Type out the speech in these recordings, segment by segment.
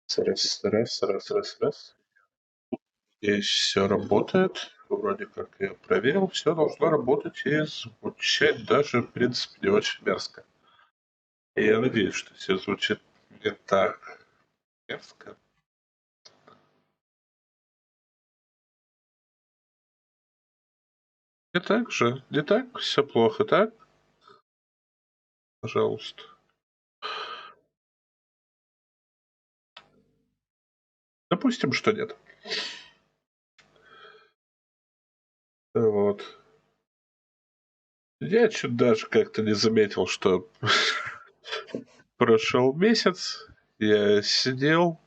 Раз. Здесь все работает. Вроде как я проверил, все должно работать и звучать даже, в принципе, не очень мерзко. И я надеюсь, что все звучит не так мерзко. Не так же, не так, все плохо, так? Пожалуйста. Допустим, что нет. Вот. Я чуть даже как-то не заметил, что прошел месяц, я сидел,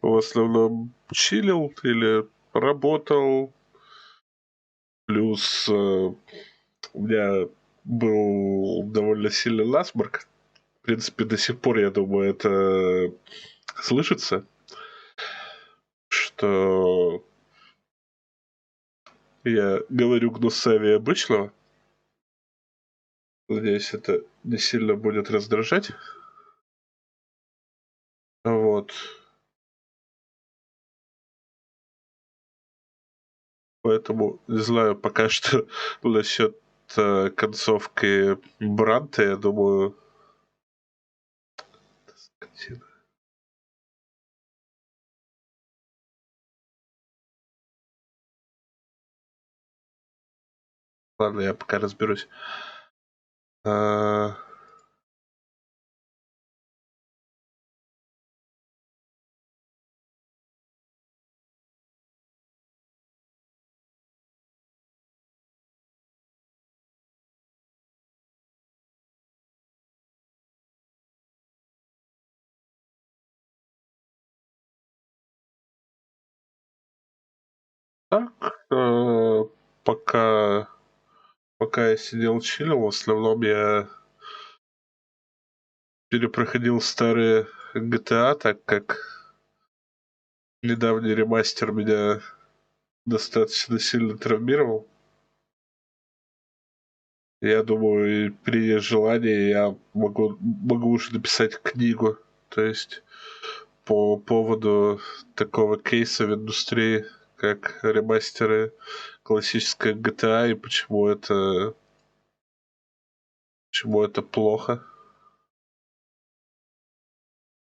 в основном чилил или работал, плюс у меня был довольно сильный насморк. В принципе, до сих пор, я думаю, это слышится, что я говорю гнусавее обычного. Надеюсь, это не сильно будет раздражать. Вот. Поэтому не знаю пока что насчет концовки Бранта, я думаю... Скотина. Ладно, я пока разберусь. А, Так, пока, пока я сидел чилил, в основном я перепроходил старые GTA, так как недавний ремастер меня достаточно сильно травмировал. Я думаю, и при желании я могу уже написать книгу. То есть по поводу такого кейса в индустрии, как ремастеры классической GTA и почему это плохо,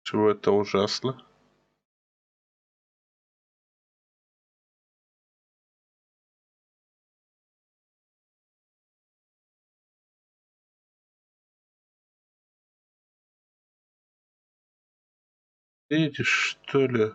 почему это ужасно. Видишь, что ли?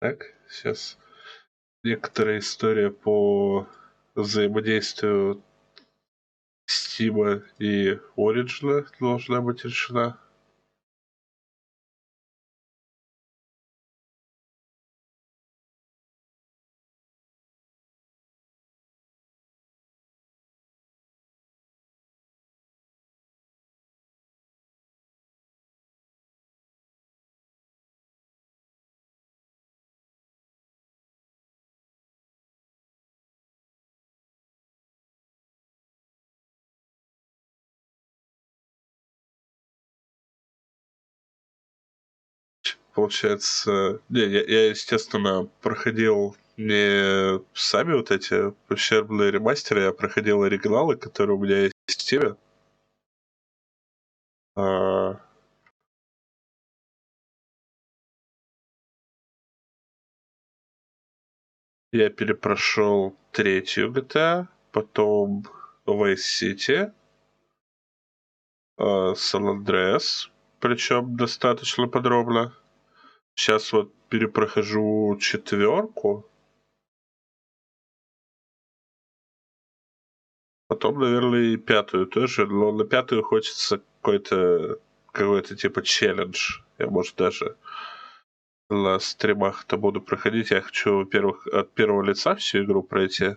Так, сейчас некоторая история по взаимодействию Стима и Ориджина должна быть решена. Получается, не, я, естественно, проходил не сами вот эти ущербные ремастеры, я проходил оригиналы, которые у меня есть в Steam. А, я перепрошел третью GTA, потом Vice City, San Andreas, причем достаточно подробно. Сейчас вот перепрохожу четверку, потом, наверное, и пятую тоже, но на пятую хочется какой-то типа челлендж. Я, может, даже на стримах-то буду проходить. Я хочу, во-первых, от первого лица всю игру пройти.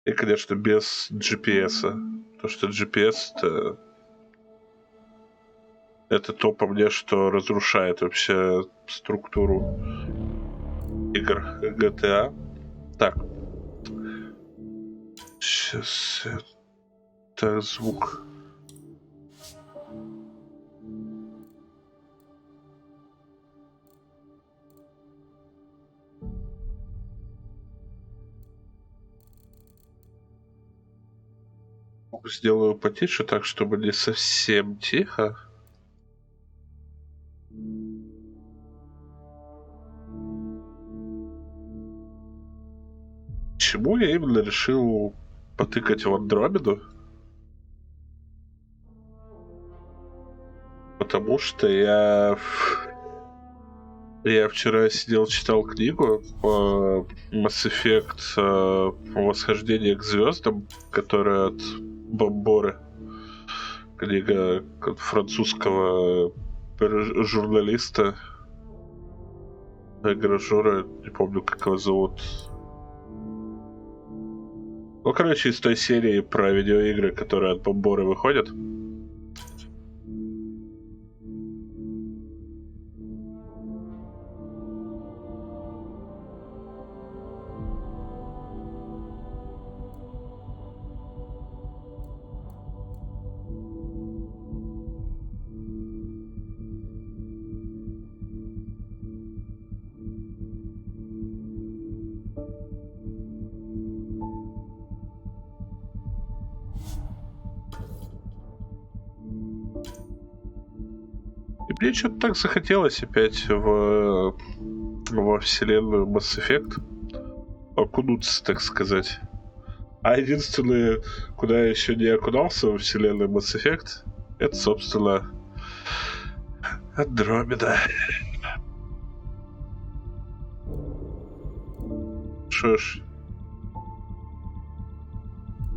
И, конечно, без GPS. Потому что GPS-то Это то по мне, что разрушает вообще структуру игр GTA. Так. Сейчас это звук. Сделаю потише, так чтобы не совсем тихо. Почему я именно решил потыкать в Андромеду? Потому что я вчера сидел, читал книгу Mass Effect «Восхождение к звездам», которая от Бомборы. Книга французского журналиста, гражера, не помню, как его зовут. Ну, короче, из той серии про видеоигры, которые от Бомборы выходят. И мне что-то так захотелось опять во вселенную Mass Effect окунуться, так сказать. А единственное, куда я еще не окунался во вселенную Mass Effect, это, собственно, Andromeda. Что ж,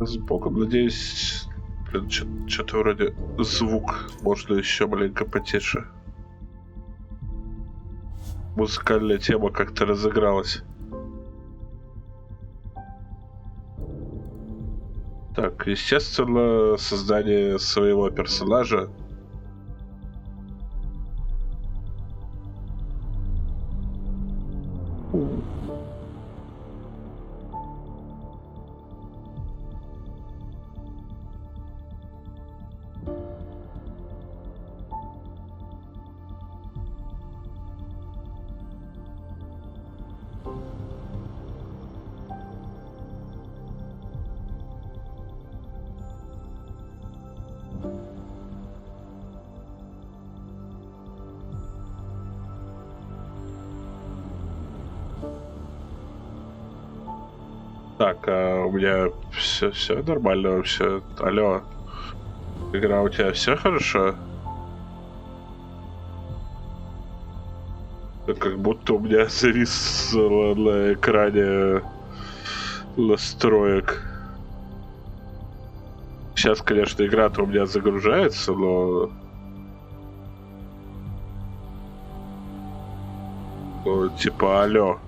сбоку, надеюсь, блин, что-то вроде звук можно еще маленько потише. Музыкальная тема как-то разыгралась. Так, естественно, создание своего персонажа. Так, а у меня все нормально вообще. Алло, игра, у тебя все хорошо? Как будто у меня зависло на экране настроек. Сейчас, конечно, игра-то у меня загружается, но... Ну, типа, алло.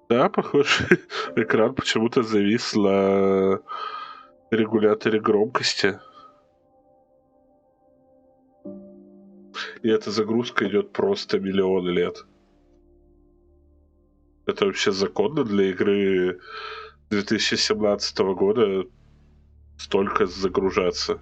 Да, похоже, экран почему-то завис на регуляторе громкости. И эта загрузка идет просто миллионы лет. Это вообще законно для игры 2017 года столько загружаться?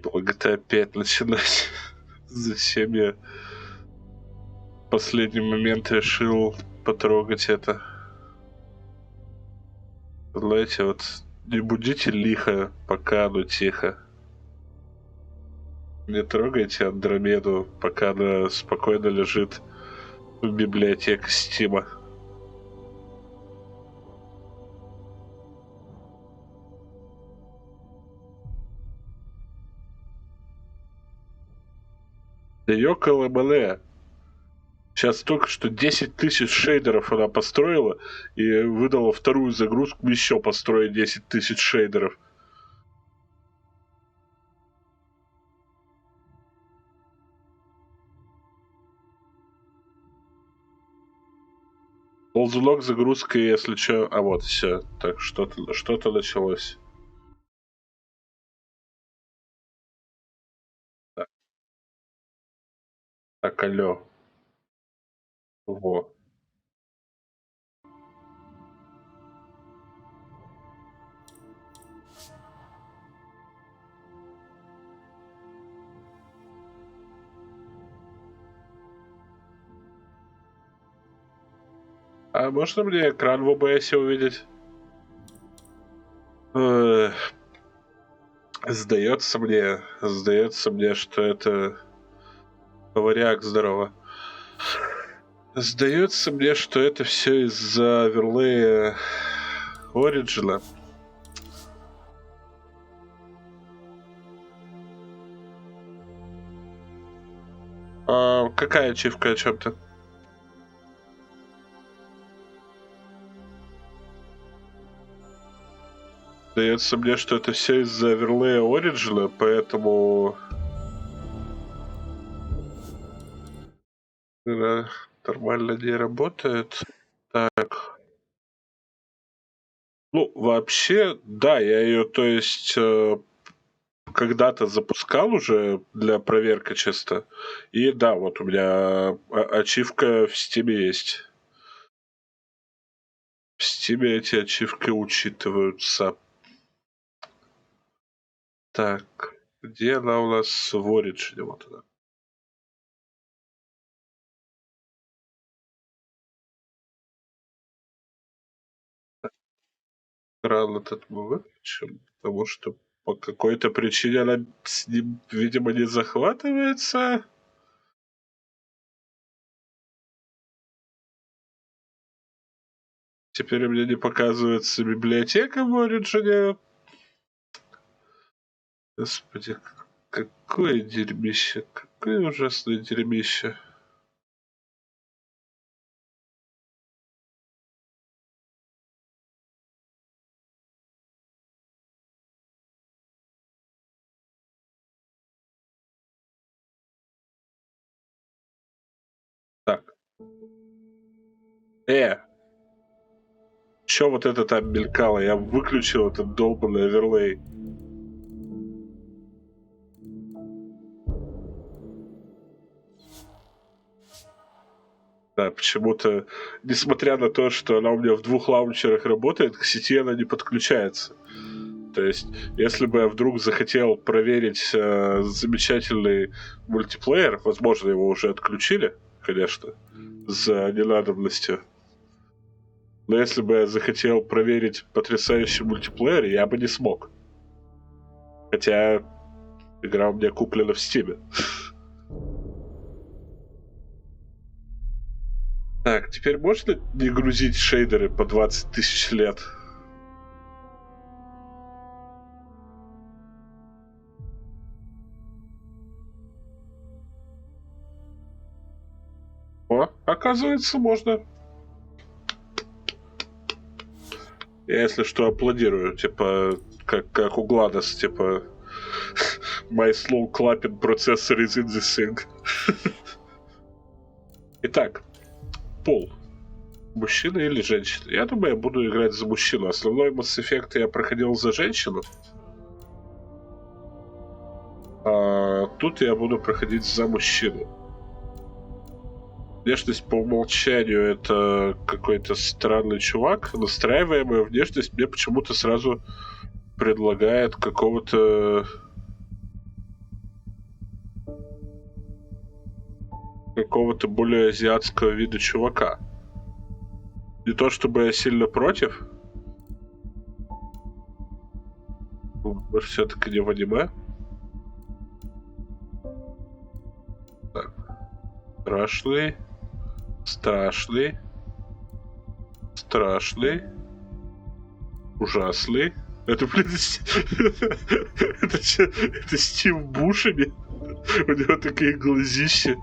Было GTA 5 начинать. Зачем я в последний момент решил потрогать это? Знаете, вот не будите лихо, пока оно тихо. Не трогайте Андромеду, пока она спокойно лежит в библиотеке Стима. Ёкало мне. Сейчас только что 10 тысяч шейдеров она построила и выдала вторую загрузку еще построить 10 тысяч шейдеров. Ползунок загрузка, если что. А вот, все. Так, что-то началось. Так, алло. Во. А можно мне экран в ОБС увидеть? Сдается мне, что это... Варяг, здорово. Сдается мне, что это все из-за оверлея Ориджина. А какая ачивка о чем-то? Сдается мне, что это все из-за оверлея Ориджина, поэтому... Нормально не работает. Так. Ну, вообще, да, я ее, то есть, когда-то запускал уже для проверки чисто. И да, вот у меня ачивка в Steam есть. В Steam эти ачивки учитываются. Так, где она у нас в Origin? Вот она. Экран этот мы выключим, потому что по какой-то причине она с ним, видимо, не захватывается. Теперь у меня не показывается библиотека в Origin. Господи, какое дерьмище, какое ужасное дерьмище. Так. Чё вот это там мелькало? Я выключил этот долбанный оверлей. Да, почему-то, несмотря на то, что она у меня в двух лаунчерах работает, к сети она не подключается. То есть, если бы я вдруг захотел проверить замечательный мультиплеер, возможно, его уже отключили, конечно, за ненадобностью. Но если бы я захотел проверить потрясающий мультиплеер, я бы не смог. Хотя игра у меня куплена в Стиме. Так, теперь можно не грузить шейдеры по 20 тысяч лет? О, оказывается, можно. Я, если что, аплодирую, типа, как у Гладос, типа, my slow clapping processor is in this thing. Итак, пол. Мужчина или женщина? Я думаю, я буду играть за мужчину. Основной Mass Effect я проходил за женщину. А тут я буду проходить за мужчину. Внешность по умолчанию это какой-то странный чувак. Настраиваемая внешность мне почему-то сразу предлагает какого-то более азиатского вида чувака. Не то чтобы я сильно против. Может, все-таки не в аниме. Страшный. Страшный. Страшный. Ужасный. Это, блин, это Стив Бушеми. У него такие глазища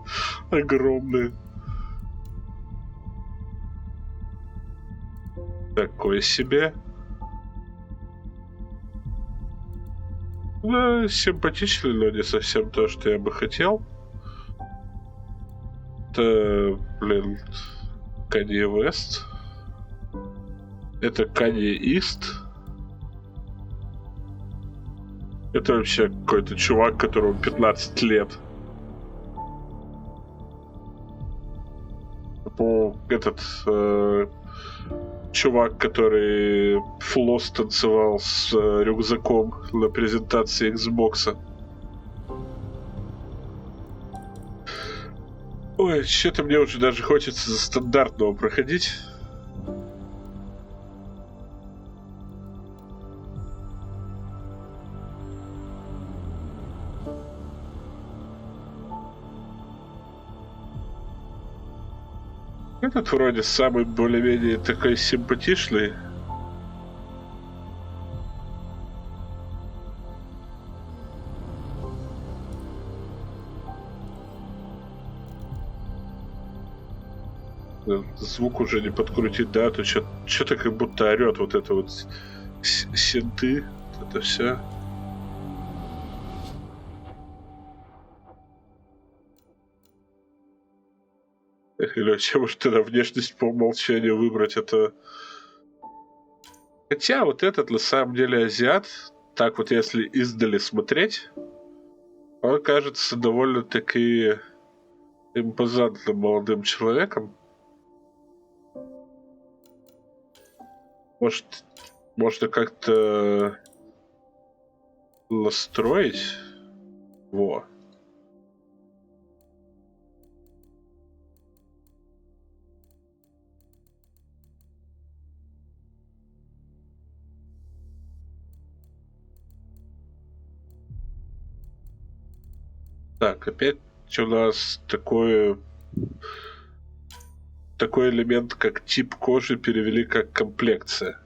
огромные. Такой себе. Ну, симпатичный, но не совсем то, что я бы хотел. Это, блин, Канье Вест. Это Канье Ист. Это вообще какой-то чувак, которому 15 лет. Этот чувак, который флосс танцевал с рюкзаком на презентации Xbox. Ой, что-то мне уже даже хочется за стандартного проходить. Этот вроде самый более-менее такой симпатичный. Звук уже не подкрутить, да, то что-то как будто орет вот это вот синты, вот это все. Или вообще, может, тогда внешность по умолчанию выбрать это... Хотя вот этот, на самом деле, азиат, так вот если издали смотреть, он кажется довольно-таки импозантным молодым человеком. Может, можно как-то настроить? Во. Так, опять у нас такой элемент, как тип кожи, перевели как комплекция.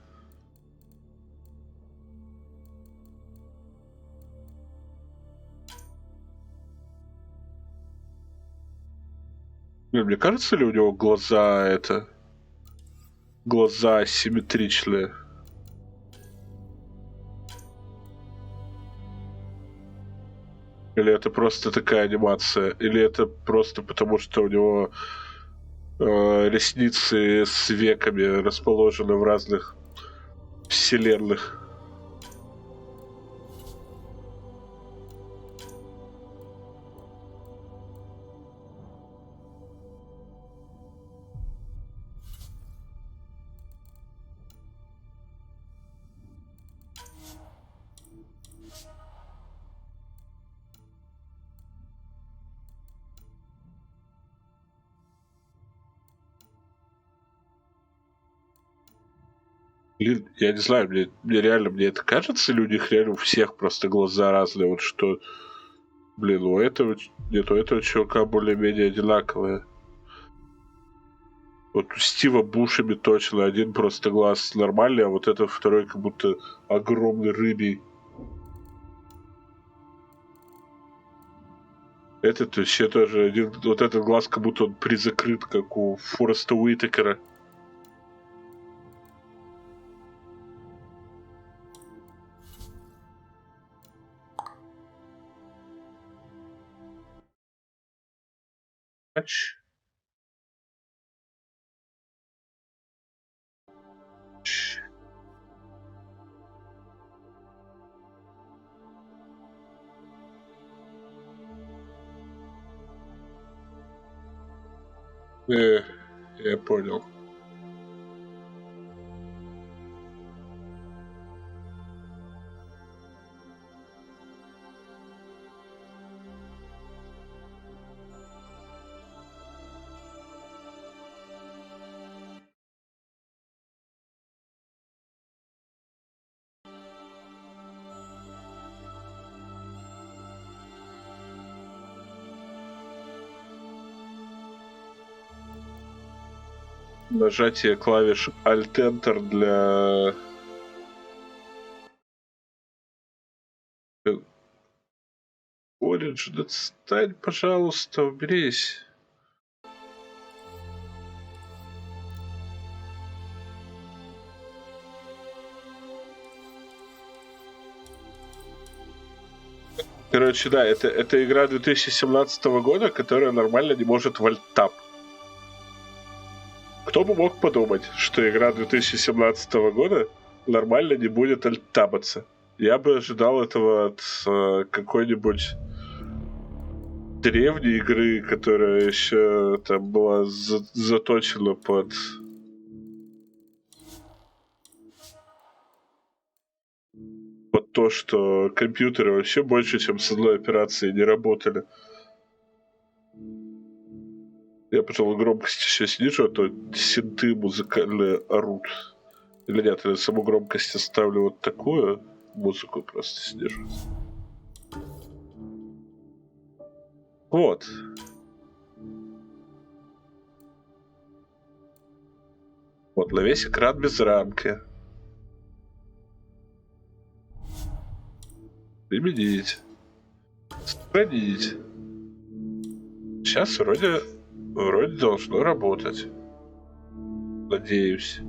Мне кажется ли у него глаза асимметричные? Или это просто такая анимация? Или это просто потому, что у него ресницы с веками расположены в разных вселенных? Блин, я не знаю, мне реально, мне это кажется, или у них реально у всех просто глаза разные, вот что, блин, у этого, нет, у этого чувака более-менее одинаковые. Вот у Стива Бушеми точно один просто глаз нормальный, а вот этот второй как будто огромный рыбий. Этот вообще тоже один, вот этот глаз как будто он призакрыт, как у Фореста Уитакера. Я понял. нажатие клавиш Alt-Enter для... Origin, отстань, пожалуйста, уберись. Короче, да, это игра 2017 года, которая нормально не может в альтап. Кто бы мог подумать, что игра 2017 года нормально не будет альтабаться? Я бы ожидал этого от какой-нибудь древней игры, которая еще там была заточена под то, что компьютеры вообще больше, чем с одной операцией не работали. Я, пожалуй, громкость еще снижу, а то синты музыкальные орут. Или нет, я саму громкость оставлю вот такую, музыку просто снижу. Вот. Вот, на весь экран без рамки. Применить. Сохранить. Сейчас вроде должно работать. Надеюсь.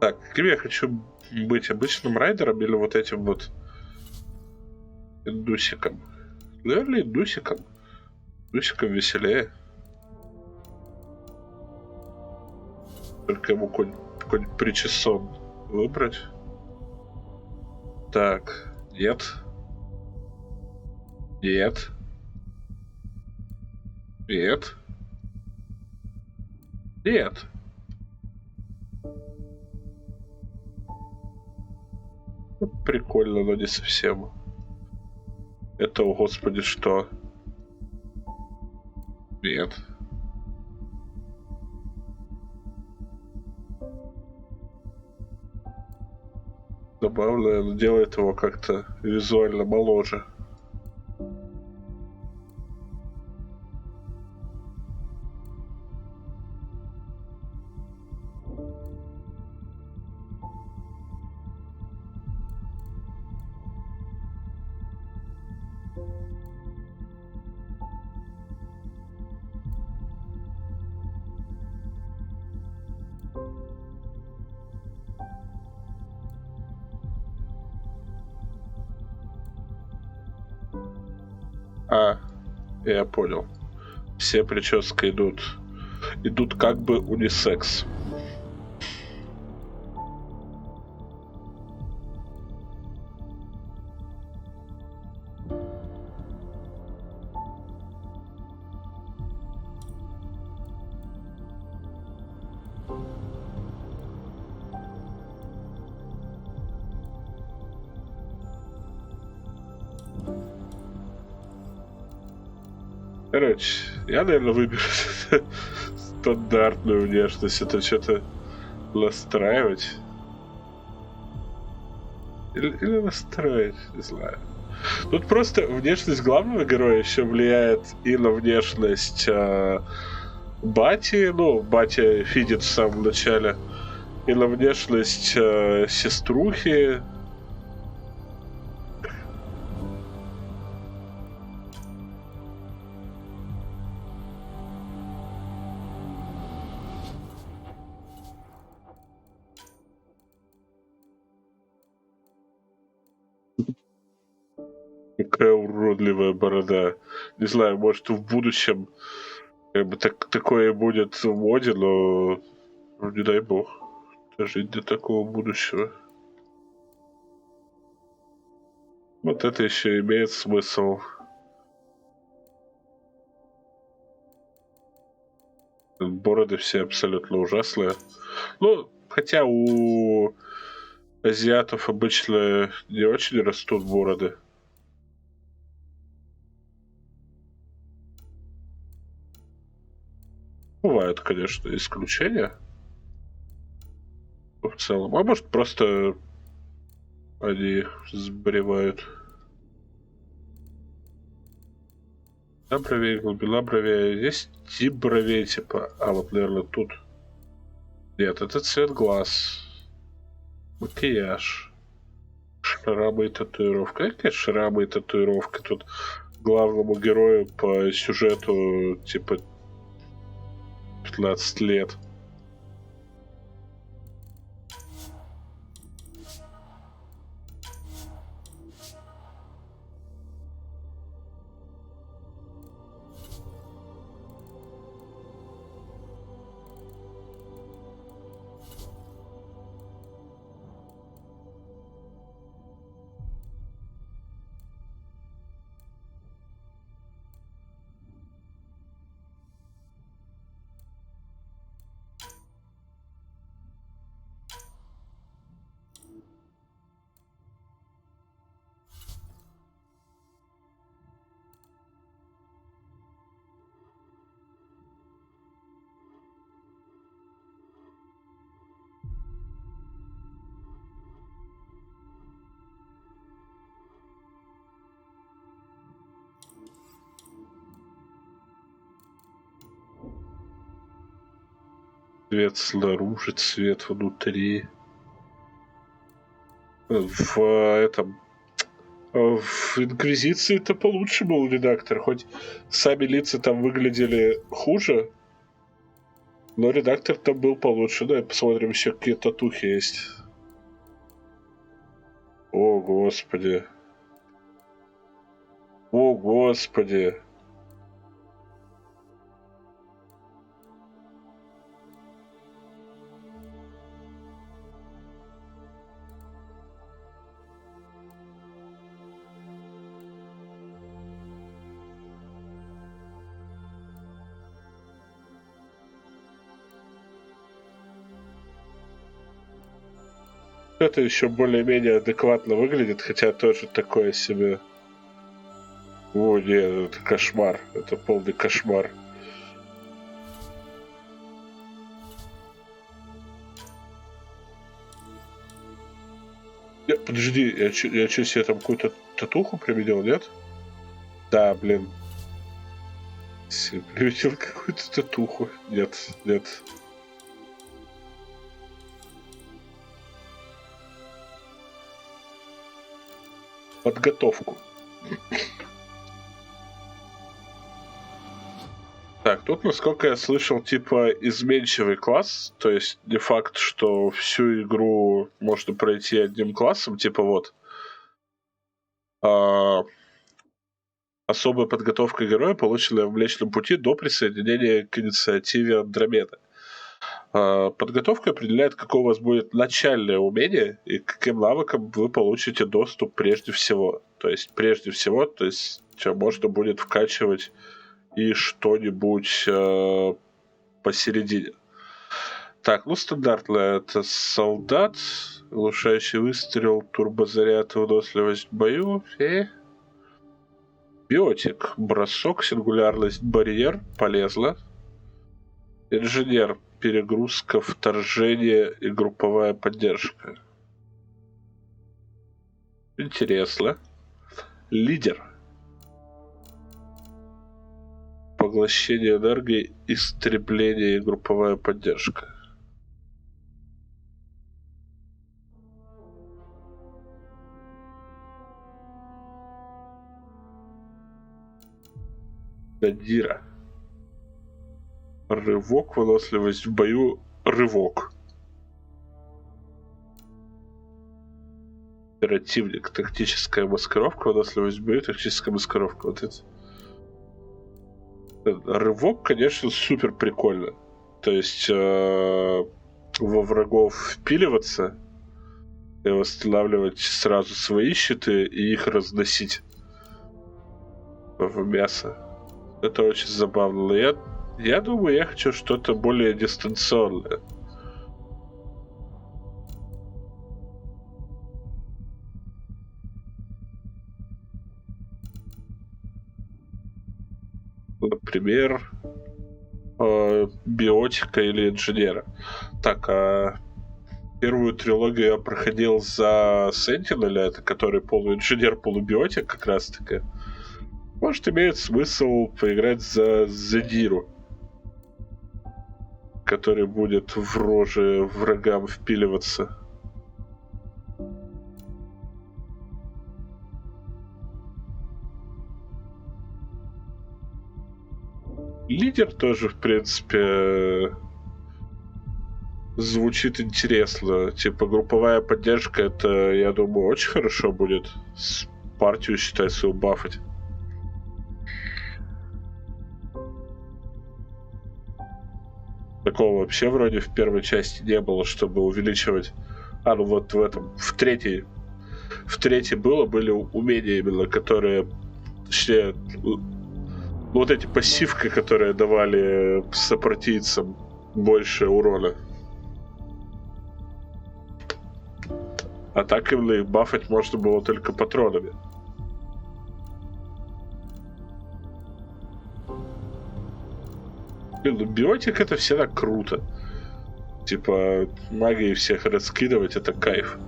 Так, каким я хочу быть, обычным райдером или вот этим вот индусиком? Наверное, индусиком. Индусиком веселее. Только ему какой-нибудь причесон выбрать. Так, нет. Нет. Нет. Нет. Прикольно, но не совсем. Это, о господи, что? Нет. Добавлю, делает его как-то визуально моложе. А, я понял. Все прически идут как бы унисекс. Короче, я, наверное, выберу стандартную внешность. Это что-то настраивать. Или настроить, не знаю. Тут просто внешность главного героя еще влияет и на внешность Бати, ну, Батя фидит в самом начале, и на внешность сеструхи. Какая уродливая борода. Не знаю, может в будущем как бы такое будет в моде, но не дай бог дожить до такого будущего. Вот это еще имеет смысл. Бороды все абсолютно ужасные. Ну, хотя у азиатов обычно не очень растут бороды. Бывают, конечно, исключения. В целом. А может, просто они сбривают. Глубина бровей, глубина бровей. Есть тип бровей, типа. А вот, наверное, тут. Нет, это цвет глаз. Макияж. Шрамы и татуировка. Какие шрамы и татуировка? Тут главному герою по сюжету, типа, 15 лет. Цвет снаружи, цвет внутри. В этом... В Инквизиции-то получше был редактор, хоть сами лица там выглядели хуже, но редактор там был получше. Давай посмотрим, еще какие татухи есть. О, господи. О, господи. Это еще более-менее адекватно выглядит, хотя тоже такое себе. О, нет, это кошмар. Это полный кошмар. Подожди, я что, себе там какую-то татуху применил, нет? Да, блин. Применил какую-то татуху. Нет, нет. Подготовку. Так, тут, насколько я слышал, типа изменчивый класс, то есть не факт, что всю игру можно пройти одним классом, типа вот особая подготовка героя, полученная в Млечном Пути до присоединения к инициативе Андромеда. Подготовка определяет, какое у вас будет начальное умение и к каким навыкам вы получите доступ прежде всего. То есть можно будет вкачивать и что-нибудь посередине. Так, ну стандартное это солдат, глушающий выстрел, турбозаряд, выносливость в бою и биотик, бросок, сингулярность, барьер, полезно. Инженер, перегрузка, вторжение и групповая поддержка. Интересно. Лидер. Поглощение энергии, истребление и групповая поддержка. Дадира. Рывок, выносливость в бою, рывок. Оперативник, тактическая маскировка, выносливость в бою, тактическая маскировка. Вот это. Рывок, конечно, супер прикольно. То есть во врагов впиливаться и восстанавливать сразу свои щиты и их разносить в мясо. Это очень забавно. Но я Я думаю, я хочу что-то более дистанционное. Например, биотика или инженера. Так, а первую трилогию я проходил за Сентинеля, это который полуинженер, полубиотик как раз-таки. Может, имеет смысл поиграть за Задиру, который будет в рожи врагам впиливаться. Лидер тоже, в принципе, звучит интересно. Типа, групповая поддержка, это, я думаю, очень хорошо будет. Партию, считай, свою бафать. Такого вообще вроде в первой части не было, чтобы увеличивать. А, ну вот в этом, в третьей были умения именно, которые, точнее, вот эти пассивки, которые давали сопротивцам больше урона. А так именно их бафать можно было только патронами. Блин, ну биотик это всегда круто. Типа, магией всех раскидывать это кайф.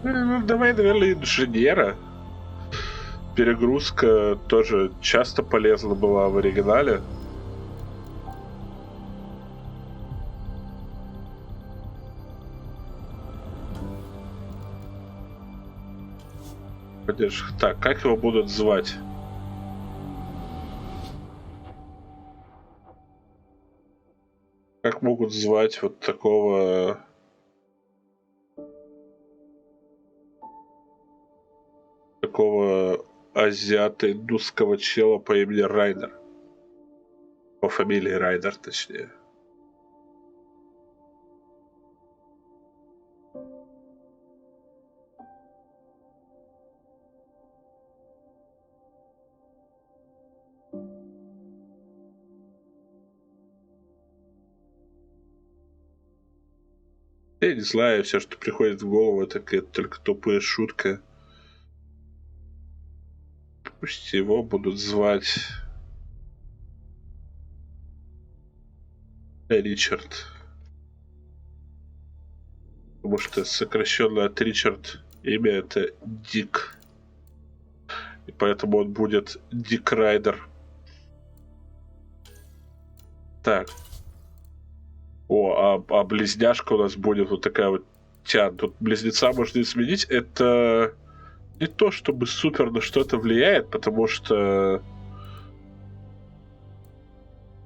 Ну, давай, наверное, инженера. Перегрузка тоже часто полезна была в оригинале. Так, как его будут звать? Как могут звать вот такого... азиата-индусского чела по имени Райдер. По фамилии Райдер, точнее. Я не знаю, все, что приходит в голову, это только тупая шутка. Пусть его будут звать Ричард. Потому что сокращенно от Ричард имя это Дик. И поэтому он будет Дик Райдер. Так. А близняшка у нас будет вот такая вот Тян. Тут близнеца можно изменить. Это не то, чтобы супер на что-то влияет, потому что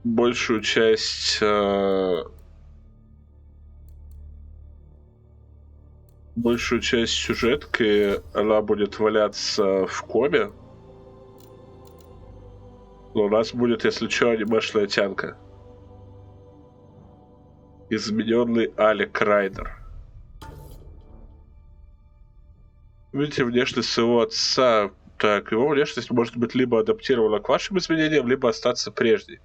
большую часть сюжетки она будет валяться в коме. Но у нас будет, если что, анимешная тянка. Измененный Алек Райдер. Видите, внешность своего отца. Так, его внешность может быть либо адаптирована к вашим изменениям, либо остаться прежней.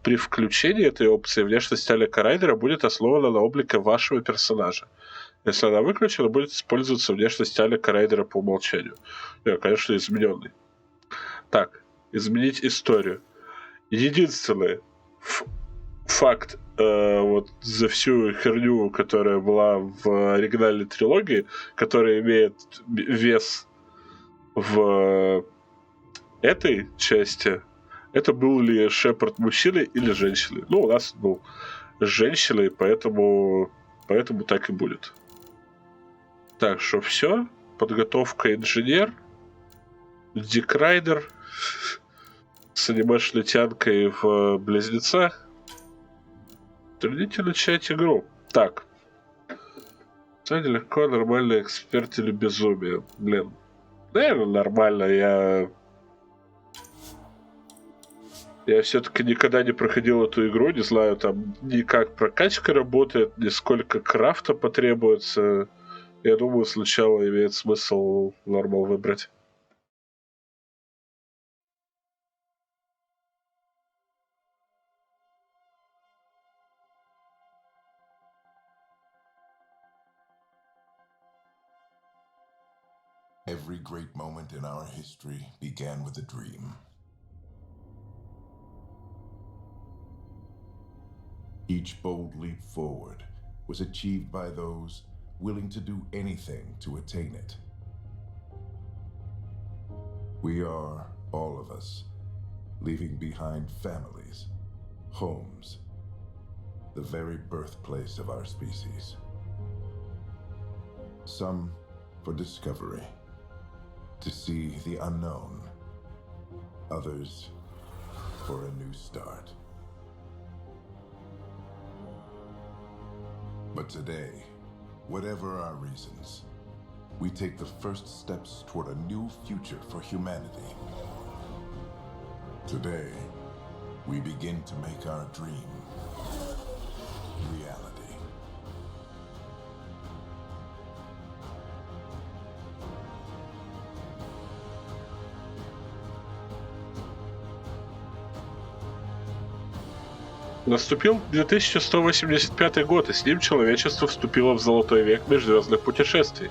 При включении этой опции внешность Алека Райдера будет основана на облике вашего персонажа. Если она выключена, будет использоваться внешность Алека Райдера по умолчанию. Конечно, измененный. Так, изменить историю. Единственный факт вот за всю херню, которая была в оригинальной трилогии, которая имеет вес в этой части, это был ли Шепард мужчиной или женщиной. Ну, у нас был женщиной, поэтому так и будет. Так что все. Подготовка инженер. Дик Райдер с анимешной тянкой в близнецах. Трудите начать игру. Так. Кстати, легко, нормально, эксперт или безумие. Блин. Наверное, нормально. Я все-таки никогда не проходил эту игру, не знаю там ни как прокачка работает, ни сколько крафта потребуется. Я думаю, сначала имеет смысл нормал выбрать. Every great moment in our history began with a dream. Each bold leap forward was achieved by those willing to do anything to attain it. We are, all of us, leaving behind families, homes, the very birthplace of our species. Some for discovery, to see the unknown. Others for a new start. But today, whatever our reasons, we take the first steps toward a new future for humanity. Today, we begin to make our dream reality. Наступил 2185 год, и с ним человечество вступило в золотой век межзвездных путешествий.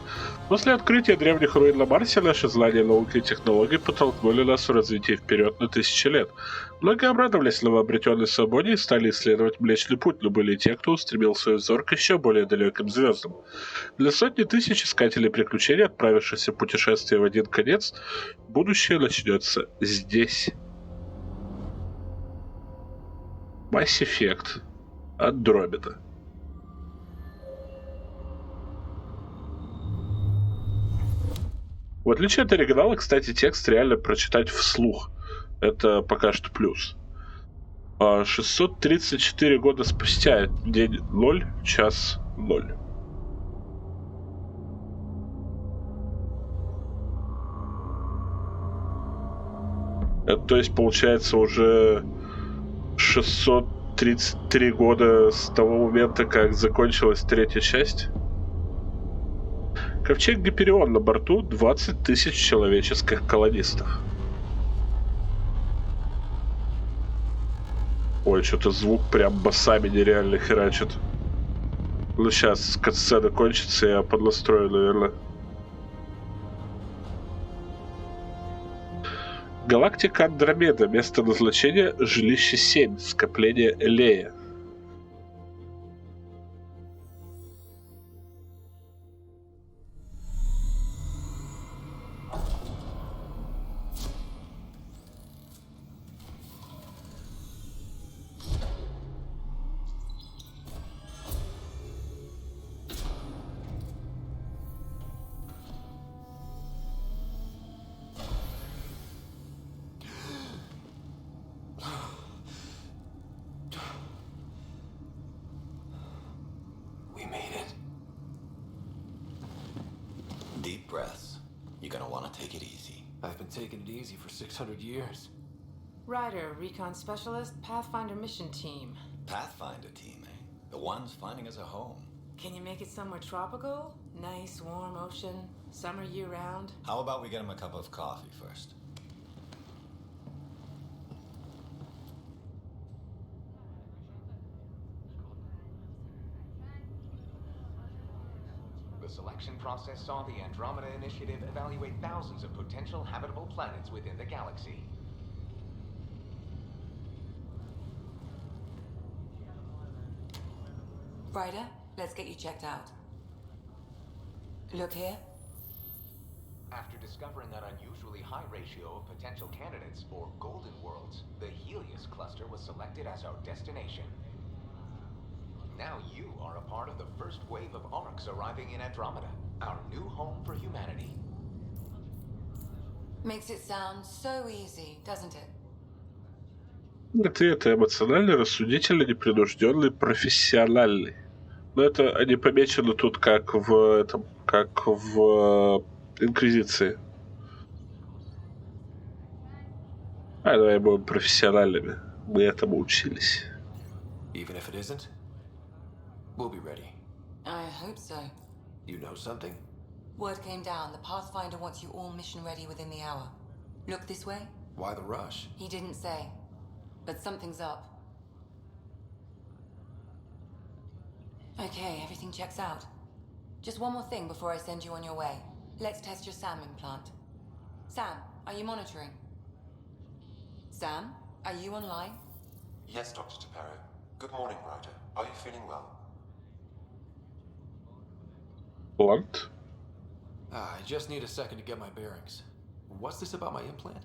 После открытия древних руин на Марсе наши знания науки и технологий подтолкнули нас в развитии вперед на тысячи лет. Многие обрадовались новообретенной свободе и стали исследовать Млечный Путь, но были и те, кто устремил свой взор к еще более далеким звездам. Для сотни тысяч искателей приключений, отправившихся в путешествие в один конец, будущее начнется здесь. Mass Effect. Andromeda. В отличие от оригинала, кстати, текст реально прочитать вслух. Это пока что плюс. 634 года спустя, день 0, час 0. Это, то есть, получается, уже 633 года с того момента, как закончилась третья часть. Ковчег Гиперион, на борту 20 тысяч человеческих колонистов. Ой, что-то звук прям басами нереально херачит. Ну сейчас катсцена кончится, я поднастрою, наверное. Галактика Андромеда. Место назначения — жилище 7, скопление Элея. Deep breaths. You're gonna want to take it easy. I've been taking it easy for 600 years. Ryder, Recon Specialist, Pathfinder Mission Team. Pathfinder team, eh? The ones finding us a home. Can you make it somewhere tropical? Nice, warm ocean, summer year-round? How about we get him a cup of coffee first? The selection process saw the Andromeda Initiative evaluate thousands of potential habitable planets within the galaxy. Ryder, let's get you checked out. Look here. After discovering an unusually high ratio of potential candidates for golden worlds, the Helios cluster was selected as our destination. Now you are a part of the first wave of arcs arriving in Andromeda, our new home for humanity. Makes it sound so easy, doesn't it? Это эмоциональный, рассудительный, непринужденный, профессиональный. Но это они помечены тут как в этом, как в Инквизиции. Давай будем профессиональными. Мы этому учились. Even if it isn't, we'll be ready. I hope so. You know something? Word came down. The Pathfinder wants you all mission ready within the hour. Look this way? Why the rush? He didn't say. But something's up. Okay, everything checks out. Just one more thing before I send you on your way. Let's test your SAM implant. Sam, are you monitoring? Sam, are you online? Yes, Dr. Tapero. Good morning, Ryder. Are you feeling well? What? I just need a second to get my bearings. What's this about my implant?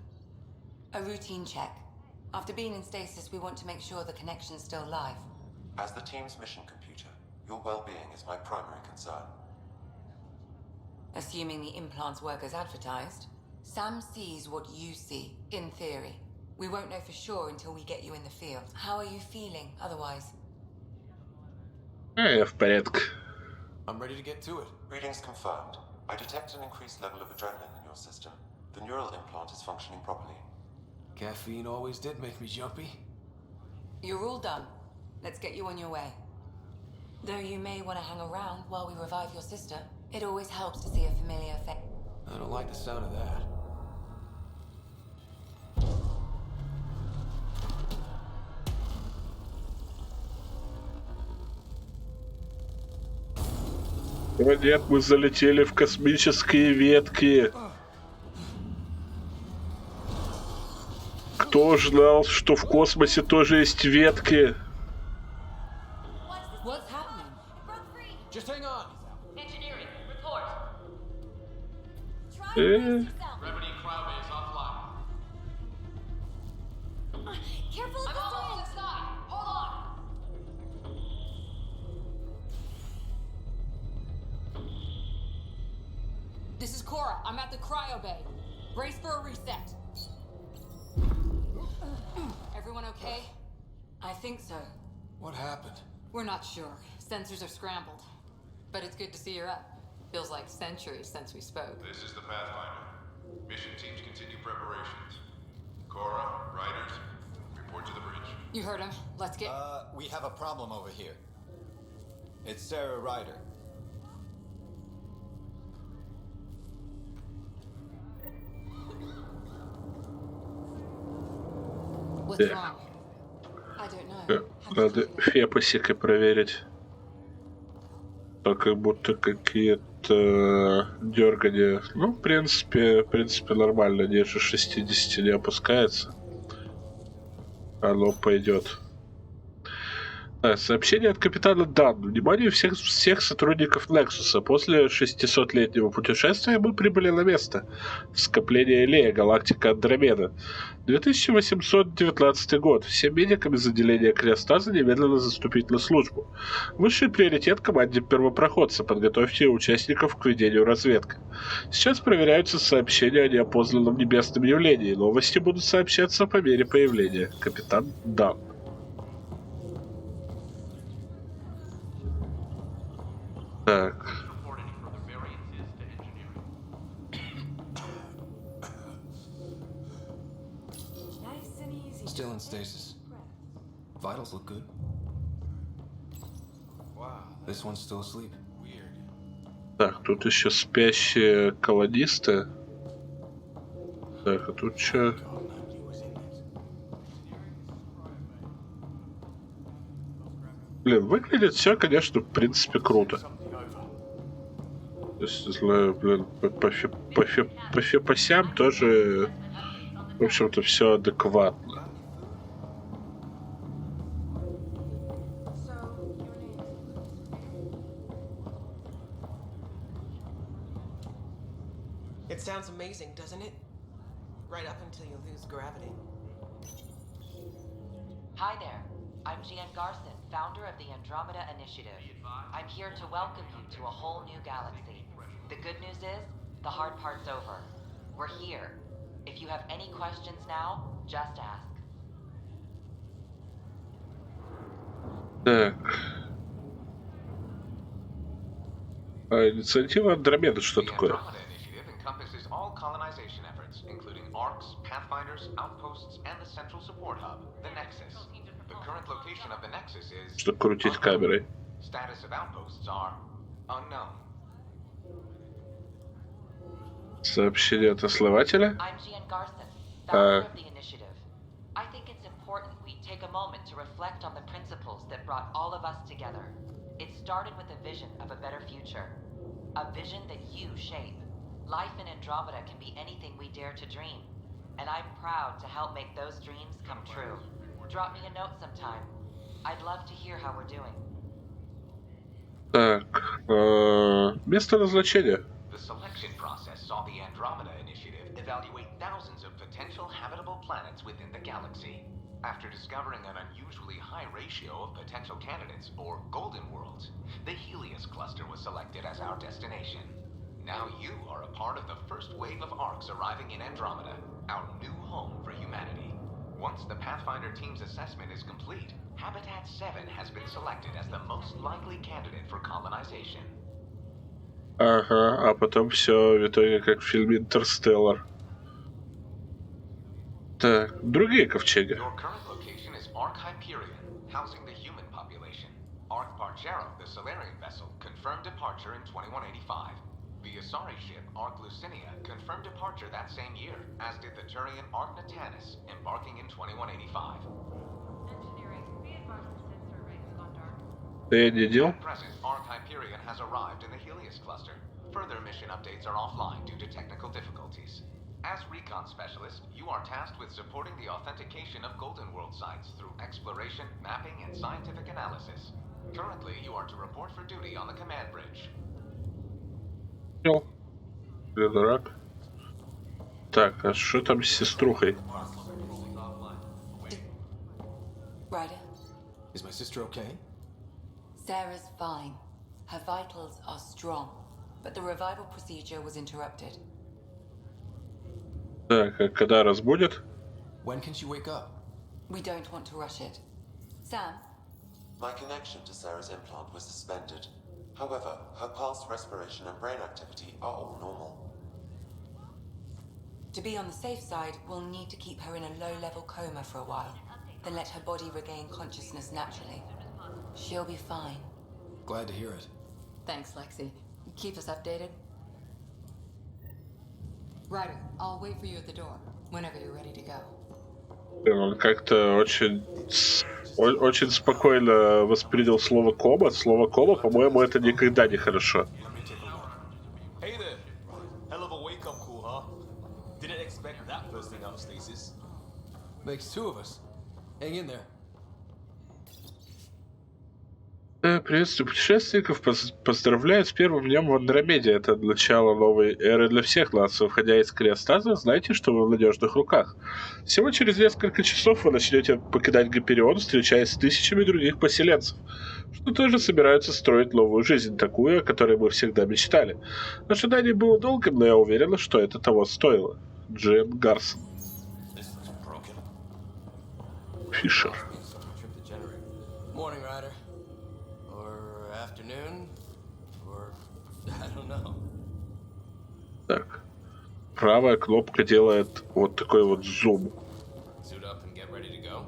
A routine check. After being in stasis, we want to make sure the connection's still live. As the team's mission computer, your well-being is my primary concern. Assuming the implants work as advertised, Sam sees what you see, in theory. We won't know for sure until we get you in the field. How are you feeling otherwise? Я в порядке. I'm ready to get to it. Readings confirmed. I detect an increased level of adrenaline in your system. The neural implant is functioning properly. Caffeine always did make me jumpy. You're all done. Let's get you on your way. Though you may want to hang around while we revive your sister, it always helps to see a familiar face. I don't like the sound of that. О нет, мы залетели в космические ветки. Кто знал, что в космосе тоже есть ветки? What's happening? Just hang on. Engineering, report. Remedy Crowbase offline. Careful of the Almost inside. Hold on. This is Cora. I'm at the cryo bay. Brace for a reset. Everyone okay? I think so. What happened? We're not sure. Sensors are scrambled. But it's good to see you're up. Feels like centuries since we spoke. This is the Pathfinder. Mission teams continue preparations. Cora, Riders, report to the bridge. You heard him. Let's get... We have a problem over here. It's Sarah Ryder. What's wrong? I don't know. Надо фепосика проверить. То как будто какие-то дергания. Ну, в принципе нормально. Ниже 60 не опускается. Оно пойдет. Сообщение от капитана Дан. Внимание всех сотрудников Нексуса. После 600-летнего путешествия мы прибыли на место. Скопление Лея, галактика Андромеда. 2819 год. Всем медикам из отделения Криостаза немедленно заступить на службу. Высший приоритет команде первопроходца. Подготовьте участников к ведению разведки. Сейчас проверяются сообщения о неопознанном небесном явлении. Новости будут сообщаться по мере появления. Капитан Дан. Так. Nice and easy. Still in stasis. Vitals look good. Wow, This one's still asleep. weird. Так, тут еще спящие колонисты. Так, а тут что? Блин, выглядит все, конечно, в принципе, круто. То есть, знаю, блин, по фепосям тоже, в общем-то, все адекватно. So, your name? It sounds amazing, doesn't it? Right up until you lose gravity. Hi there. I'm Gian Garson, founder of the Andromeda Initiative. I'm here to welcome you to a whole new galaxy. The good news is, the hard part's over. We're here. If you have any questions now, just ask. Так. А инициатива Андромеда что The такое? Andromeda Initiative encompasses all colonization efforts, including ARCs, pathfinders, outposts, and the central support hub, the Nexus. The current location of the Nexus is Что крутить камерой? Status of outposts are unknown. Сообщение от основателя? I'm Garson, founder of the initiative. I think it's important we take a moment to reflect on the principles that brought all of us together. It started with a vision of a better future. A vision that you shape. Life in Andromeda can be anything we dare to dream. And I'm proud to help make those dreams come true. Drop me a note sometime. I'd love to hear how we're doing. Так, место назначения. The selection process saw the Andromeda initiative evaluate thousands of potential habitable planets within the galaxy. After discovering an unusually high ratio of potential candidates, or golden worlds, the Helios cluster was selected as our destination. Now you are a part of the first wave of arcs arriving in Andromeda, our new home for humanity. Once the Pathfinder team's assessment is complete, Habitat 7 has been selected as the most likely candidate for colonization. Ага, а потом все в итоге как в фильме «Интерстеллар». Так, другие ковчеги. Your current location is Ark Hyperion, housing the human population. Ark Bargero, the Solarian vessel, confirmed departure in 2185. The Asari ship Ark Lucinia confirmed departure that same year, as did the Turian Ark Natanus, embarking in 2185. At present, Ark Hyperion has arrived in the Helios cluster. Further mission updates are offline due to technical difficulties. As recon specialist, you are tasked with supporting the authentication of Golden World sites through exploration, mapping, and scientific analysis. Currently, you are to report for duty on the command bridge. Я дурак. Так, а что там с сеструхой? Ryder, Is my sister okay? Sarah's fine. Her vitals are strong, but the revival procedure was interrupted. Так, а когда разбудят? When can she wake up? We don't want to rush it. Sam? My connection to Sarah's implant was suspended. However, her pulse, respiration, and brain activity are all normal. To be on the safe side, we'll need to keep her in a low-level coma for a while, then let her body regain consciousness naturally. She'll be fine. Glad to hear it. Thanks, Lexi. Keep us updated. Ryder, I'll wait for you at the door, whenever you're ready to go. Он как-то очень спокойно воспринял слово кома. Слово кома, по-моему, это никогда не хорошо. Hey there. Hell of a wake-up call, huh? Didn't expect that first thing out of stasis. Makes two of us. Hang in there. Приветствую путешественников, поздравляю с первым днем в Андромеде. Это начало новой эры для всех нас. Выходя из криостаза, знайте, что вы в надежных руках. Всего через несколько часов вы начнете покидать Гиперион, встречаясь с тысячами других поселенцев, что тоже собираются строить новую жизнь, такую, о которой мы всегда мечтали. Ожидание было долгим, но я уверена, что это того стоило. Джен Гарсон. Фишер. Morning, Ryder. Or afternoon. Or I don't know. Так. Правая кнопка делает вот такой вот зум. Suit up and get ready to go.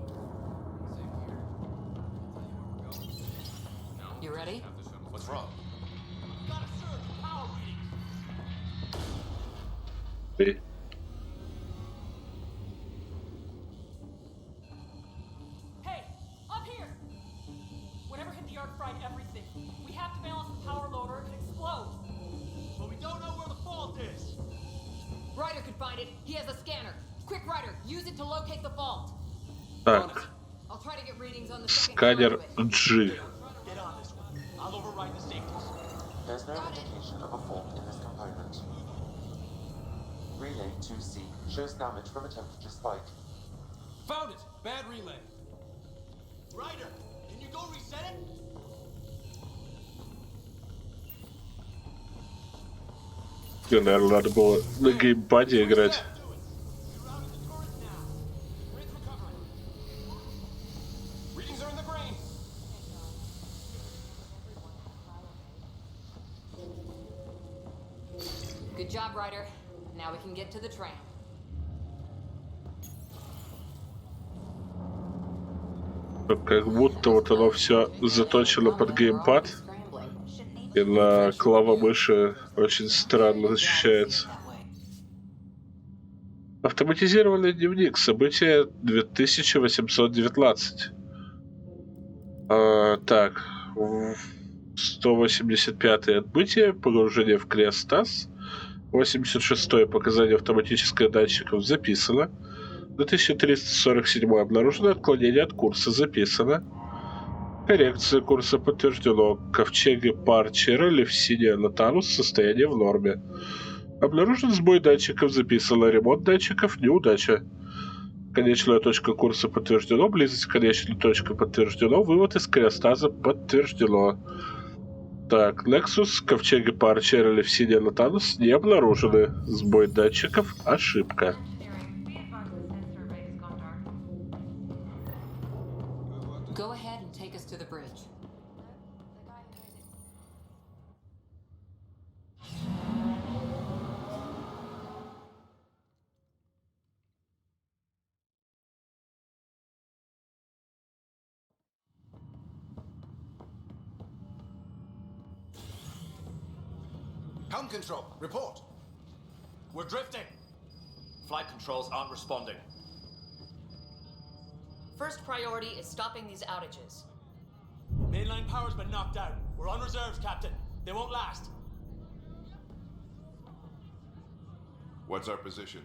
You ready? What's wrong? Ты. Hey, up here! Whatever hit the arc fried everything. We have to balance the power load or it could explode. But we don't know where the fault is. Ryder could find it. He has a scanner. Quick, Ryder, use it to locate the fault. Так. I'll try to get readings on the second Сканер conduit. G. Get on this one. I'll override the safeties. There's no indication of a fault in this component. Relay 2C shows damage from a temperature spike. Found it! Bad relay. Ryder, can you go reset it? Наверное, надо было на геймпаде играть. Readings are in the brain. Good job, Ryder. Now we can get to the tram. Как будто вот оно все заточено под геймпад. И на клавомыши очень странно ощущается. Автоматизированный дневник. Событие 2819. Так. 185-е отбытие. Погружение в криостаз. 86-е показание автоматическое датчиков записано. 2347 обнаружено отклонение от курса записано. Коррекция курса подтверждено. Ковчеги Парчера, Левсиния, Натанус, состояние в норме. Обнаружен сбой датчиков, записано. Ремонт датчиков, неудача. Конечная точка курса подтверждено. Близость к конечной точке подтверждено. Вывод из криостаза подтверждено. Так, Nexus, ковчеги Парчера, Левсиния, Натанус не обнаружены. Сбой датчиков, ошибка. Go ahead and take us to the bridge. Helm control, report. We're drifting. Flight controls aren't responding. First priority is stopping these outages. Mainline power's been knocked out. We're on reserves, Captain. They won't last. What's our position?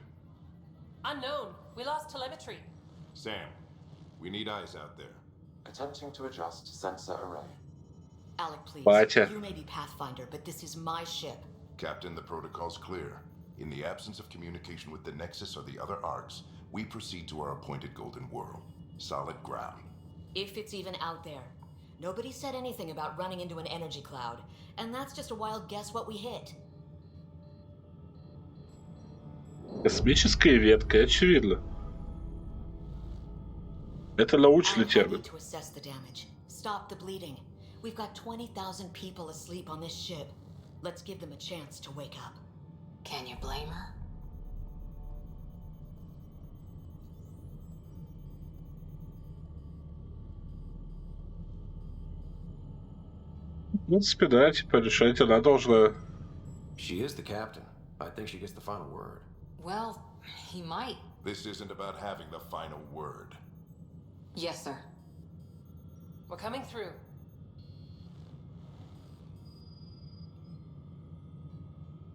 Unknown. We lost telemetry. Sam, we need eyes out there. Attempting to adjust sensor array. Alec, please. Батя. You may be Pathfinder, but this is my ship. Captain, the protocol's clear. In the absence of communication with the Nexus or the other arcs, we proceed to our appointed Golden World. Solid ground. If it's even out there. Nobody said anything about running into an energy cloud, and that's just a wild guess what we hit. Космическая ветка, очевидно. Это научный I термин. need to assess the damage. Stop the bleeding. We've got 20,000 people asleep on this ship. Let's give them a chance to wake up. Can you blame her? В принципе, да, типа решать она должна. She is the captain. I think she gets the final word. Well, he might. This isn't about having the final word. Yes, sir. We're coming through.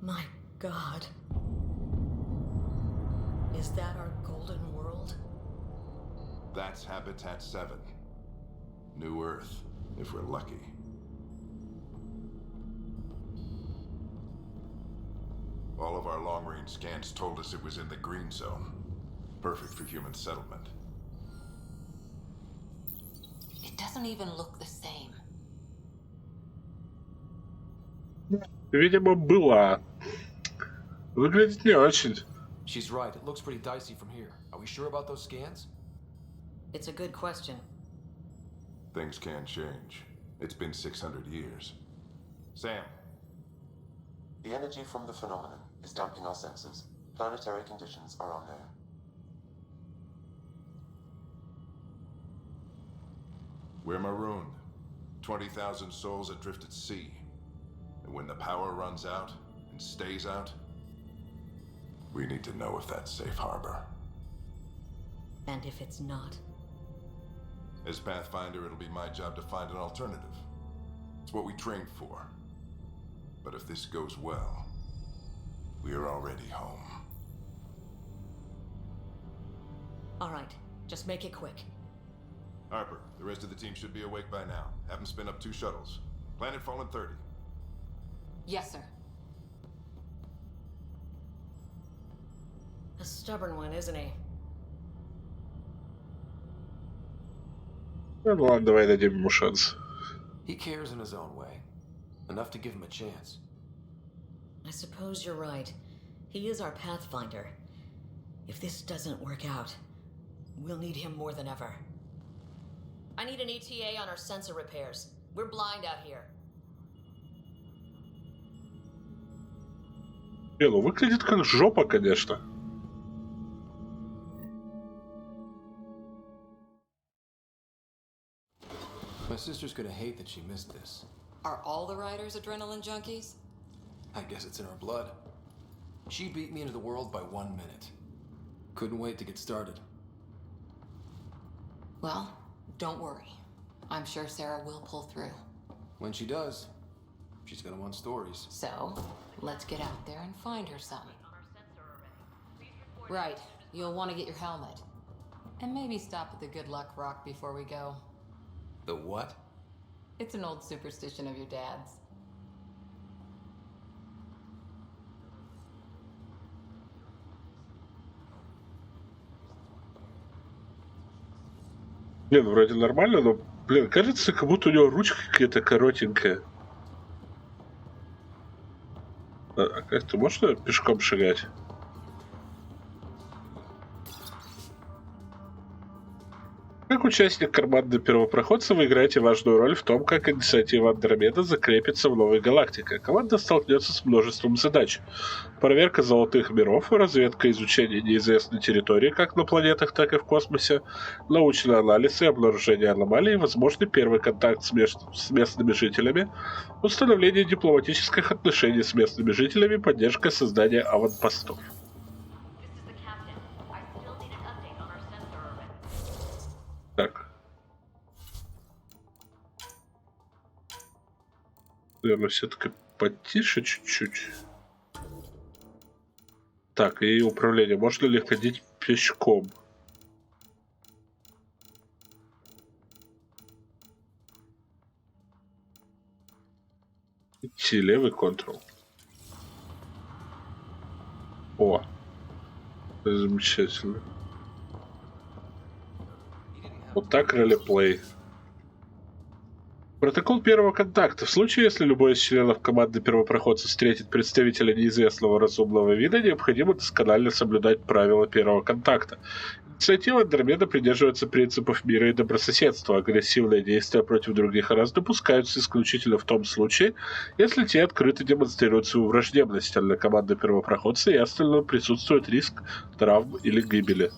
My God. Is that our golden world? That's Habitat 7. New Earth, if we're lucky. All of our long-range scans told us it was in the green zone. Perfect for human settlement. It doesn't even look the same. Видимо, была. Выглядит не очень. She's right. It looks pretty dicey from here. Are we sure about those scans? It's a good question. Things can change. It's been 600 years. Sam. The energy from the phenomenon is damping our sensors. Planetary conditions are unknown. We're marooned. 20,000 souls adrift at sea. And when the power runs out and stays out, we need to know if that's safe harbor. And if it's not? As Pathfinder, it'll be my job to find an alternative. It's what we trained for. But if this goes well, we are already home. All right, just make it quick. Harper, the rest of the team should be awake by now. Have them spin up 2 shuttles. Planet Fallen 30. Yes, sir. A stubborn one, isn't he? Ну ладно, давай дадим ему шанс. He cares in his own way. Enough to give him a chance. I suppose you're right. He is our Pathfinder. If this doesn't work out, we'll need him more than ever. I need an ETA on our sensor repairs. We're blind out here. Ну, выглядит как жопа, конечно. My sister's gonna hate that she missed this. Are all the riders adrenaline junkies? I guess it's in her blood. She beat me into the world by 1 minute. Couldn't wait to get started. Well, don't worry. I'm sure Sarah will pull through. When she does, she's gonna want stories. So, let's get out there and find her some. Right, you'll want to get your helmet. And maybe stop at the Good Luck Rock before we go. The what? It's an old superstition of your dad's. Блин, вроде нормально, но, блин, кажется, как будто у него ручка какая-то коротенькая. А как-то можно пешком шагать? Как участник команды первопроходца вы играете важную роль в том, как инициатива Андромеда закрепится в новой галактике. Команда столкнется с множеством задач. Проверка золотых миров, разведка и изучение неизвестной территории как на планетах, так и в космосе, научный анализ и обнаружение аномалий, возможный первый контакт с местными жителями, установление дипломатических отношений с местными жителями, поддержка создания аванпостов. Так. Наверное, все-таки потише чуть-чуть. Так, и управление. Можно ли ходить пешком? Идти, левый контрол. О, замечательно. Вот так ролеплей. Протокол первого контакта. В случае, если любой из членов команды первопроходца встретит представителя неизвестного разумного вида, необходимо досконально соблюдать правила первого контакта. Инициатива Андромеда придерживается принципов мира и добрососедства. Агрессивные действия против других рас допускаются исключительно в том случае, если те открыто демонстрируют свою враждебность, а для команды первопроходца ясно присутствует риск травм или гибели.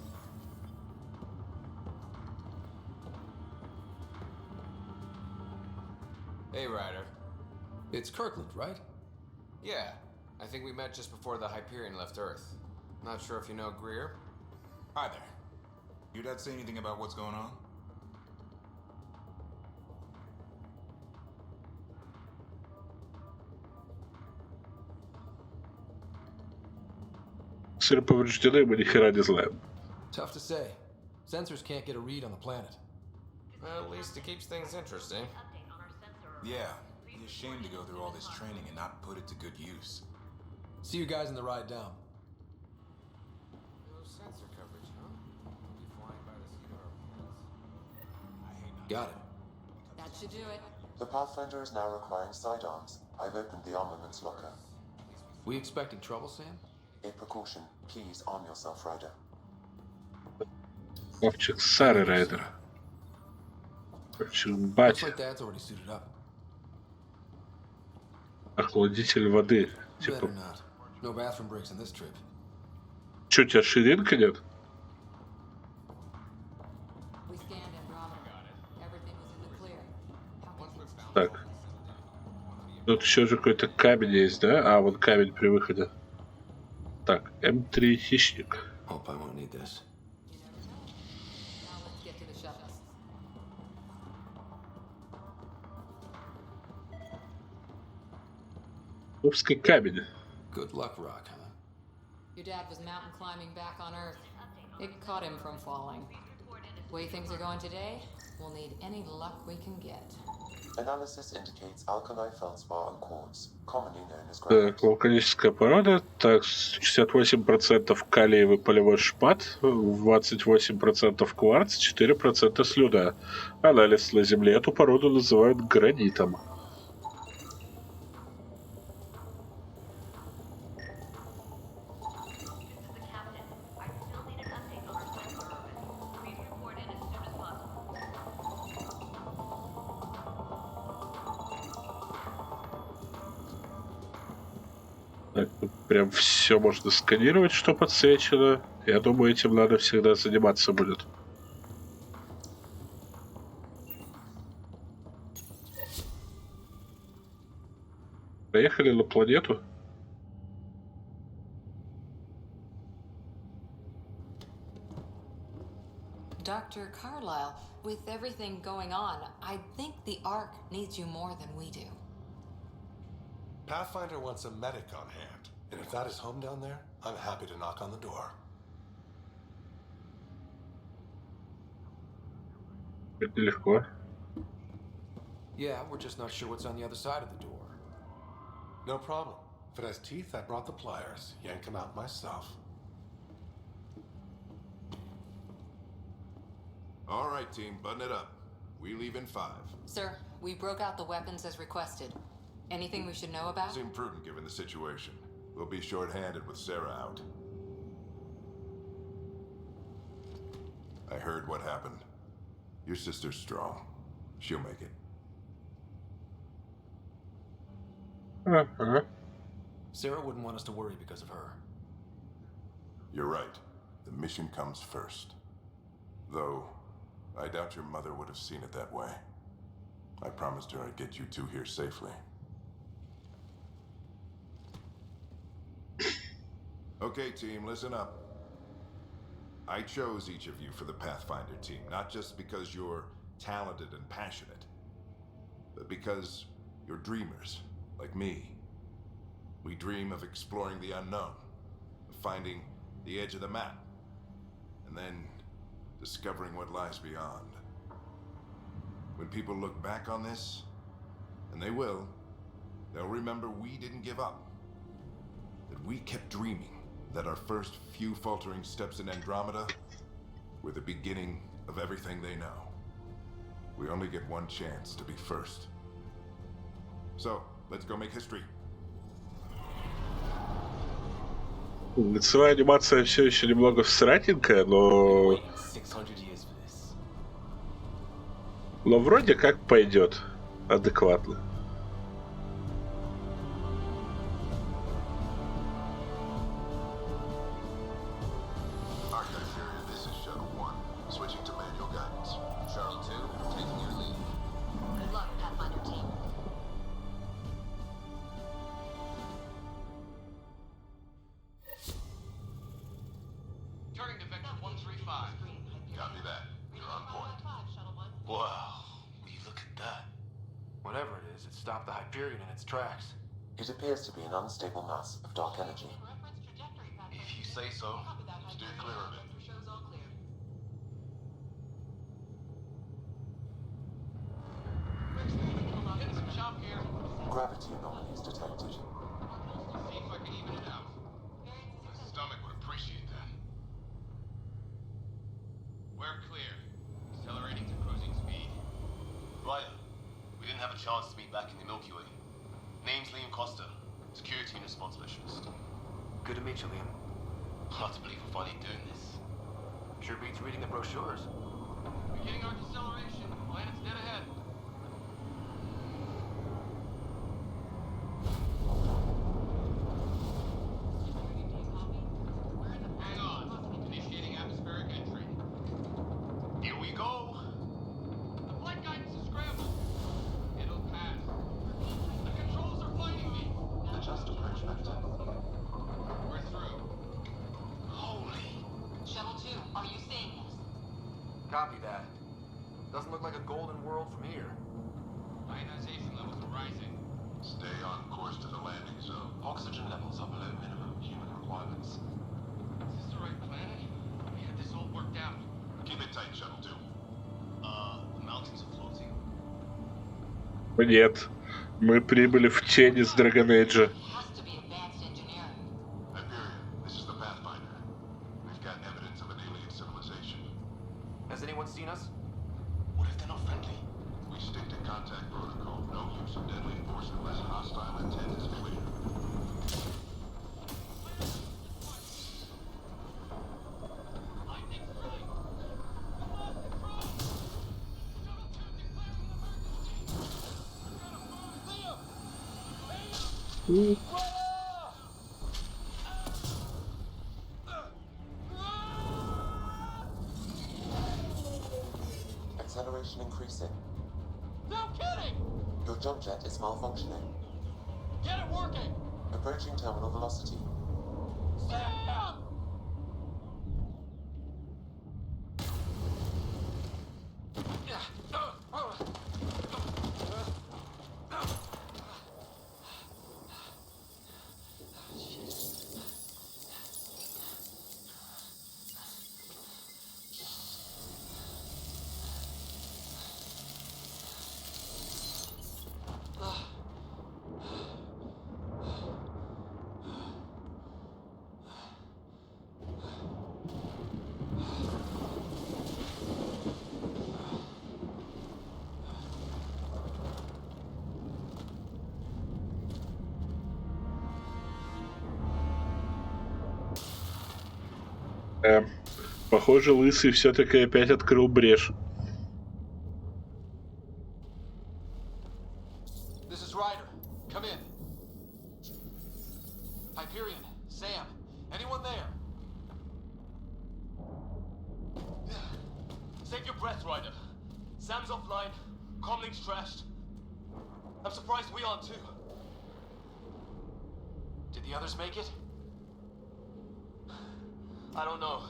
Hey, Ryder. It's Kirkland, right? Yeah, I think we met just before the Hyperion left Earth. Not sure if you know Greer. Hi there. Your dad say anything about what's going on? Сыр повреждены, мы ни хера не знаем. Tough to say. Sensors can't get a read on the planet. Well, at least it keeps things interesting. Yeah, he's ashamed to go through all this training and not put it to good use. See you guys on the ride down. No sensor coverage, huh? We'll be flying by the seat of our pants. Got it. That should do it. The Pathfinder is now requiring sidearms. I've opened the armaments locker. We expecting trouble, Sam? A precaution. Please arm yourself, Ryder. Хлопчик Сары Райдер. Хлопчик батя. Looks like Dad's already suited up. Охладитель воды. Типа. Better not. No bathroom breaks on this trip. Чё, у тебя ширинка нет? We scanned Andromeda. Everything was in the clear. Так. Тут еще же какой-то камень есть, да? А, вот камень при выходе. Так, М3 хищник. Hope I won't need this. Now let's get to the shuttles. Упский камень. Good luck, Rock, huh? Your dad was mountain climbing back on Earth. It caught him from falling. The way things are going today, we'll need any luck we can get. Analysis indicates alkali feldspar and quartz, commonly known as Так, granite. вулканическая порода. Так, 68% калиевый полевой шпат, 28% кварц, 4% слюда. Анализ на Земле эту породу называют гранитом. Так, тут прям все можно сканировать, что подсвечено. Я думаю, этим надо всегда заниматься будет. Поехали на планету. Dr. Carlyle, with everything going on, I think the Ark needs you more than we do. Pathfinder wants a medic on hand, and if that is home down there, I'm happy to knock on the door. Это легко. Yeah, we're just not sure what's on the other side of the door. No problem. If it has teeth, I brought the pliers. Yank them out myself. All right, team, button it up. We leave in 5. Sir, we broke out the weapons as requested. Anything we should know about? Seemed prudent given the situation. We'll be short-handed with Sarah out. I heard what happened. Your sister's strong. She'll make it. Sarah wouldn't want us to worry because of her. You're right. The mission comes first. Though, I doubt your mother would have seen it that way. I promised her I'd get you two here safely. Okay, team, listen up. I chose each of you for the Pathfinder team, not just because you're talented and passionate, but because you're dreamers, like me. We dream of exploring the unknown, of finding the edge of the map, and then discovering what lies beyond. When people look back on this, and they will, they'll remember we didn't give up, that we kept dreaming, that our first few faltering steps in Andromeda were the beginning of everything they know. We only get one chance to be first. So, let's go make history. Лицевая анимация все еще немного всратенькая, но... Но вроде как пойдет адекватно. This is Shuttle 1, switching to manual guidance. Shuttle 2, taking your lead. Good luck, Pathfinder team. Turning to Vector 135. Copy that. You're on point. Wow, will you look at that? Whatever it is, it stopped the Hyperion in its tracks. It appears to be an unstable mass of dark energy. If you say so. Steer clear of it. Getting some chop here. Gravity anomalies detected. See if I can even it out. My stomach would appreciate that. We're clear. Accelerating to cruising speed. Right. We didn't have a chance to meet back in the Milky Way. Name's Liam Costa, Security and Response Specialist. Good to meet you, Liam. Hard to believe we're finally doing this. Sure beats reading the brochures. Beginning our deceleration. Planet's dead ahead. Hang on. Initiating atmospheric entry. Here we go. The flight guidance is scrambled. It'll pass. The controls are fighting me. Adjust approach vector. We're through. Holy. Shuttle 2, are you seeing this? Copy that. Doesn't look like a golden world from here. Ionization levels are rising. Stay on course to the landing zone. Oxygen levels are below minimum human requirements. Is this the right planet? We had this all worked out. Keep it tight, Shuttle 2. The mountains are floating. Нет, мы прибыли в тени с Dragon Age. Has to be advanced engineering. Hyperion, this is the Pathfinder. We've got evidence of an alien civilization. Has anyone seen us? What if they're not friendly? We stick to contact protocol. No use of deadly force unless hostile intent is clear. Acceleration increasing. No kidding! Your jump jet is malfunctioning. Get it working! Approaching terminal velocity. Sam! Похоже, Лысый все-таки опять открыл брешь. This is Ryder. Come in. Hyperion, Sam, anyone there? Save your breath, Ryder. Sam's offline. Comlink's trashed. I'm surprised we aren't too. Did the others make it? I don't know.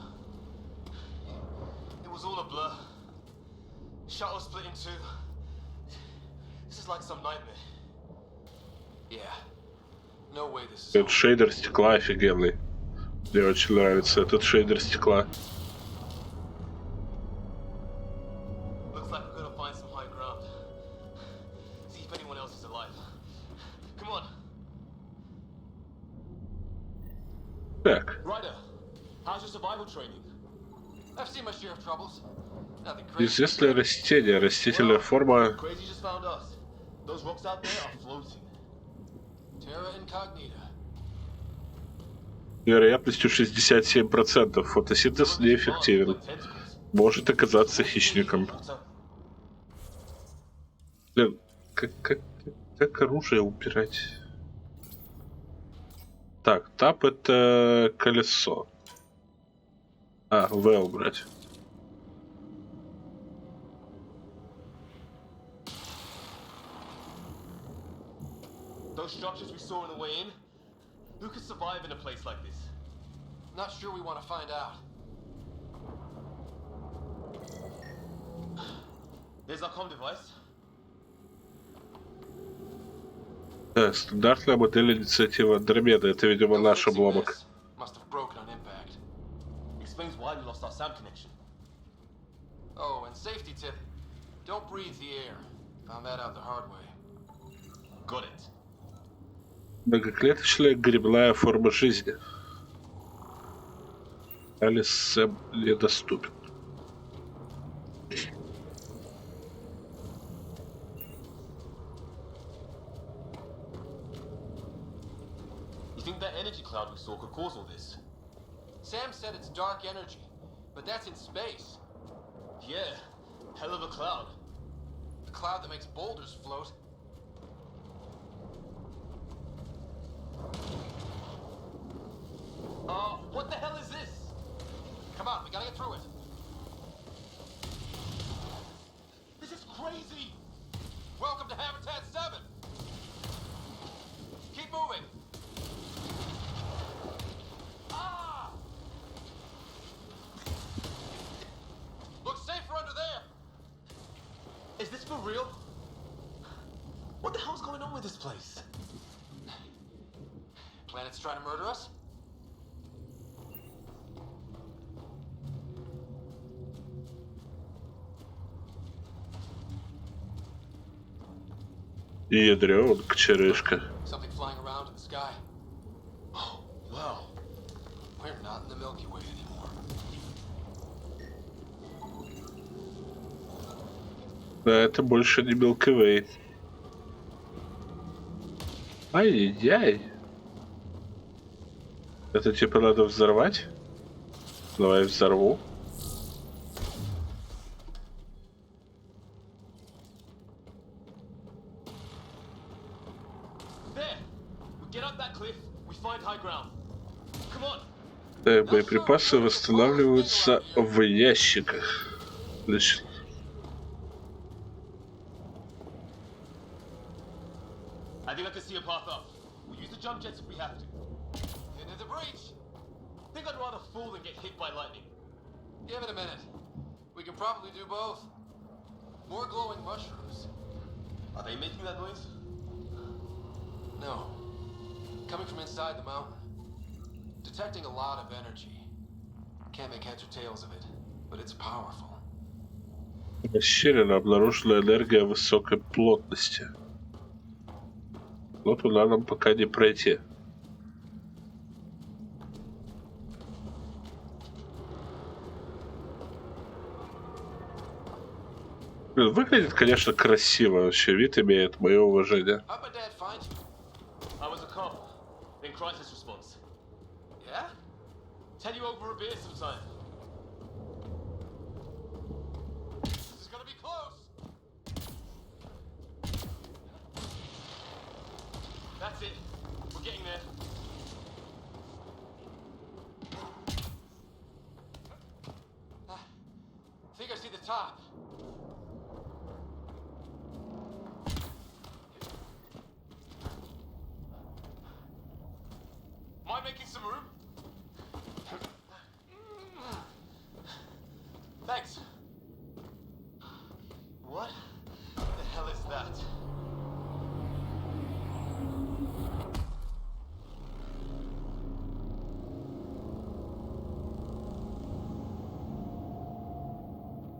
It was all a blur. Shuttle split in two. This is like some nightmare. Yeah. No way this is Этот шейдер стекла офигенный. Мне очень нравится этот шейдер стекла. Looks like we're gonna find some high ground. See if anyone else is alive. Come on. Так. Ryder, how's your survival training? I've seen my share of troubles. Nothing crazy. Известное растение, растительная форма. Crazy just found us. Those rocks out there are floating. Terra incognita. Вероятностью 67%. Фотосинтез неэффективен. Может оказаться хищником. Блин, как оружие убирать? Так, тап это колесо. А, В убрать. Those structures we saw on the way in? Who could survive in a place like this? Not sure we want to find out. There's our comm device. Да, стандартная модель инициативы Андромеда. Это, видимо, наш обломок. Must have broken on impact. Explains why we lost our sound connection. Oh, and safety tip. Don't breathe the air. Found that out the hard way. Got it. Многоклеточная грибная форма жизни. Алис Сэм недоступен. You think that energy cloud we saw could cause all this? Sam said it's dark energy, but that's in space. Yeah, hell of a cloud. The cloud that makes boulders float. What the hell is this? Come on, we gotta get through it. This is crazy! Welcome to Habitat 7! Keep moving! Ah! Looks safer under there! Is this for real? What the hell's going on with this place? Planet's trying to murder us? Ядрёнка, черешка. Something flying around in the sky. Oh, wow. We're not in the Milky Way anymore. Да, это больше не Milky Way. Ай-яй-яй. Это типа надо взорвать? Давай взорву. Так, боеприпасы восстанавливаются в ящиках. Значит, I think I can see a path up. jump jets if we have to. Into the breach. Think I'd rather fall than get hit by lightning. Give it a minute. We can probably do both. More glowing mushrooms. Are they making that noise? No. Coming from inside the mountain. Detecting a lot of energy. Can't make heads or tails of it, but it's powerful. Расщелина обнаружила энергия высокой плотности. Но туда нам пока не пройти. Выглядит, конечно, красиво. Вообще вид имеет мое уважение. How'd my dad find you? I was a cop in crisis response. Yeah? Tell you over a beer sometime. This is gonna be close. That's it. We're getting there. I think I see the top. Mind making some room? Thanks. What the hell is that?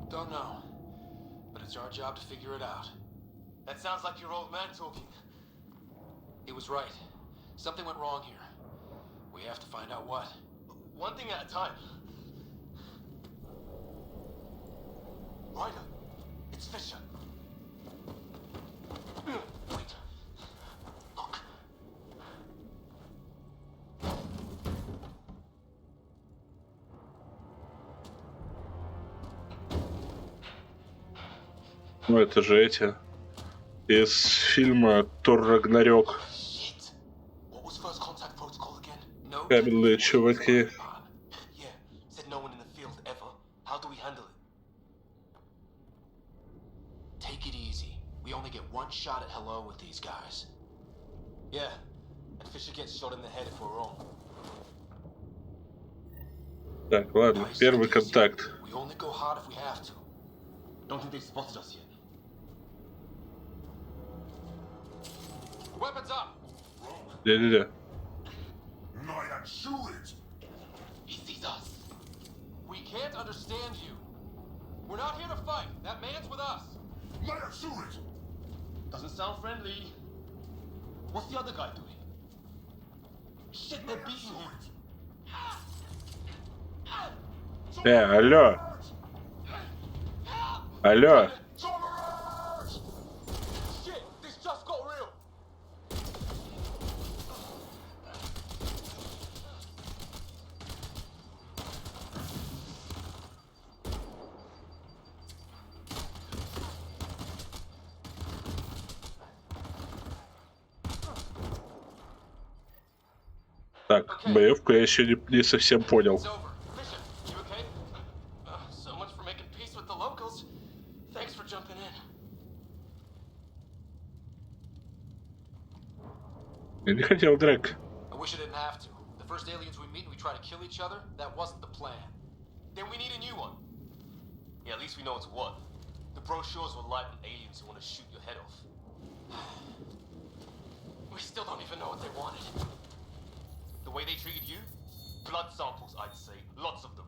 Don't know. But it's our job to figure it out. That sounds like your old man talking. He was right. Something went wrong here. We have to find out what. One thing at a time. Ryder, it's Fisher. Wait. Look. Ну это же эти из фильма Тор Рагнарёк. What was first contact protocol again? No. Каменные чуваки. Yeah, said no one in the field ever. How do we handle it? Take it easy. We only get one shot at hello with these guys. Yeah, and Fisher gets shot in the head if we're wrong. Так, ладно, первый контакт. We only go hard if we have to. Don't think they've spotted us yet. Weapons up! Не-не-не. He sees us. We can't understand you. We're not here to fight. That man's with us. Doesn't sound friendly. What's the other guy doing? Shit, they're beating him. Алло. Алло. Shit, this just got real. Так, боевку я еще не совсем понял. Fisher, you okay? So much for making peace with the locals. Thanks for jumping in. Я не хотел драк. I wish I didn't have to. The first aliens we meet and we try to kill each other, that wasn't the plan. Then we need a new one. Yeah, at least we know it's what. The brochures will lighten aliens who want to shoot your head off. We still don't even know what they wanted. The way they treated you? Blood samples, I'd say. Lots of them.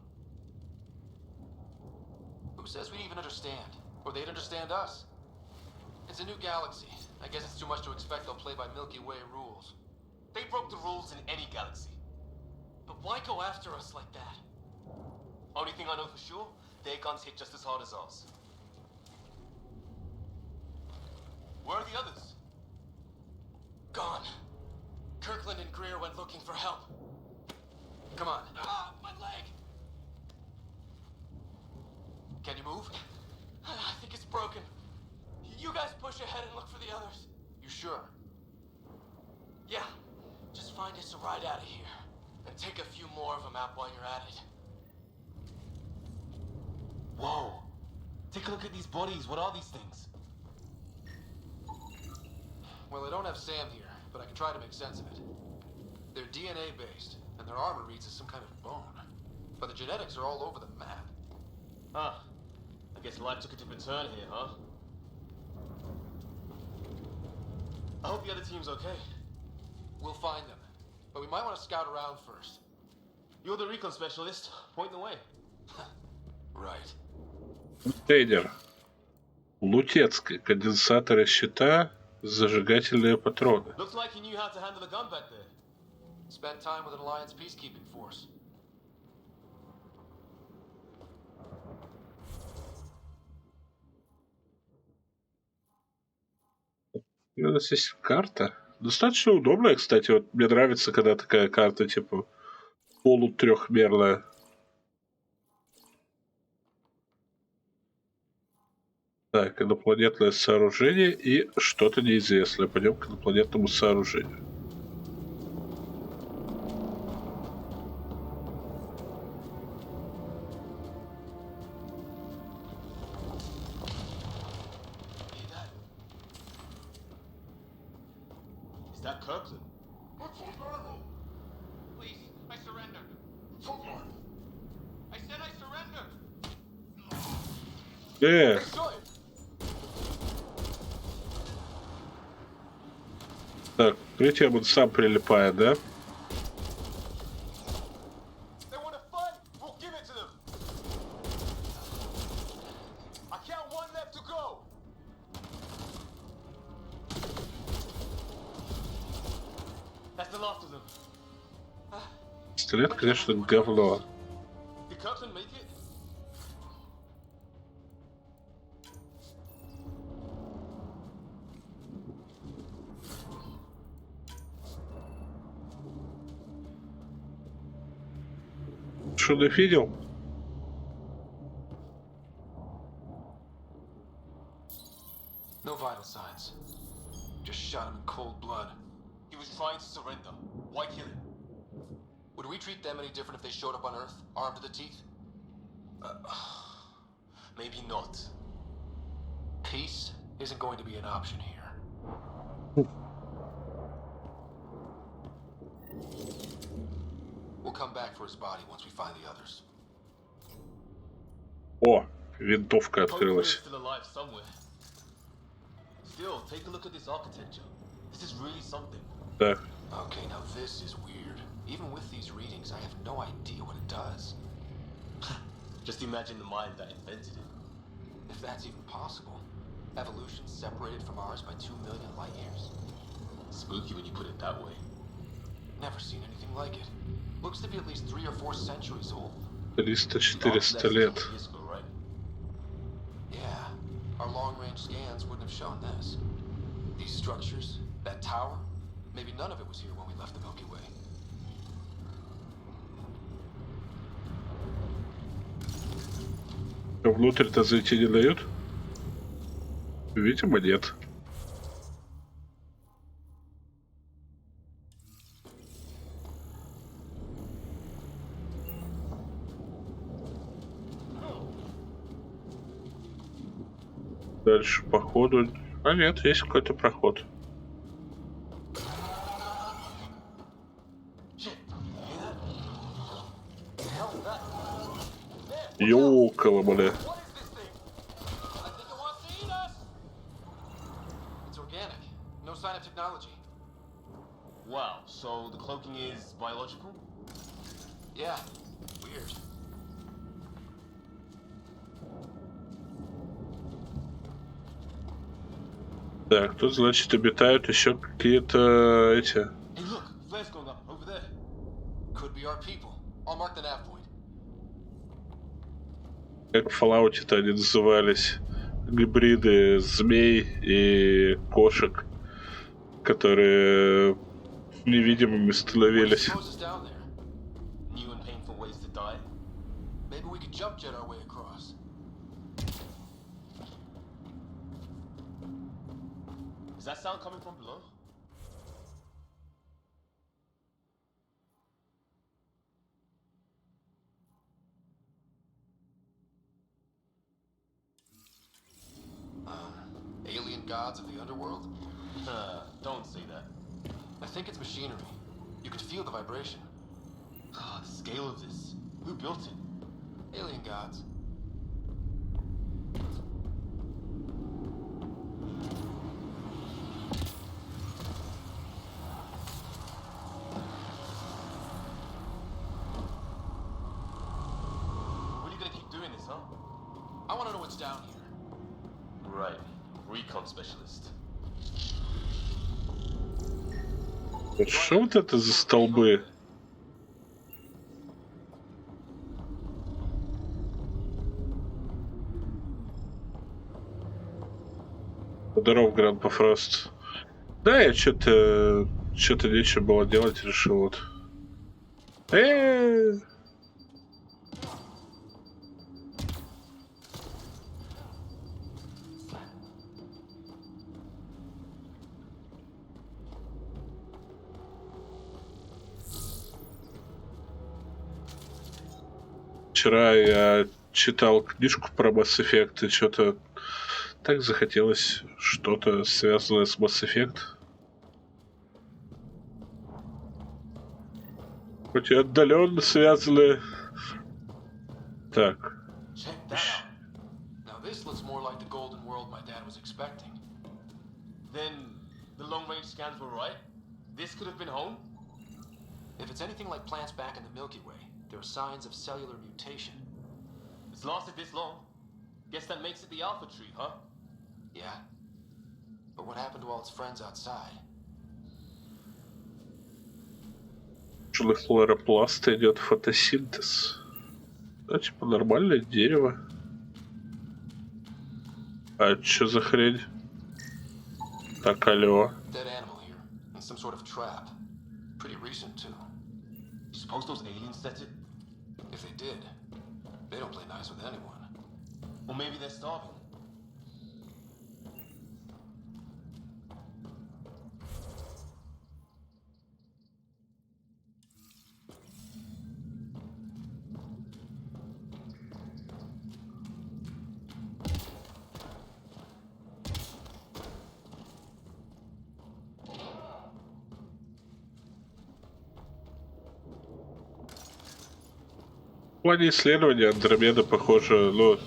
Who says we'd even understand? Or they'd understand us? It's a new galaxy. I guess it's too much to expect they'll play by Milky Way rules. They broke the rules in any galaxy. But why go after us like that? Only thing I know for sure, their guns hit just as hard as ours. Where are the others? Gone. Kirkland and Greer went looking for help. Come on. Ah, my leg! Can you move? I think it's broken. You guys push ahead and look for the others. You sure? Yeah. Just find us a ride out of here. And take a few more of them out while you're at it. Whoa. Take a look at these bodies. What are these things? Well, I don't have Sam here, but I can try to make sense of it. They're DNA based, and their armor reads as some kind of bone. But the genetics are all over the map. Ah, I guess life took a different turn here, huh? I hope the other team's okay. We'll find them, but we might want to scout around first. You're the recon specialist. Point the way. Right. Контейнер. Лутецкий. Конденсаторы щита. Зажигательные патроны. Looks like you knew how to handle a gun back there. Spent time with an Alliance peacekeeping force. И у нас есть карта. Достаточно удобная, кстати. Вот мне нравится, когда такая карта, типа, полутрехмерная. Так, инопланетное сооружение и что-то неизвестное. Пойдем к инопланетному сооружению. Is that Kirkland? Please, I surrender. I said I surrender. Так, причем он сам прилипает, да? They want to fight? We'll give it to them. I count one left to go. That's the last of them. Пистолет, конечно, говно. Did Kirkland make it? Что ты видел? No vital signs. Just shot him in cold blood. He was trying to surrender. Why kill him? Would we treat them any different if they showed up on Earth, armed to the teeth? Maybe not. Peace isn't going to be an option here. We'll come back for his body once we find the others. О, винтовка открылась. Still alive somewhere. Still, take a look at this architecture. This is really something. Так. Okay, now this is weird. Even with these readings, I have no idea what it does. Just imagine the mind that invented it. If that's even possible. Evolution separated from ours by 2 million light years. Spooky when you put it that way. Never seen anything like it. Looks to be at least 3 or 4 centuries old. 300-400 лет. Yeah, our long-range scans wouldn't have shown this. These structures, that tower, maybe none of it was here when we left the Milky Way. Внутрь-то зайти не дают? Видимо, нет. Дальше по ходу... А нет, есть какой-то проход. Ёкало-моля. It's organic. No sign of technology. Wow, so the cloaking is biological? Yeah, weird. Так, тут, значит, обитают еще какие-то эти... Hey, look, flares going up over there. Could be our people. I'll mark the nav point. Как в Fallout-то они назывались? Гибриды змей и кошек, которые невидимыми становились. New and painful ways to die. Maybe we could jump jet our way across. Is that sound coming from below? Alien gods of the underworld? Don't say that. I think it's machinery. You could feel the vibration. Ah, the scale of this. Who built it? Alien gods. When are you gonna keep doing this, huh? I want to know what's down here. Right. Recon specialist. Что вот это за столбы? Здоров, Гранд Фрост. Да, я что-то нечего было делать, решил вот. Вчера я читал книжку про Mass Effect, и что-то так захотелось что-то связанное с Mass Effect. Хоть и отдаленно связанное. Так. Check that out. Now this looks more like the golden world my dad was expecting. Then the long-range scans were right? This could have been home? If it's anything like plants back in the Milky Way, there are signs of cellular mutation. It's lasted this long. Guess that makes it the Alpha Tree, huh? Yeah. But what happened to all its friends outside? Жилых хлоропласта идет фотосинтез. Да, типа нормальное дерево. А чё за хрень? Так, алло. Dead animal here, in some sort of trap. Pretty recent too. You suppose those aliens set it? If they did, they don't play nice with anyone. Or maybe they're starving. В плане исследования Андромеда похоже, ну,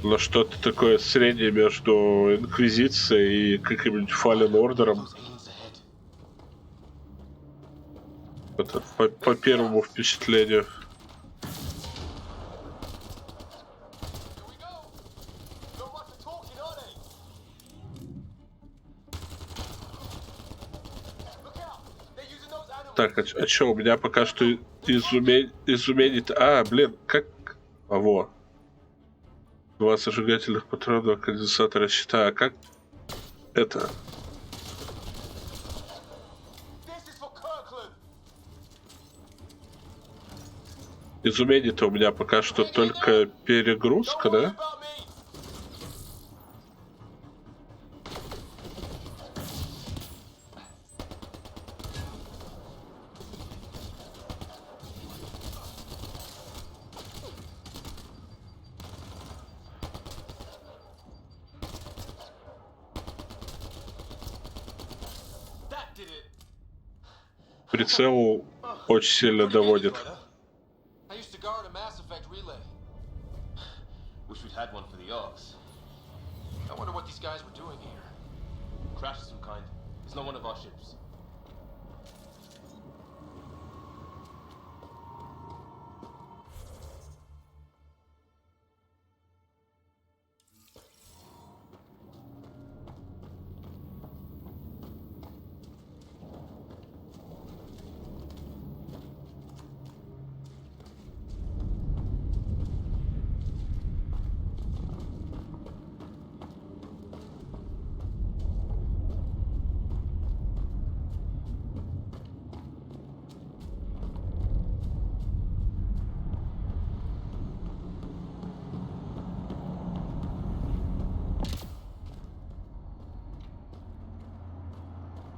на что-то такое среднее между Инквизицией и каким-нибудь Fallen Ордером. Это по первому впечатлению. Так, а чё, у меня пока что изуменит... А, блин, как... А, во. 2 зажигательных патронов, конденсатора щита. А как... Это... Изумение-то у меня пока что только перегрузка, да? Прицел очень сильно доводит. I used to guard a Mass Effect relay. Wish we'd had one for the Arcs. I wonder what these guys were doing here. Crash of some kind. It's not one of our ships.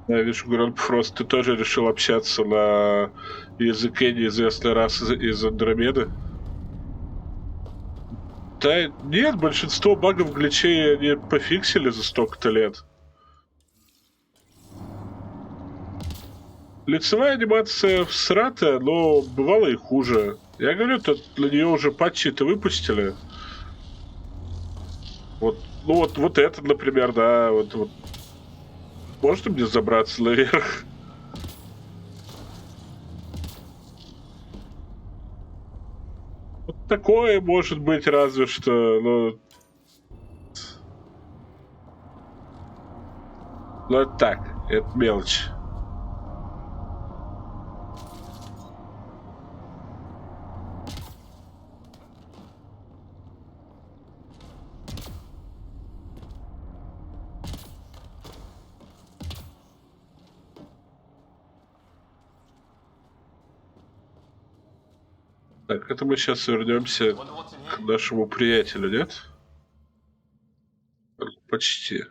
Я вижу, Гранд Фрост, ты тоже решил общаться на языке неизвестной расы из Андромеды? Да нет, большинство багов, гличей они пофиксили за столько-то лет. Лицевая анимация всратая, но бывало и хуже. Я говорю, тут для нее уже патчи-то выпустили. Вот, ну вот это, например, да, вот. Можно мне забраться наверх? Вот такое может быть разве что, но... Ну это так, это мелочь. Так, это мы сейчас вернемся к нашему приятелю, нет? Почти.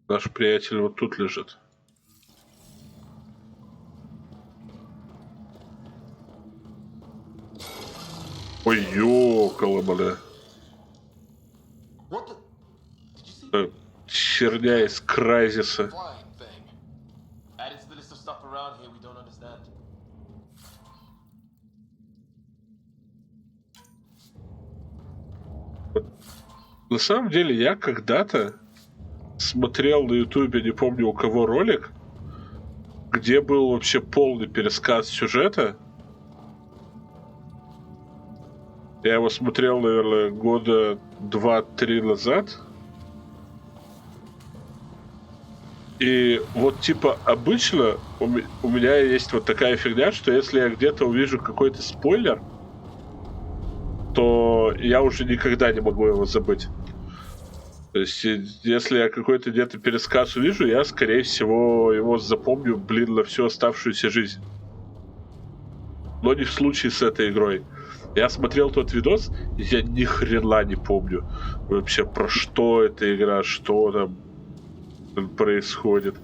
Наш приятель вот тут лежит. Ой, ёкало, бля. Херня из Крайзиса. На самом деле, я когда-то смотрел на ютубе, не помню у кого, ролик, где был вообще полный пересказ сюжета. Я его смотрел, наверное, года 2-3 назад. И вот, типа, обычно у меня есть вот такая фигня, что если я где-то увижу какой-то спойлер, то я уже никогда не могу его забыть. То есть, если я какой-то где-то пересказ увижу, я, скорее всего, его запомню, блин, на всю оставшуюся жизнь. Но не в случае с этой игрой. Я смотрел тот видос, и я ни хрена не помню вообще, про что эта игра, что там происходит.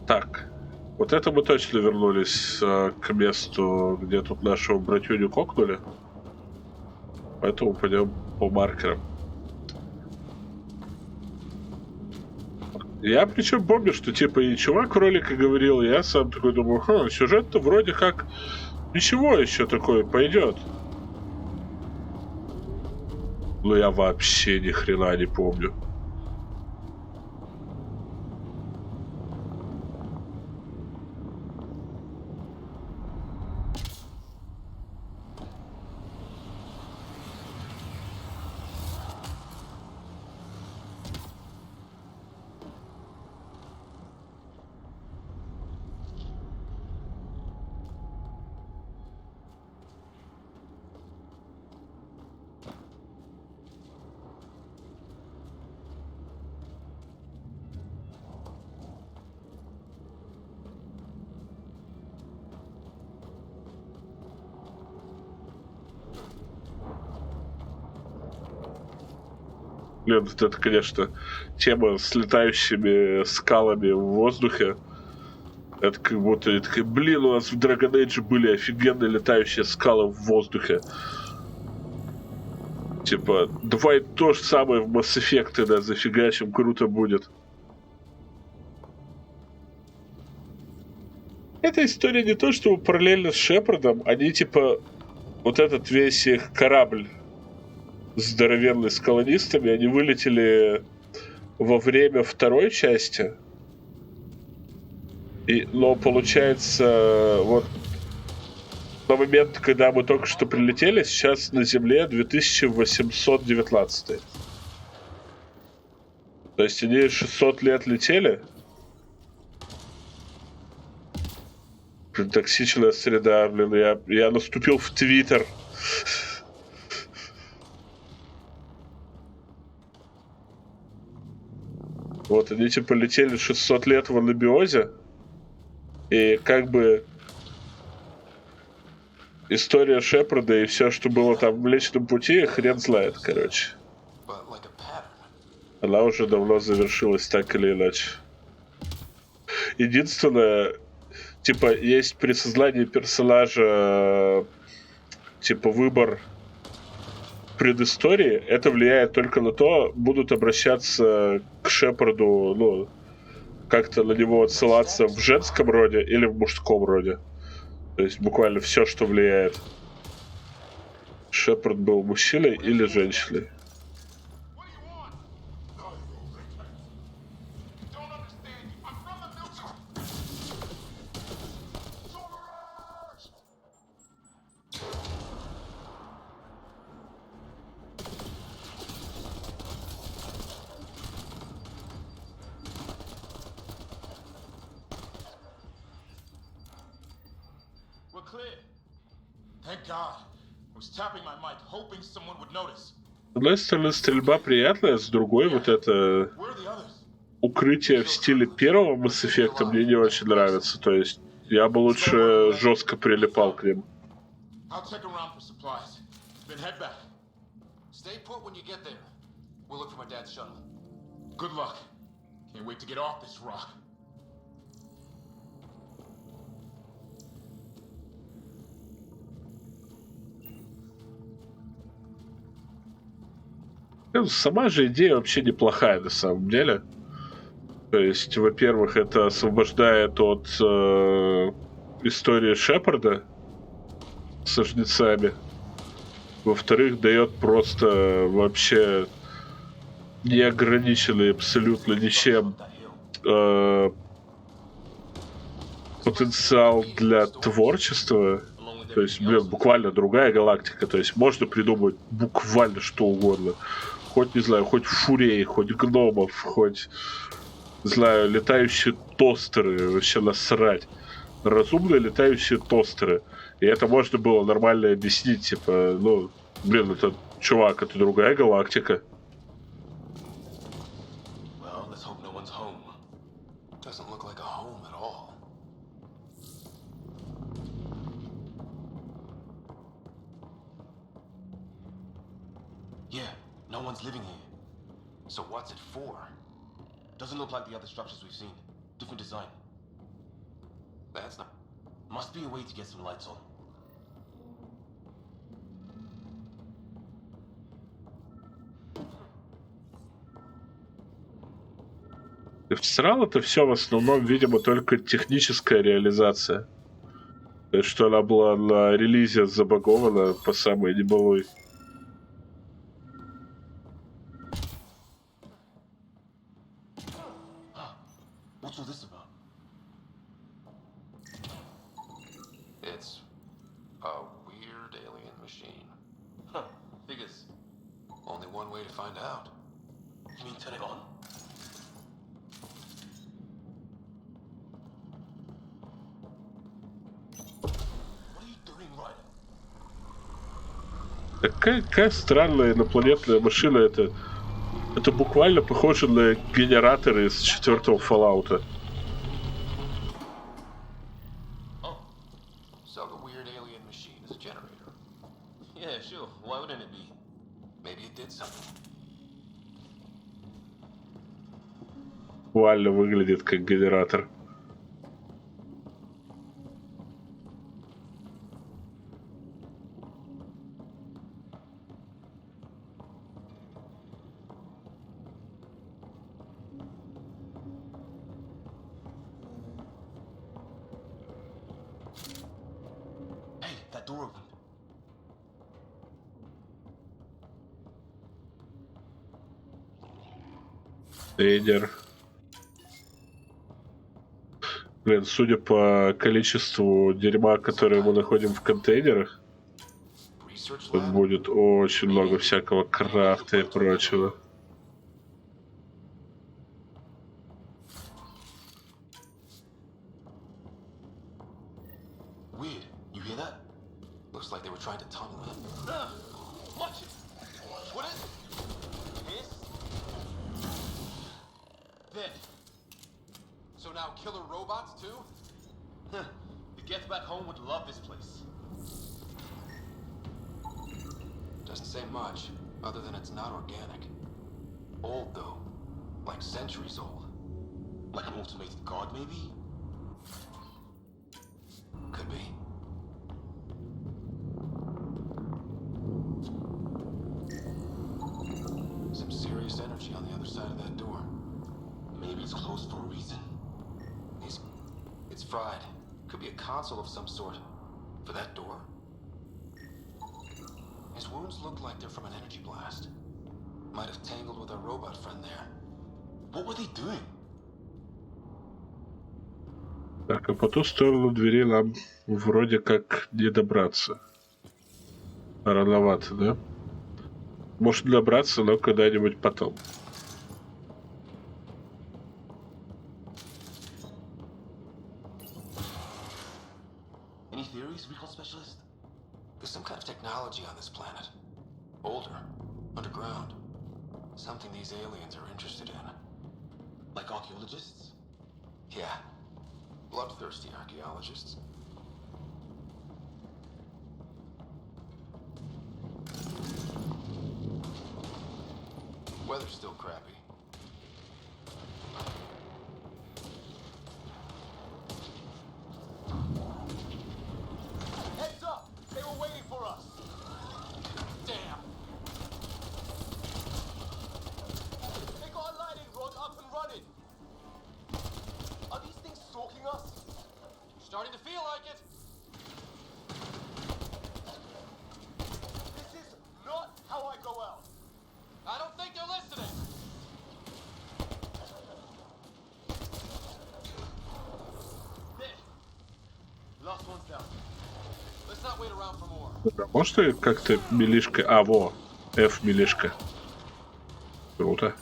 Так. Вот это мы точно вернулись к месту, где тут нашего братюню кокнули. Поэтому пойдем по маркерам. Я причем помню, что типа и чувак ролика говорил, я сам такой думаю, сюжет-то вроде как ничего еще такое пойдет. Но я вообще ни хрена не помню. Блин, вот это, конечно, тема с летающими скалами в воздухе. Это как будто, я такая, блин, у нас в Dragon Age были офигенные летающие скалы в воздухе. Типа, давай то же самое в Mass Effect, да, зафигачим, круто будет. Эта история не то, что параллельно с Шепардом, они типа, вот этот весь их корабль здоровенный с колонистами, они вылетели во время второй части. Но получается, вот на момент, когда мы только что прилетели, сейчас на Земле 2819. То есть они 600 лет летели. Блин, токсичная среда, блин, я наступил в Твиттер. Вот, они типа летели 600 лет в анабиозе, и как бы история Шепарда и все, что было там в Млечном Пути, хрен знает, короче. Она уже давно завершилась так или иначе. Единственное, типа, есть при создании персонажа, типа, выбор предыстории, это влияет только на то, будут обращаться к Шепарду, ну, как-то на него отсылаться в женском роде или в мужском роде. То есть буквально все, что влияет. Шепард был мужчиной или женщиной. С одной стороны, стрельба приятная, с другой вот это укрытие в стиле первого Mass Effect мне не очень нравится. То есть я бы лучше жестко прилипал к ним. Сама же идея вообще неплохая на самом деле. То есть, во-первых, это освобождает от истории Шепарда со жнецами. Во-вторых, дает просто вообще неограниченный абсолютно ничем потенциал для творчества. То есть, блин, буквально другая галактика. То есть можно придумать буквально что угодно. Хоть, не знаю, хоть фурей, хоть гномов, хоть, не знаю, летающие тостеры. Вообще насрать. Разумные летающие тостеры. И это можно было нормально объяснить. Типа, ну, блин, это, чувак, это другая галактика. No one's living here. So what's it for? Doesn't look like the other structures we've seen. Different design. That's not... Must be a way to get some lights on. Всрал это все в основном, видимо, только техническая реализация. То есть, что она была на релизе забагована по самой небалуй. What's all this about? It's a weird alien machine. Huh, figures. Only one way to find out. You mean turn it on? What are you doing, Ryder? Какая странная инопланетная машина это. Это буквально похоже на генераторы из 4-го Fallout. So the weird alien machine is a generator. Yeah, sure. Why wouldn't it be? Maybe it did something. Буквально выглядит как генератор. That door opened. Трейдер. Блин, судя по количеству дерьма, которое мы находим в контейнерах, тут будет очень много всякого крафта и прочего. Weird. You hear that? Looks like they were trying to tunnel in. Watch it. What is it? Hiss? Then. So now killer robots too? Huh. The Geth back home would love this place. Doesn't say much, other than it's not organic. Old though. Like centuries old. Like an automated god, maybe? Could be. Some serious energy on the other side of that door. Maybe it's closed for a reason. It's fried. Could be a console of some sort. For that door. His wounds look like they're from an energy blast. Might have tangled with our robot friend there. What were they doing? Так, а по ту сторону двери нам вроде как не добраться. Рановато, да? Может добраться, но когда-нибудь потом. Any theories, recall specialist? There's some kind of technology on this planet. Older. Underground. Something these aliens are interested in. Like archaeologists? Yeah. Bloodthirsty archaeologists. Weather's still crappy. Heads up! They were waiting for us! Damn! They got a lightning rod up and running! Are these things stalking us? Starting to feel like it! This is not how I go out! I don't think they're listening! There! Last one's down. Let's not wait around for more. Может как-то милишка... А, во! F милишка. Круто.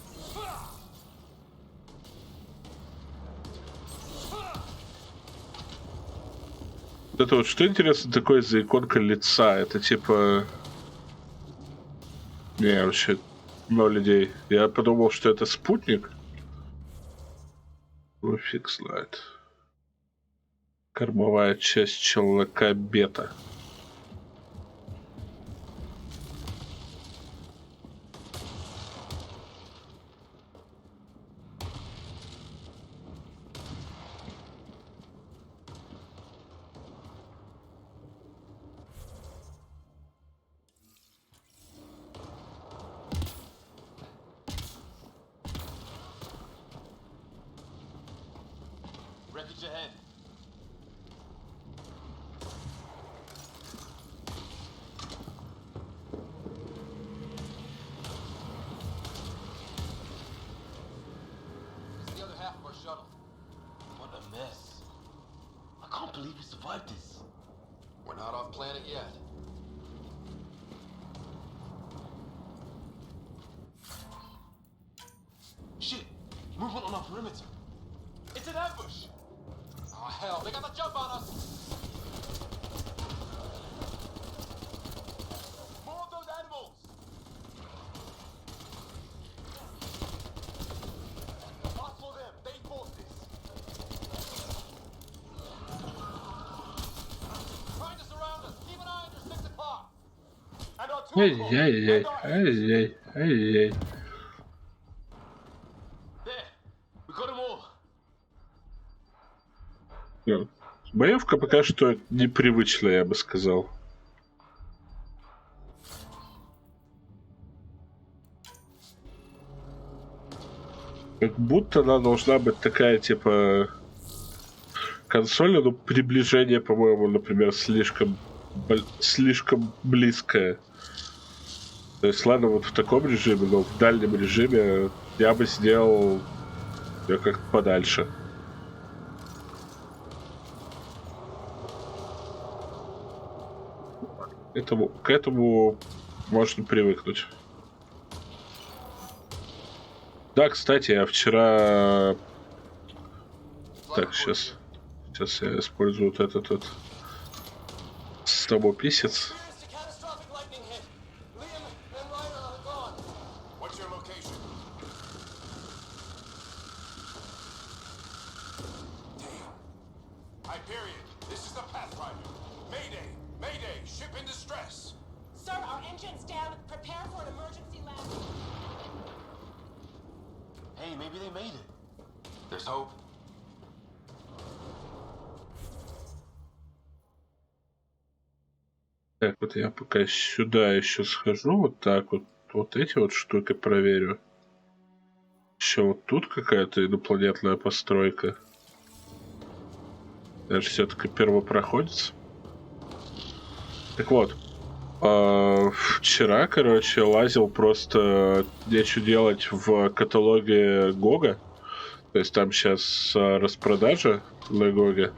Это вот что интересно такое за иконка лица? Это типа... Не, вообще 0 идей. Я подумал, что это спутник. Ну, фиг знает. Кормовая часть человека бета. Wreckage ahead. It's the other half of our shuttle. What a mess. I can't believe we survived this. We're not off planet yet. Shit! Movement on our perimeter. It's an ambush! Oh hell, they got the jump on us! More of those animals! As for them, they fought this. Trying to surround us! Keep an eye on your 6 o'clock! And our 2 Ай-яй-яй, ай-яй, ай-яй. There! We got them all! Ну, боевка пока что непривычная, я бы сказал. Как будто она должна быть такая, типа... Консоль, но приближение, по-моему, например, слишком близкое. То есть, ладно, вот в таком режиме, но в дальнем режиме я бы сделал ее как-то подальше. К этому можно привыкнуть. Да, кстати, я вчера... Так, сейчас я использую вот этот вот стамописец. What's your location? Damn. Hyperion, this is the Pathfinder. Mayday! Mayday! Ship in distress! Sir, our engine's down. Prepare for an emergency landing. Hey, maybe they made it. There's hope. Так, вот я пока сюда еще схожу, вот так вот эти вот штуки проверю. Еще вот тут какая-то инопланетная постройка. Я же все-таки первопроходец. Так вот. Вчера, короче, лазил просто нечего делать в каталоге Гога. То есть там сейчас распродажа на Гоге.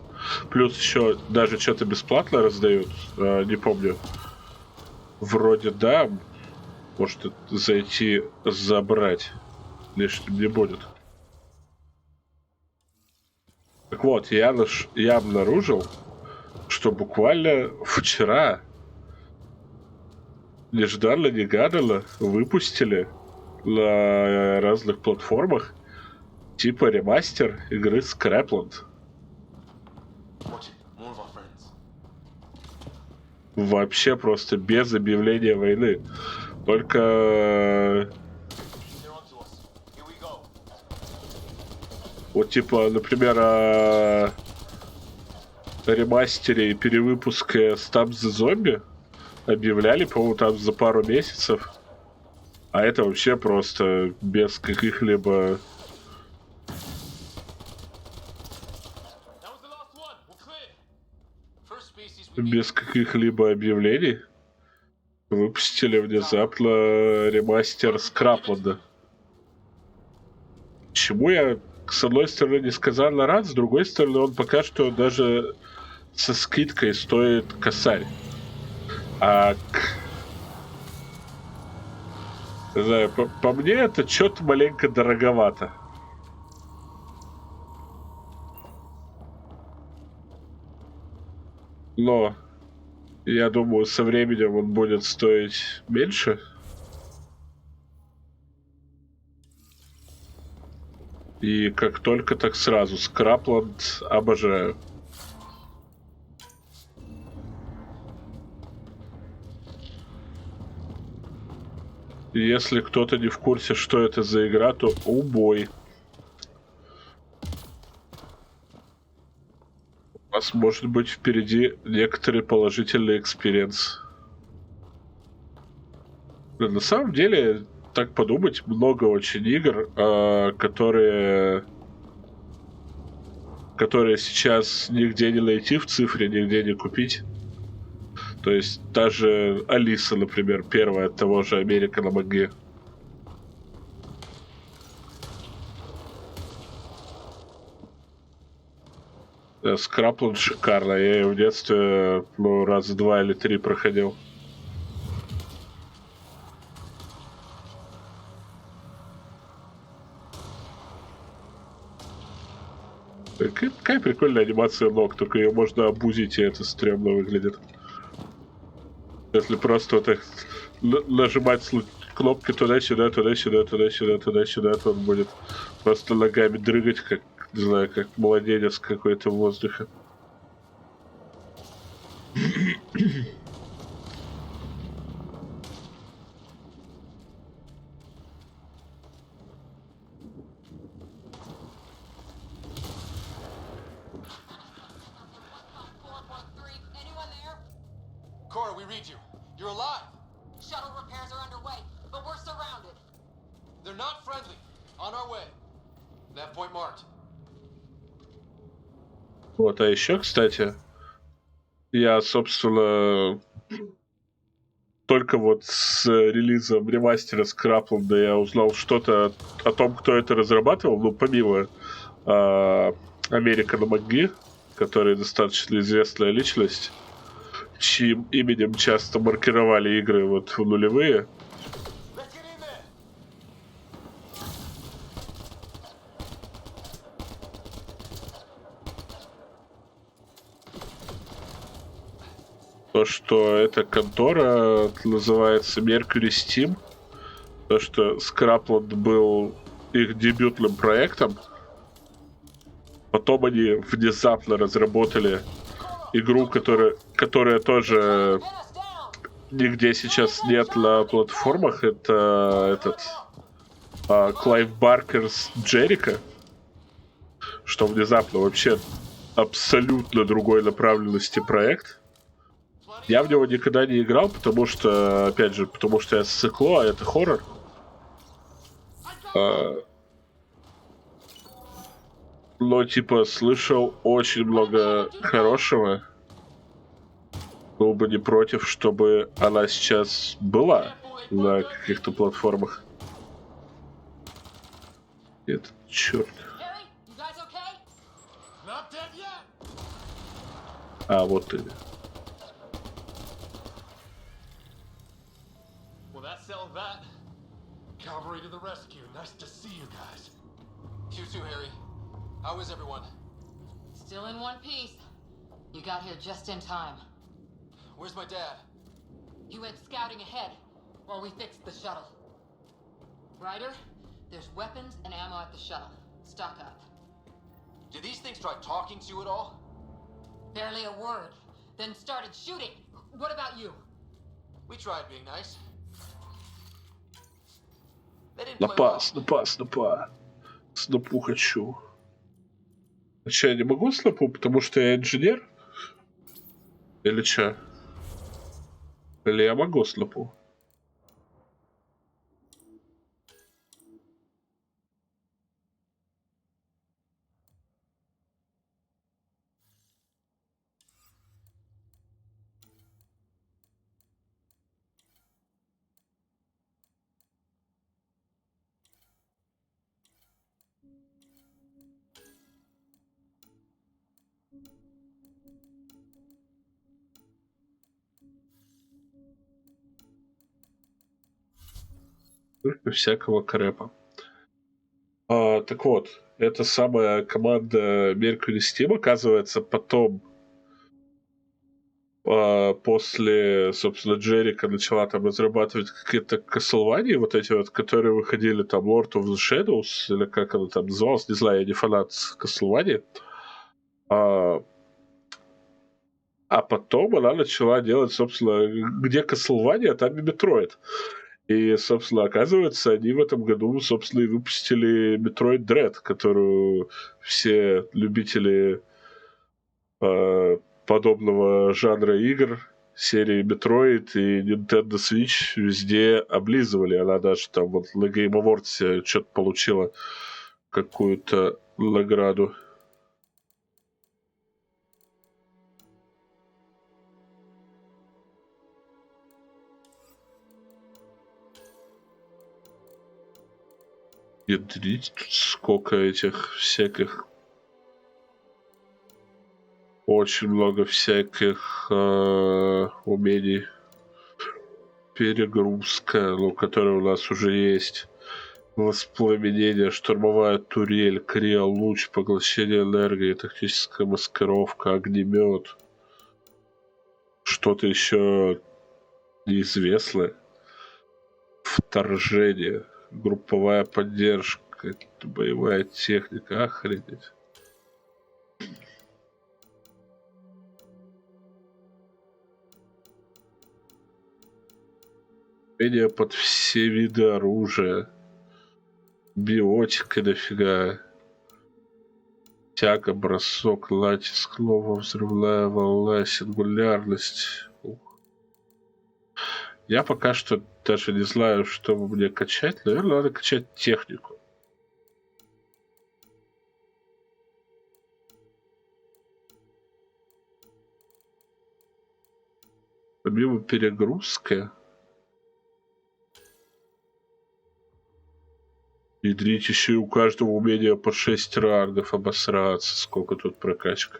Плюс еще даже что-то бесплатно раздают. Не помню. Вроде да. Может зайти забрать. Лишним не будет. Так вот, я обнаружил, что буквально вчера нежданно-негаданно выпустили на разных платформах типа ремастер игры Scrapland. Вообще просто без объявления войны. Только... Вот типа, например, о ремастере и перевыпуске Stab the Zombie объявляли, по-моему, там за пару месяцев. А это вообще просто без каких-либо... Без каких-либо объявлений выпустили внезапно ремастер Скрапленда. Чему я, с одной стороны, несказанно рад, с другой стороны, он пока что даже со скидкой стоит косарь. Не знаю, по мне это что-то маленько дороговато. Но я думаю, со временем он будет стоить меньше. И как только, так сразу. Скрапланд обожаю. Если кто-то не в курсе, что это за игра, то убой. У вас может быть впереди некоторый положительный экспириенс. На самом деле, так подумать, много очень игр, которые сейчас нигде не найти в цифре, нигде не купить. То есть даже Алиса, например, первая от того же Америка на Маге. Скрапланд шикарно. Я ее в детстве раза 2 или 3 проходил. Какая прикольная анимация ног, только ее можно обузить, и это стрёмно выглядит. Если просто вот так нажимать кнопки туда-сюда, туда-сюда, туда-сюда, туда-сюда, то он будет просто ногами дрыгать, как, не знаю, как младенец какой-то в воздухе. Cora, we read you. You're alive. Shuttle repairs are underway, but we're surrounded. They're not friendly. On our way. That point marked. Вот, а еще, кстати, я, собственно, только вот с релизом ремастера Скрапленда я узнал что-то о том, кто это разрабатывал, ну, помимо Америка на Маги, который достаточно известная личность, чьим именем часто маркировали игры вот в нулевые. То, что эта контора называется Mercury Steam, то, что Scrapland был их дебютным проектом, потом они внезапно разработали игру, которая тоже нигде сейчас нет на платформах. Это Клайв Баркер's Джерика, что внезапно вообще абсолютно другой направленности проект. Я в него никогда не играл, потому что, опять же, потому что я цикло, а это хоррор. Но, типа, слышал очень много хорошего. Был бы не против, чтобы она сейчас была на каких-то платформах. Нет, черт. А, вот ты. Well, that settled that. Cavalry to the rescue. Nice to see you guys. You too, Harry. How is everyone? Still in one piece. You got here just in time. Where's my dad? He went scouting ahead while we fixed the shuttle. Ryder, there's weapons and ammo at the shuttle. Stock up. Did these things try talking to you at all? Barely a word. Then started shooting. What about you? We tried being nice. They didn't play Снопа, well. снопа, снопа. Снопу хочу. А че, я не могу снопу, потому что я инженер? Или че? Или я могу снопу? Всякого крэпа. Так вот, эта самая команда Mercury Steam, оказывается, потом после, собственно, Джерика начала там разрабатывать какие-то Castlevania, вот эти вот, которые выходили там Lord of the Shadows, или как она там называлась, не знаю, я не фанат Castlevania. А потом она начала делать, собственно, где Castlevania, там и Metroid. И, собственно, оказывается, они в этом году, собственно, и выпустили Metroid Dread, которую все любители подобного жанра игр, серии Metroid и Nintendo Switch везде облизывали. Она даже там вот на Game Awards что-то получила какую-то награду. Ядрить, тут сколько этих всяких... Очень много всяких умений. Перегрузка, ну, которая у нас уже есть. Воспламенение, штурмовая турель, криолуч, поглощение энергии, тактическая маскировка, огнемет. Что-то еще неизвестное. Вторжение, групповая поддержка, боевая техника, охренеть. Умение под все виды оружия. Биотика дофига. Тяга, бросок, натиск, лова, взрывная волна, сингулярность. Я пока что даже не знаю, что мне качать. Наверное, надо качать технику. Помимо перегрузки... Ядрить еще и у каждого умения по 6 рангов обосраться. Сколько тут прокачка.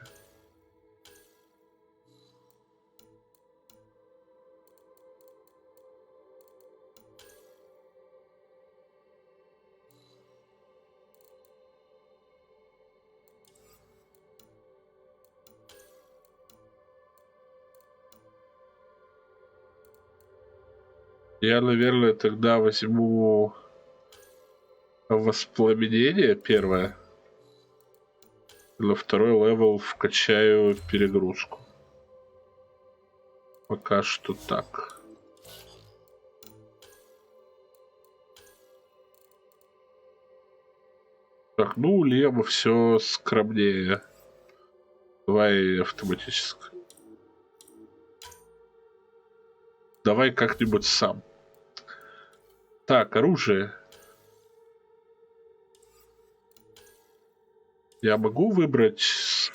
Я, наверное, тогда возьму воспламенение первое. На второй левел вкачаю перегрузку. Пока что так. Так, ну у Лема все скромнее. Давай автоматически. Давай как-нибудь сам. Так, оружие. Я могу выбрать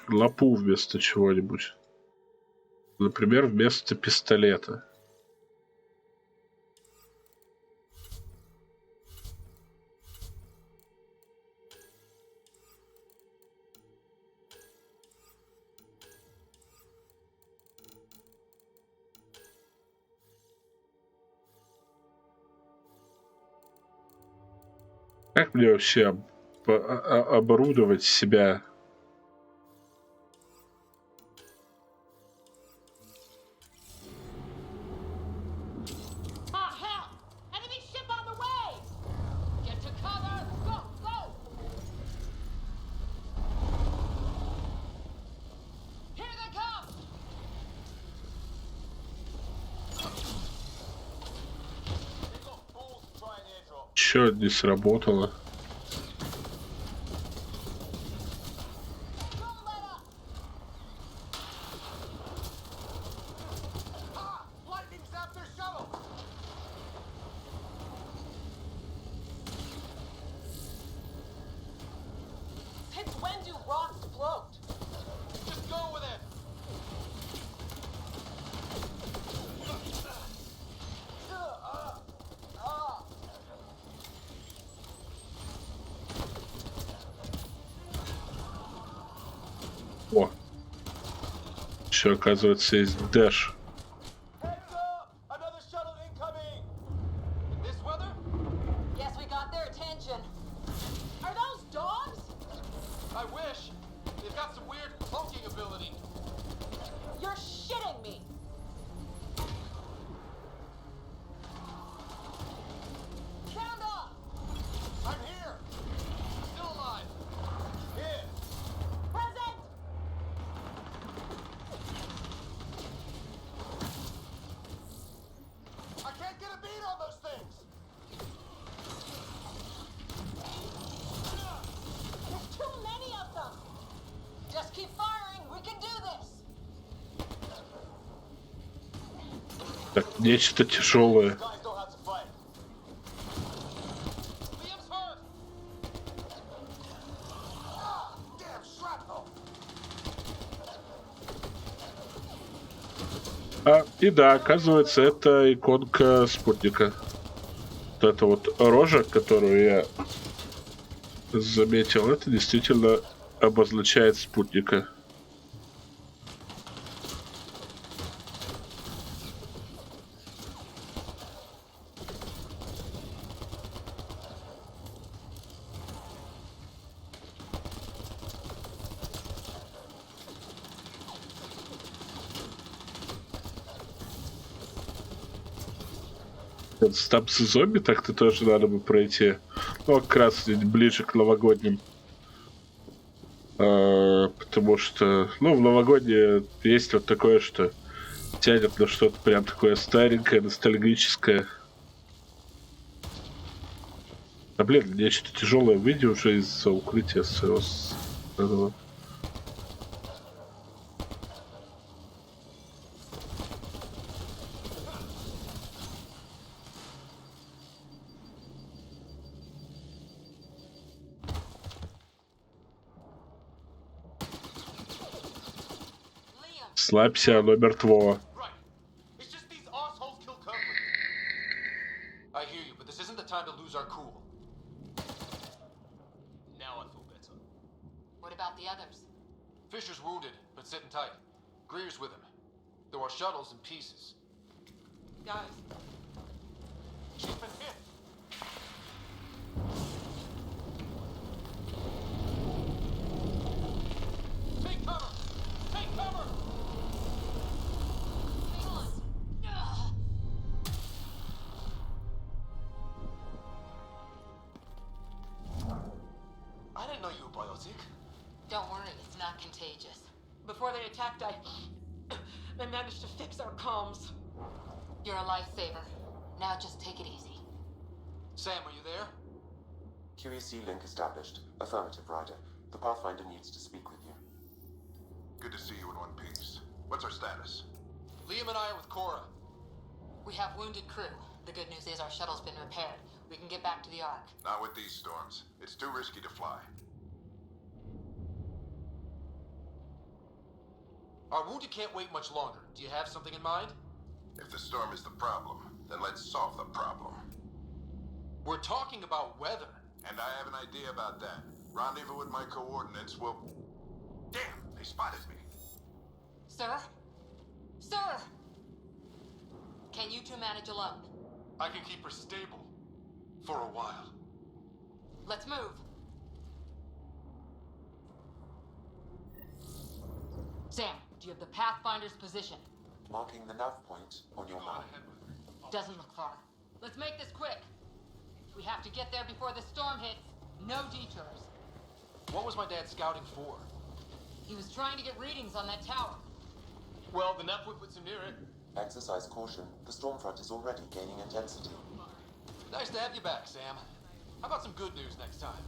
лапу вместо чего-нибудь? Например, вместо пистолета. Как мне вообще оборудовать себя? Ah, hell! Enemy ship on the way! Get to cover! Go, go! Here they come! Чё не сработало? Since when do rocks float? Just go with it. О! Еще, оказывается, есть дэш. This weather? Yes, we got their attention. Are those dogs? I wish. They've got some weird cloaking ability. You're shitting me. Sound off. I'm here. Still alive. Here. Present. I can't get a beat on those things. There's too many of them. Just keep firing. We can do this. Так, нечто тяжелое. Guys know how to fight. Liam's hurt. Ah, damn shrapnel. И да, оказывается, это иконка спутника. Вот эта вот рожа, которую я заметил, это действительно обозначает спутника. Там с зомби так-то тоже надо бы пройти. Ну, как раз ближе к новогодним. Потому что, ну, в новогодние есть вот такое, что тянет на что-то прям такое старенькое, ностальгическое. Да блин, нечто тяжелое выйди уже из-за укрытия своего. Слабься, оно мертво. It's just these assholes kill cover. I hear you, but this isn't the time to lose our cool. Now I feel better. What about the others? Fisher's wounded, but sitting tight. Greer's with him. There are shuttles in pieces. Guys, She's been hit. Take cover! Take cover! I didn't know you were biotic. Don't worry, it's not contagious. before they attacked, I managed to fix our comms. You're a lifesaver. Now just take it easy. Sam, are you there? QEC link established. Affirmative, Ryder. The Pathfinder needs to speak with you. Good to see you in one piece. What's our status? Liam and I are with Cora. We have wounded crew. The good news is our shuttle's been repaired. We can get back to the Ark. Not with these storms. It's too risky to fly. Our wounded can't wait much longer. Do you have something in mind? If the storm is the problem, then let's solve the problem. We're talking about weather. And I have an idea about that. Rendezvous with my coordinates will... Damn, they spotted me. Sir? Sir! Can you two manage alone? I can keep her stable. For a while. Let's move. Sam, do you have the Pathfinder's position? Marking the nav point on your map. Doesn't look far. Let's make this quick. We have to get there before the storm hits. No detours. What was my dad scouting for? He was trying to get readings on that tower. Well, the network puts him near it. Exercise caution. The storm front is already gaining intensity. Nice to have you back, Sam. How about some good news next time?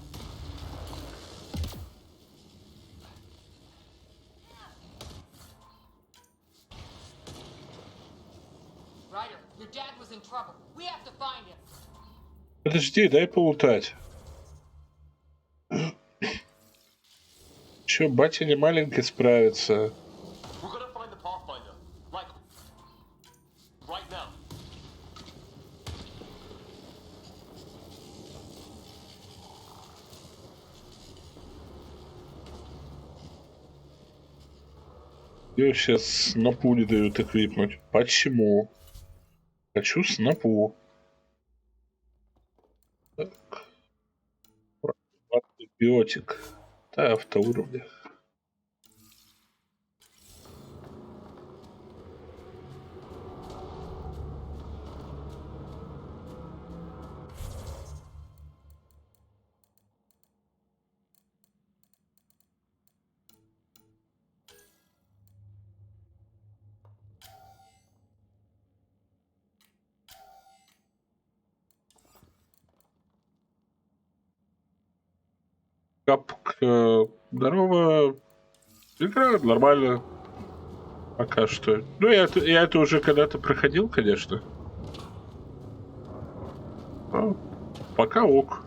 Ryder, your dad was in trouble. We have to find him. Подожди, дай полутать. Чё, батя не маленький справится? We're gonna find the Pathfinder. Like... right now. Её сейчас снопу не дают эквипнуть. Почему? Хочу снопу. Так. Антибиотик. Да, автоуровня. Здорово. Игра нормально. Пока что. Ну, я это уже когда-то проходил, конечно. Но пока ок.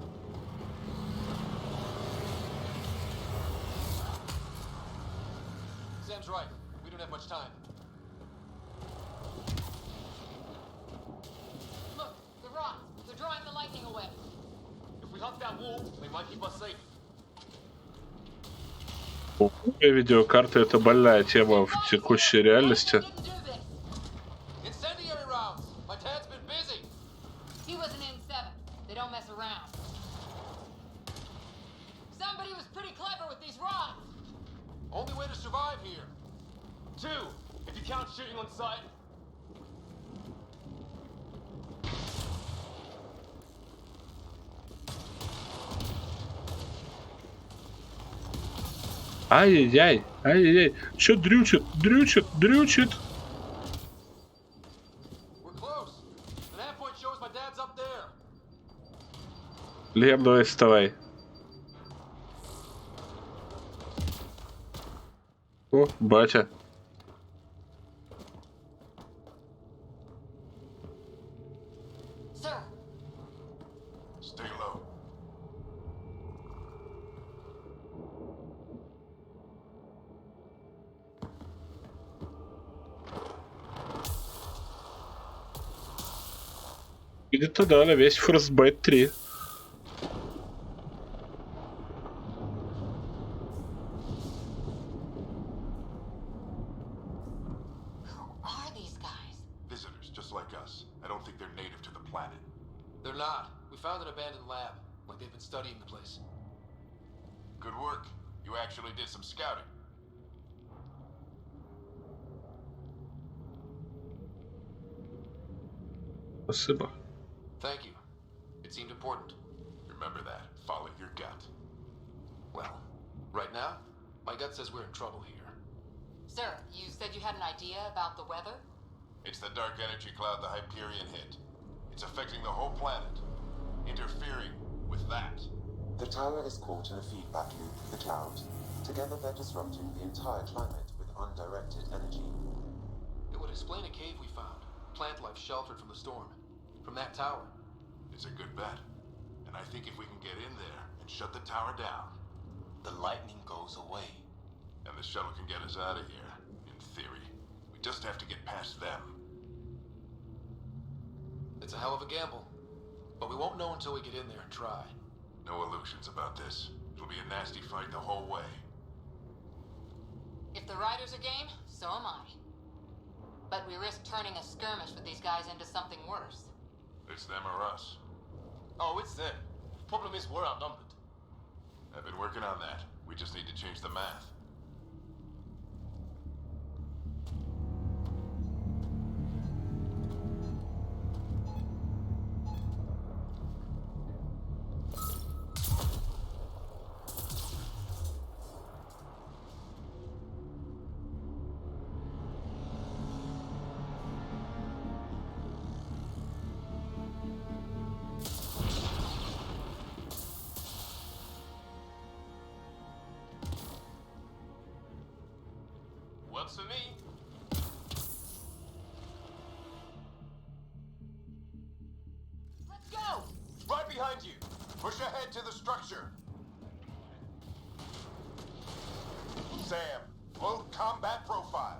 Sam's right. We don't have much time. Look, the rocks. They're drawing the lightning away. If we hunt that wolf, they might keep us safe. Видеокарта — это больная тема в текущей реальности. Incendiary rounds. My dad's been busy. He was an N7. They don't mess around. Somebody was pretty clever with these rods. Only way to survive here. 2, if you count shooting on sight. Ай-яй-яй, ай-яй-яй. Чё дрючит, дрючит, дрючит? We're close. The nav point shows my dad's up there. Лем, давай вставай. О, батя. Sir. Stay low. Идет туда на весь Frostbite 3. Visitors, just like us. I don't think they're native to the planet. They're not. We found an abandoned lab. Like they've been studying the place. Good work. You actually did some scouting. Спасибо. Thank you. It seemed important. Remember that. Follow your gut. Well, right now, my gut says we're in trouble here. Sir, you said you had an idea about the weather? It's the dark energy cloud the Hyperion hit. It's affecting the whole planet. Interfering with that. The tower is caught in a feedback loop with the cloud. Together they're disrupting the entire climate with undirected energy. It would explain a cave we found. Plant life sheltered from the storm. From that tower. It's a good bet. And I think if we can get in there and shut the tower down, the lightning goes away. And the shuttle can get us out of here in theory. We just have to get past them. It's a hell of a gamble. But we won't know until we get in there and try. No illusions about this. It'll be a nasty fight the whole way. If the riders are game, so am I. But we risk turning a skirmish with these guys into something worse. It's them or us. Oh, it's them. Problem is, we're outnumbered. I've been working on that. We just need to change the math. Works for me. Let's go! Right behind you. Push ahead to the structure. Sam, load combat profile.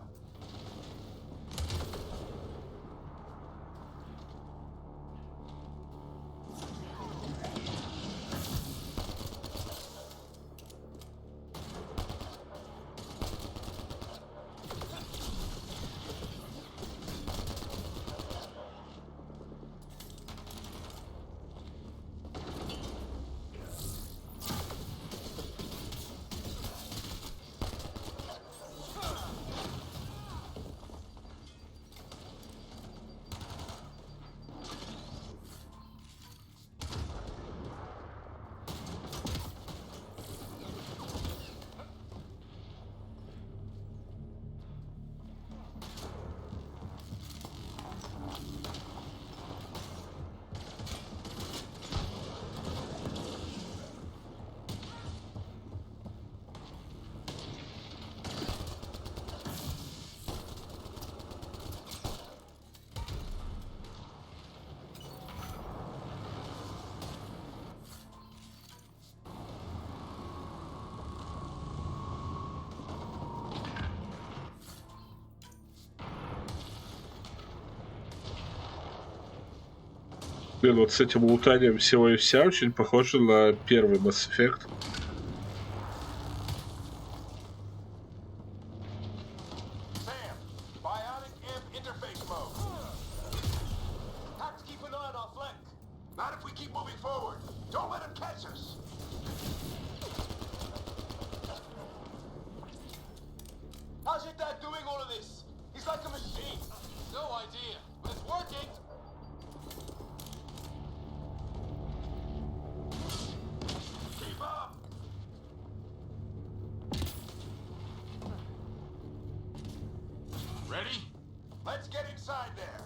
Блин, вот с этим лутанием всего и вся очень похоже на первый Mass Effect. Sam, bionic imp interface mode. Have to keep an eye on our flank. Not if we keep moving forward. Don't let him catch us. How's your dad doing all of this? He's like a machine. No idea, but it's working. Keep up. Ready? Let's get inside there.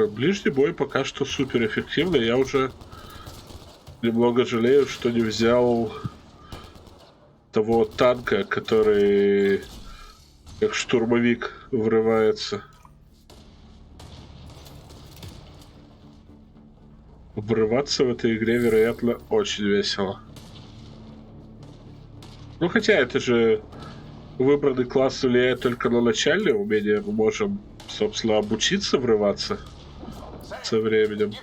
Ближний бой пока что супер эффективный. Я уже немного жалею, что не взял того танка, который как штурмовик врывается. Врываться в этой игре, вероятно, очень весело. Ну, хотя это же выбранный класс влияет только на начальное умение. Мы можем, собственно, обучиться врываться со временем.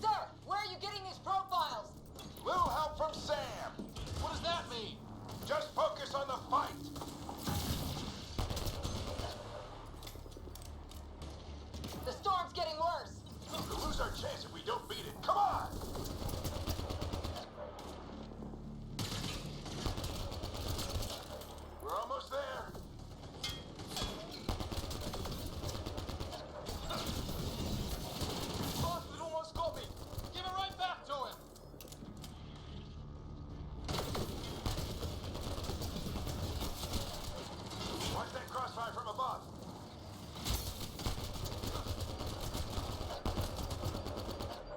Sir, where are you getting these profiles? Little help from Sam. What does that mean? Just focus on the fight. The storm's getting worse. We'll lose our chance if we don't beat it. Come on! We're almost there. Boston almost got me. Give it right back to him. Watch that crossfire from above.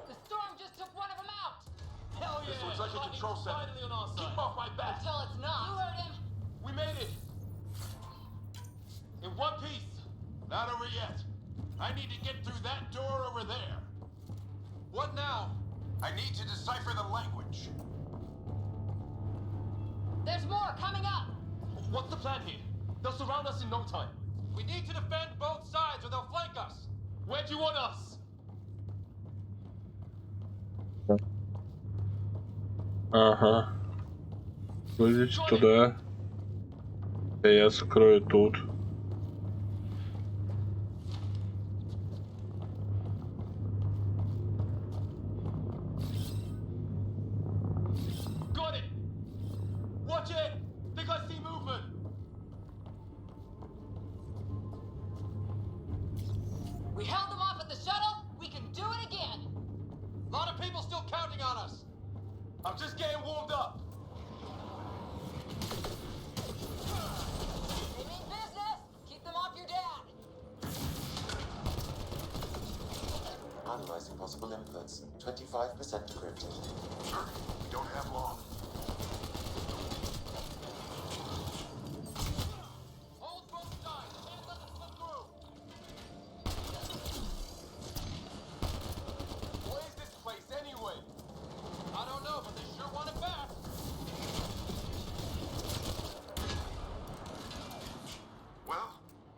The storm just took one of them out. Hell yeah. This looks like a control center. Finally on our side. Keep off my back. Until it's not. You heard him. We made it. one piece. Not over yet. I need to get through that door over there. What now? I need to decipher the language. There's more coming up! What's the plan here? They'll surround us in no time. We need to defend both sides or they'll flank us. Where do you want us? Ага. Выйдите туда. Я скрою тут. Got it! Watch it! Think I see movement! We held them off at the shuttle. We can do it again. A lot of people still counting on us. I'm just getting warmed up. They mean business. Keep them off your dad. Analyzing possible inputs. 25% decrypted. Hurry, we don't have long. Hold both sides. Can't let them slip through. What is this place anyway? I don't know, but they sure want it back. Well,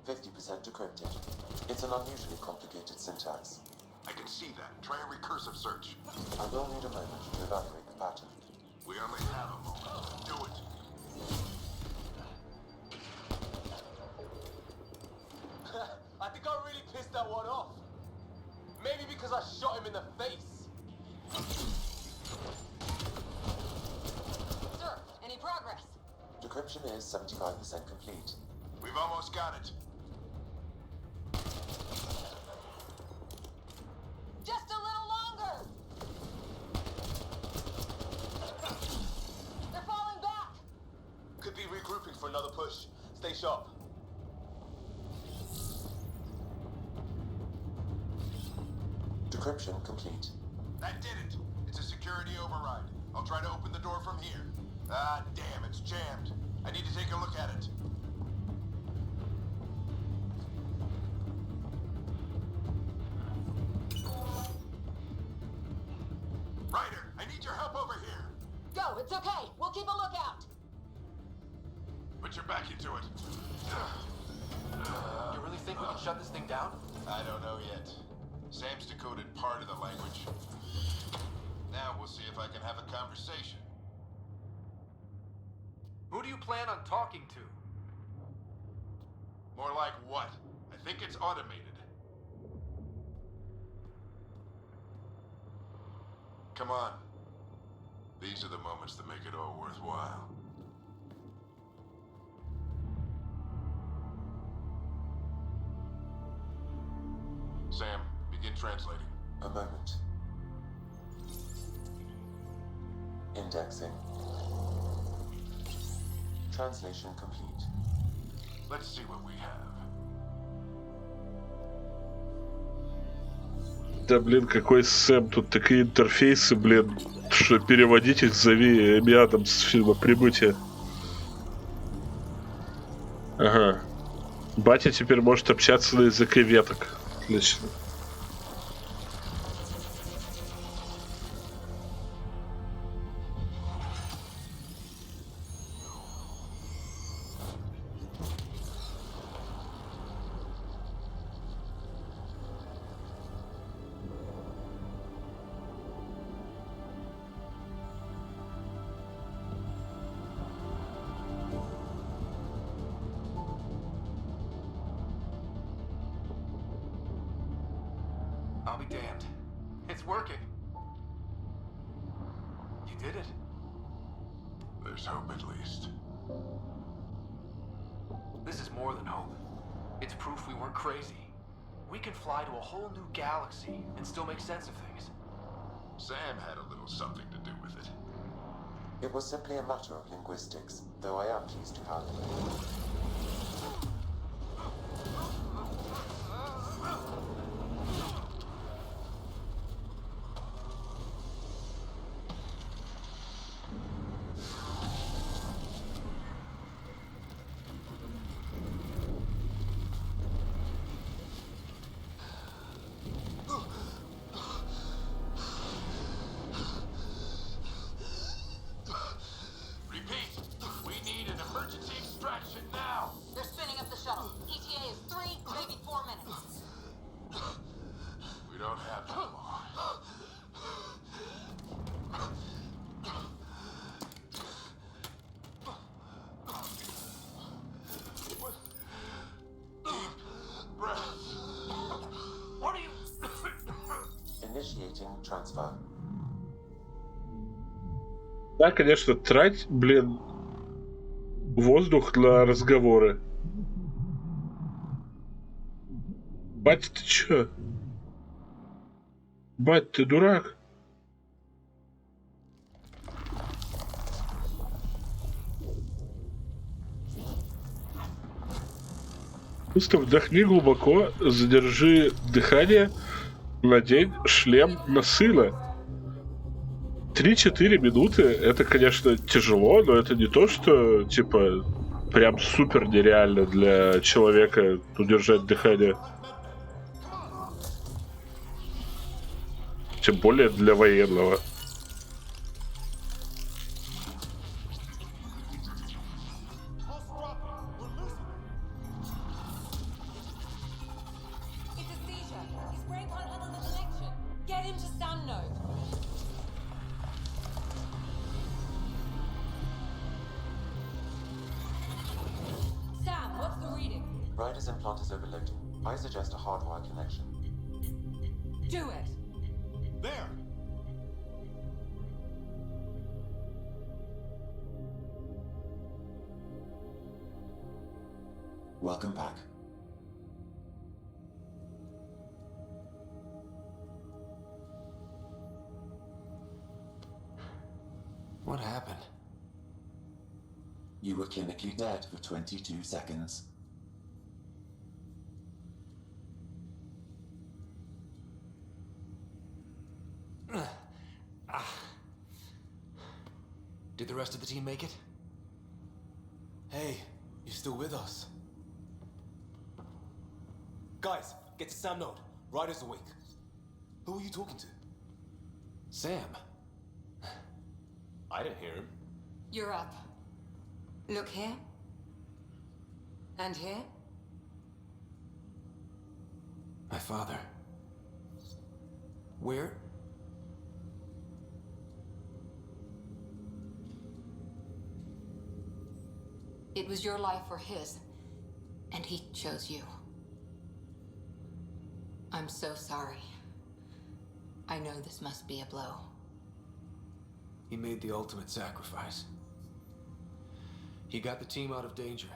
50% decrypted. It's an unusually complicated syntax. I can see that. Try a recursive search. I will need a moment to evaluate the pattern. We only have a moment. Do it. I think I really pissed that one off. Maybe because I shot him in the face. Sir, any progress? Decryption is 75% complete. We've almost got it. Just a little longer. They're falling back. Could be regrouping for another push. Stay sharp. Decryption complete. That did it. It's a security override. I'll try to open the door from here. Ah, damn, it's jammed. I need to take a look at it. Ryder, I need your help over here. Go, it's okay. We'll keep a lookout. Put your back into it. You really think we can shut this thing down? I don't know yet. Sam's decoded part of the language. Now we'll see if I can have a conversation. Who do you plan on talking to? More like what? I think it's automated. Come on. These are the moments that make it all worthwhile. Sam, begin translating. A moment. Indexing. Translation complete. Let's see what we have. Да блин, какой Сэм, тут такие интерфейсы, блин, что переводить их зови Эми Адамс с фильма «Прибытие». Ага. Батя теперь может общаться на языке веток. Отлично. I'll be damned. It's working. You did it. There's hope at least. This is more than hope. It's proof we weren't crazy. We can fly to a whole new galaxy and still make sense of things. Sam had a little something to do with it. It was simply a matter of linguistics, though I am pleased to have it. transfer. Да, конечно, трать, блин, воздух на разговоры. Бать, ты чё? Бать, ты дурак? Просто вдохни глубоко, задержи дыхание, надень шлем на сына. 3-4 минуты, это, конечно, тяжело, но это не то, что, типа, прям супер нереально для человека удержать дыхание. Тем более для военного. It's a seizure. His brain can't handle the connection. Get him to Sam node. Sam, what's the reading? Ryder's implant is overloaded. I suggest a hardwire connection. Do it. There! Welcome back. What happened? You were clinically dead for 22 seconds. Did the rest of the team make it? Hey, you still with us? Guys, get to Sam node. Ryder's awake. Who are you talking to? Sam. I didn't hear him. You're up. Look here. And here. My father. Where? It was your life or his, and he chose you. I'm so sorry. I know this must be a blow. He made the ultimate sacrifice. He got the team out of danger.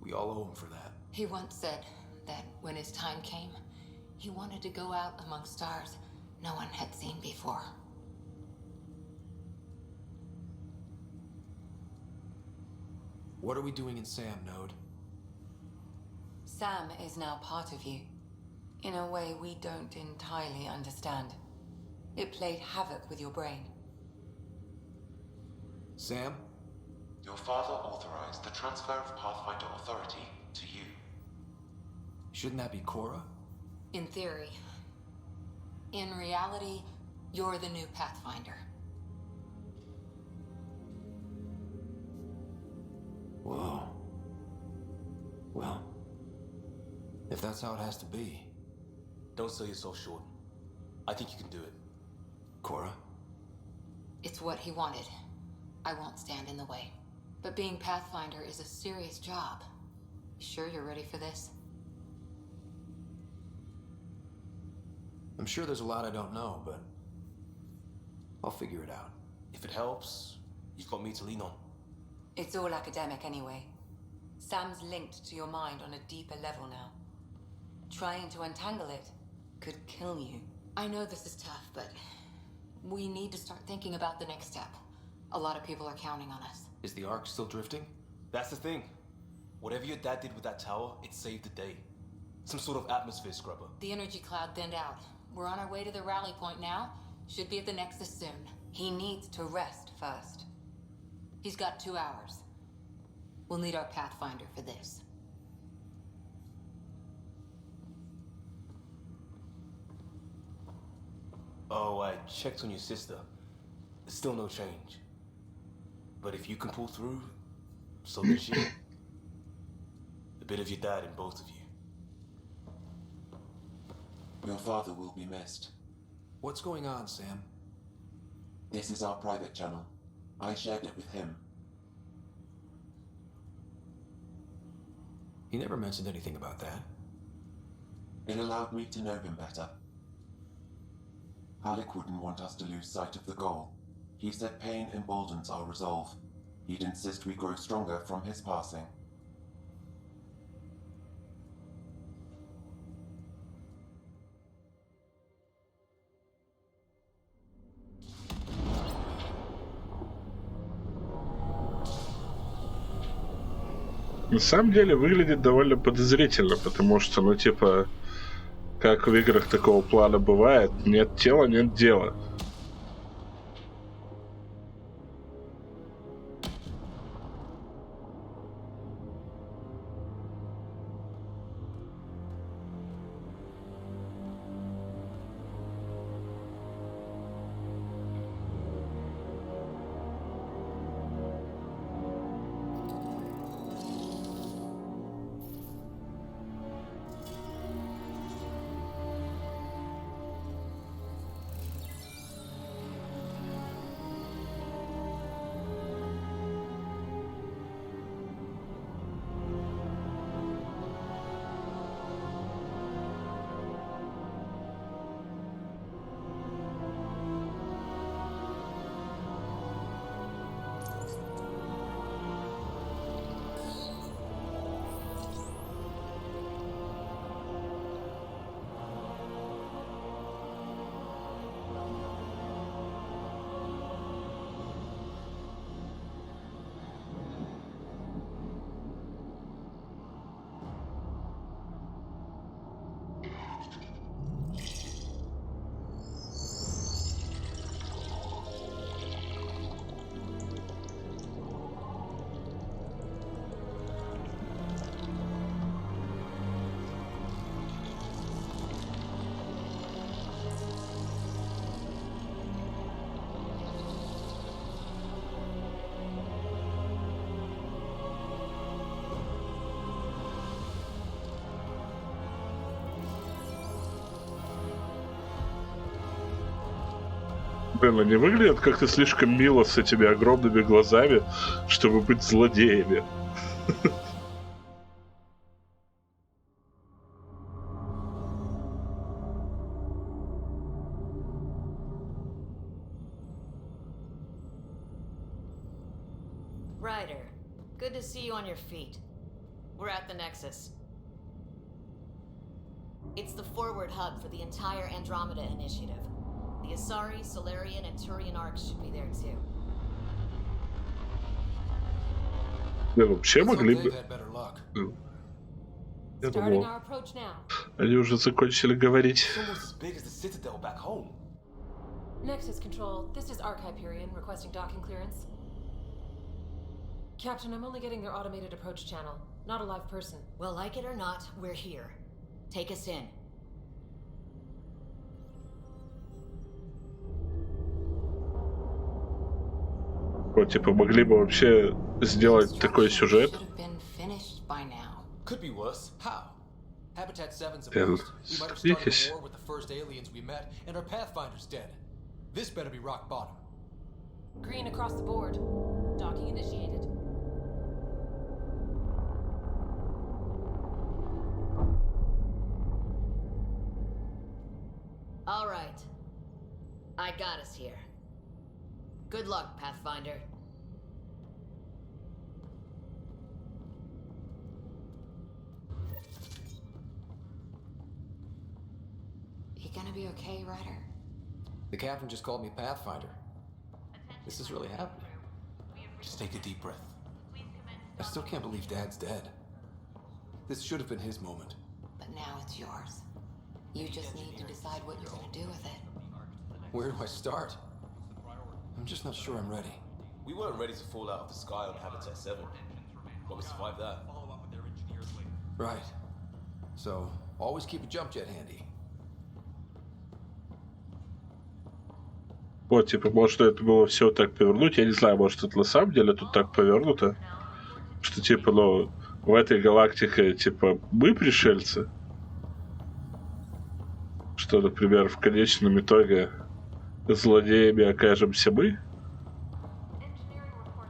We all owe him for that. He once said that when his time came, he wanted to go out among stars no one had seen before. What are we doing in Sam node? Sam is now part of you. In a way we don't entirely understand. It played havoc with your brain. Sam? Your father authorized the transfer of Pathfinder authority to you. Shouldn't that be Cora? In theory. In reality, you're the new Pathfinder. Whoa. Well, if that's how it has to be. Don't sell yourself short. I think you can do it. Cora? It's what he wanted. I won't stand in the way. But being Pathfinder is a serious job. Sure you're ready for this? I'm sure there's a lot I don't know, but I'll figure it out. If it helps, you've got me to lean on. It's all academic anyway. Sam's linked to your mind on a deeper level now. Trying to untangle it could kill you. I know this is tough, but we need to start thinking about the next step. A lot of people are counting on us. Is the Ark still drifting? That's the thing. Whatever your dad did with that tower, it saved the day. Some sort of atmosphere scrubber. The energy cloud thinned out. We're on our way to the rally point now. Should be at the Nexus soon. He needs to rest first. He's got 2 hours. We'll need our Pathfinder for this. Oh, I checked on your sister. Still no change. But if you can pull through, so can she. A bit of your dad in both of you. Your father will be missed. What's going on, Sam? This is our private channel. I shared it with him. He never mentioned anything about that. It allowed me to know him better. Alec wouldn't want us to lose sight of the goal. He said pain emboldens our resolve. He'd insist we grow stronger from his passing. На самом деле выглядит довольно подозрительно, потому что, ну типа, как в играх такого плана бывает, нет тела, нет дела. Блин, они выглядят как-то слишком мило с этими огромными глазами, чтобы быть злодеями. Ryder, good to see you on your feet. We're at the Nexus. It's the forward hub for the entire Andromeda initiative. The Asari, Solarian, and Turian arcs should be there too. Да, вообще могли бы... Я Starting думал, our approach now. они уже закончили говорить. It's almost as big as the Citadel back home. Nexus Control, this is Arc Hyperion requesting docking clearance. Captain, I'm only getting their automated approach channel, not a live person. Well, like it or not, we're here. Take us in. Вот, типа, могли бы вообще сделать такой сюжет. Could be worse. How? Habitat 7's a Блин, boost. We might have started смотритесь. a war with the first aliens we met, and our Pathfinder's dead. This better be rock bottom. Green across the board. Docking initiated. All right. I got us here. Good luck, Pathfinder. You gonna be okay, Ryder? The captain just called me Pathfinder. This is really happening. Just take a deep breath. I still can't believe Dad's dead. This should have been his moment. But now it's yours. You just need to decide what you're gonna do with it. Where do I start? I'm just not sure I'm ready. We weren't ready to fall out of the sky on Habitat 7, but we survived that. Right. So, always keep a jump jet handy. Вот, типа, может, это было все так повернуть. Я не знаю, может, это на самом деле тут так повернуто. Что, типа, ну, в этой галактике, типа, мы пришельцы. Что, например, в конечном итоге злодеями окажемся мы.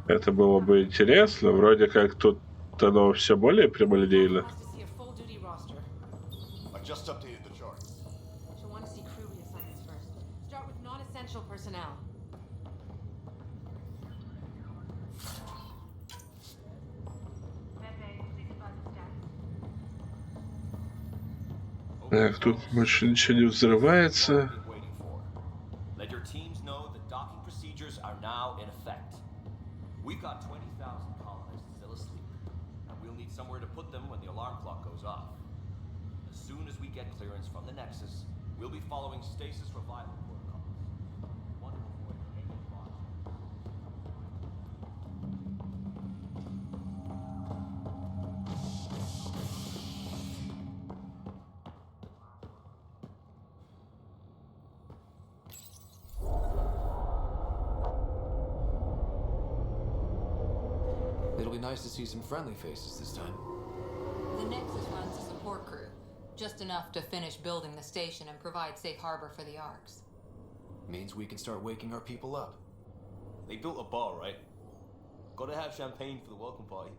Это было бы интересно. Вроде как тут оно все более прямолинейно. I just updated the chart. She'll want to see crew reassignments first. Start personnel. Так, тут больше ничего не взрывается. Let your teams know that docking procedures are now in effect. We've got 20,000 colonists still asleep, and we'll need somewhere to put them when the alarm clock goes off. As soon as we get clearance from the Nexus, we'll be following stasis revival protocols. We want to avoid any loss. It'll be nice to see some friendly faces this time. The Nexus runs a support crew. Just enough to finish building the station and provide safe harbor for the Arks. Means we can start waking our people up. They built a bar, right? Gotta have champagne for the welcome party.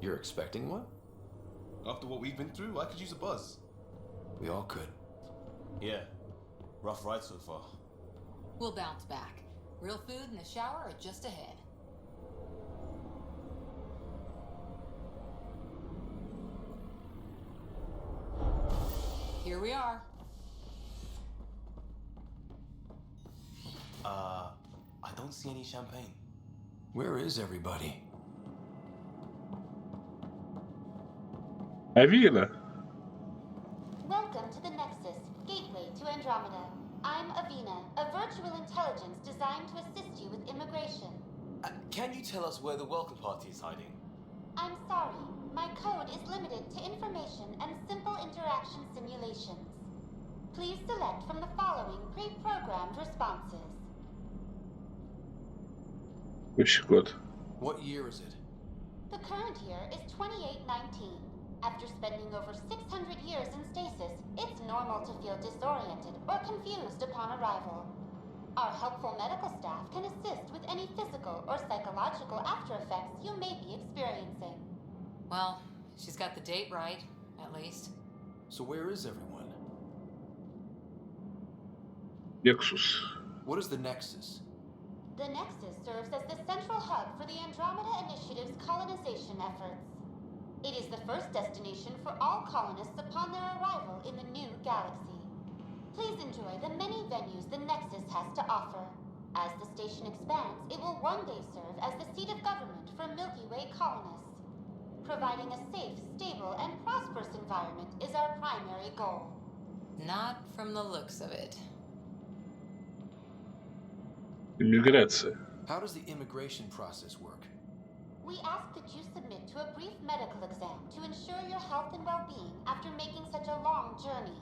You're expecting one? After what we've been through, I could use a buzz. We all could. Yeah. Rough ride so far. We'll bounce back. Real food and a shower are just ahead. Here we are. I don't see any champagne. Where is everybody? Avila. Welcome to the Nexus, gateway to Andromeda. I'm Avina, a virtual intelligence designed to assist you with immigration. Can you tell us where the welcome party is hiding? I'm sorry, my code is limited to information and simple interaction simulations. Please select from the following pre-programmed responses. Which good. What year is it? The current year is 2819. After spending over 600 years in stasis, it's normal to feel disoriented or confused upon arrival. Our helpful medical staff can assist with any physical or psychological after effects you may be experiencing. Well, she's got the date right, at least. So where is everyone? Nexus. What is the Nexus? The Nexus serves as the central hub for the Andromeda Initiative's colonization efforts. It is the first destination for all colonists upon their arrival in the new galaxy. Please enjoy the many venues the Nexus has to offer. As the station expands, it will one day serve as the seat of government for Milky Way colonists. Providing a safe, stable, and prosperous environment is our primary goal. Not from the looks of it. Иммиграция. How does the immigration process work? We ask that you submit to a brief medical exam to ensure your health and well-being after making such a long journey.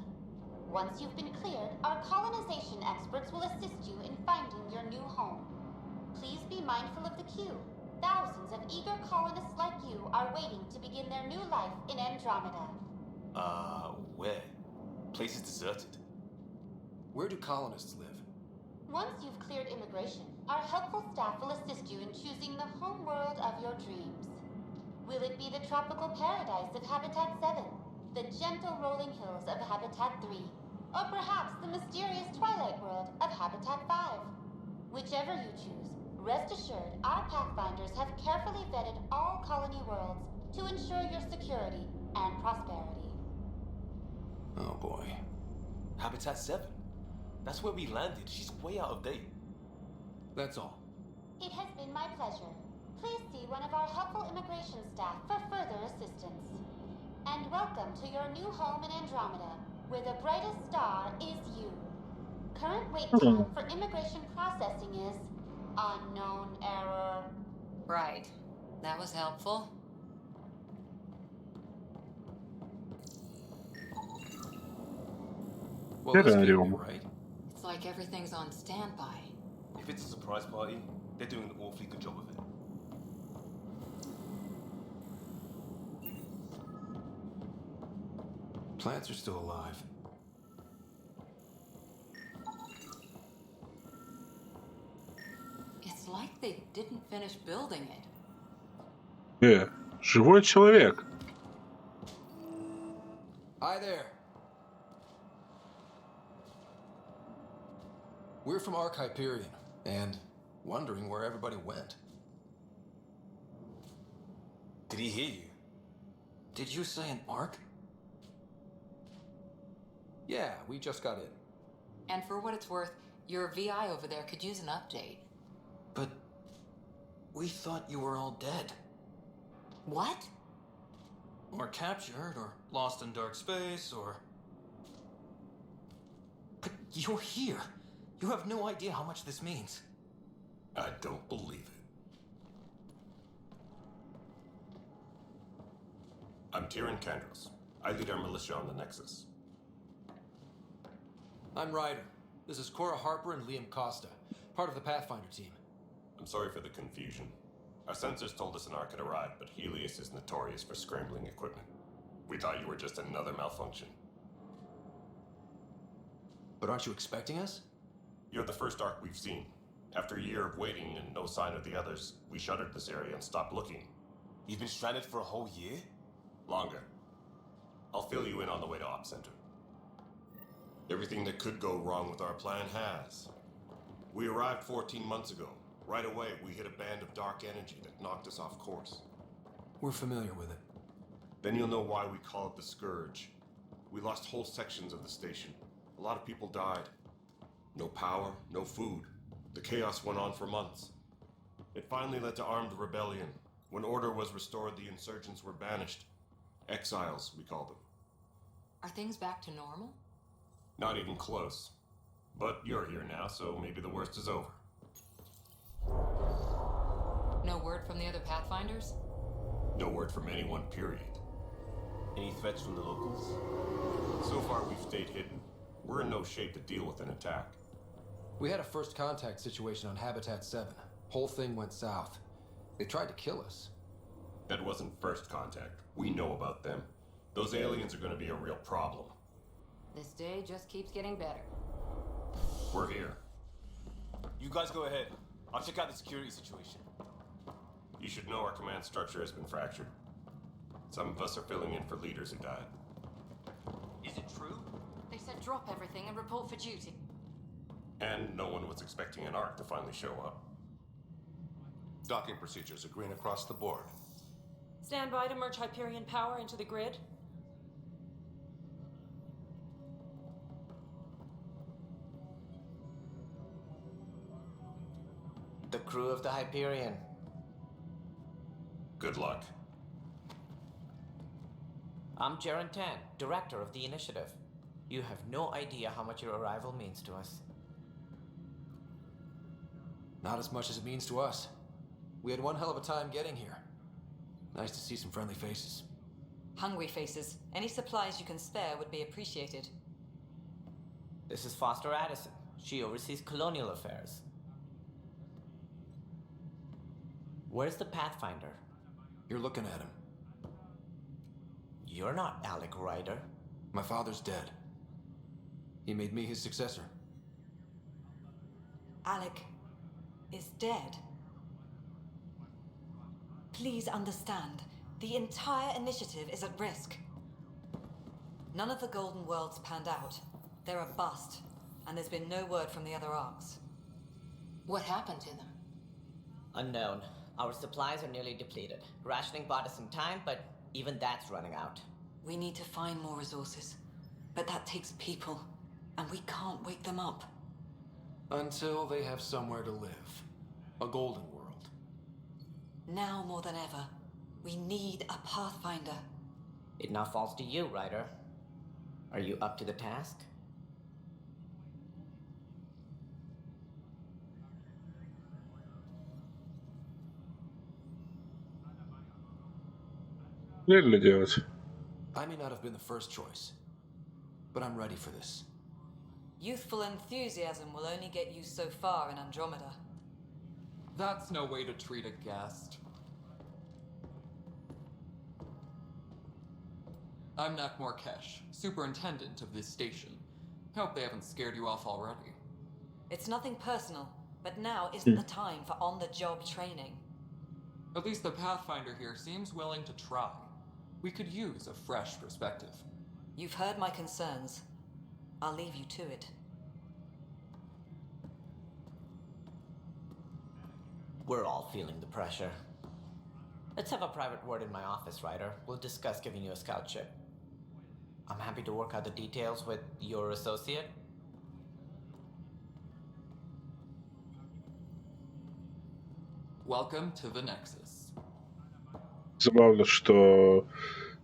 Once you've been cleared, our colonization experts will assist you in finding your new home. Please be mindful of the queue. Thousands of eager colonists like you are waiting to begin their new life in Andromeda. Where? Place is deserted. Where do colonists live? Once you've cleared immigration, our helpful staff will assist you in choosing the home world of your dreams. Will it be the tropical paradise of Habitat 7, the gentle rolling hills of Habitat 3, or perhaps the mysterious twilight world of Habitat 5? Whichever you choose, rest assured our Pathfinders have carefully vetted all colony worlds to ensure your security and prosperity. Oh boy. Habitat 7? That's where we landed. She's way out of date. That's all. It has been my pleasure. Please see one of our helpful immigration staff for further assistance. And welcome to your new home in Andromeda, where the brightest star is you. Current wait time for immigration processing is unknown error. Right. That was helpful. Well, this can't be right. It's like everything's on standby. If it's a surprise party, they're doing an awfully good job of it. Plants are still alive. It's like they didn't finish building it. Живой человек. Hi there. We're from Ark Hyperion, and wondering where everybody went. Did he hear you? Did you say an Ark? Yeah, we just got in. And for what it's worth, your VI over there could use an update. But we thought you were all dead. What? Or captured, or lost in dark space, or... But you're here. You have no idea how much this means. I don't believe it. I'm Tyrion Kandros. I lead our militia on the Nexus. I'm Ryder. This is Cora Harper and Liam Costa, part of the Pathfinder team. I'm sorry for the confusion. Our sensors told us an Ark had arrived, but Helios is notorious for scrambling equipment. We thought you were just another malfunction. But aren't you expecting us? You're the first Ark we've seen. After a year of waiting and no sign of the others, we shuttered this area and stopped looking. You've been stranded for a whole year? Longer. I'll fill you in on the way to Op Center. Everything that could go wrong with our plan has. We arrived 14 months ago. Right away, we hit a band of dark energy that knocked us off course. We're familiar with it. Then you'll know why we call it the Scourge. We lost whole sections of the station. A lot of people died. No power, no food. The chaos went on for months. It finally led to armed rebellion. When order was restored, the insurgents were banished. Exiles, we call them. Are things back to normal? Not even close. But you're here now, so maybe the worst is over. No word from the other Pathfinders? No word from anyone, period. Any threats from the locals? So far, we've stayed hidden. We're in no shape to deal with an attack. We had a first contact situation on Habitat 7. Whole thing went south. They tried to kill us. That wasn't first contact. We know about them. Those aliens are going to be a real problem. This day just keeps getting better. We're here. You guys go ahead. I'll check out the security situation. You should know our command structure has been fractured. Some of us are filling in for leaders who died. Is it true? They said drop everything and report for duty. And no one was expecting an Ark to finally show up. Docking procedures are green across the board. Stand by to merge Hyperion power into the grid. The crew of the Hyperion. Good luck. I'm Jaren Tan, director of the initiative. You have no idea how much your arrival means to us. Not as much as it means to us. We had one hell of a time getting here. Nice to see some friendly faces. Hungry faces. Any supplies you can spare would be appreciated. This is Foster Addison. She oversees colonial affairs. Where's the Pathfinder? You're looking at him. You're not Alec Ryder. My father's dead. He made me his successor. Alec is dead. Please understand, the entire initiative is at risk. None of the Golden Worlds panned out. They're a bust, and there's been no word from the other arcs. What happened to them? Unknown. Our supplies are nearly depleted. Rationing bought us some time, but even that's running out. We need to find more resources, but that takes people, and we can't wake them up. Until they have somewhere to live. A golden world. Now more than ever, we need a Pathfinder. It now falls to you, Ryder. Are you up to the task? Реально делать. I may not have been the first choice, but I'm ready for this. Youthful enthusiasm will only get you so far in Andromeda. That's no way to treat a guest. I'm Nak Morkesh, superintendent of this station. Hope they haven't scared you off already. It's nothing personal, but now isn't the time for on-the-job training. At least the Pathfinder here seems willing to try. We could use a fresh perspective. You've heard my concerns. I'll leave you to it. We're all feeling the pressure. Let's have a private word in my office, Ryder. We'll discuss giving you a scout ship. I'm happy to work out the details with your associate. Welcome to the Nexus. Забавно, что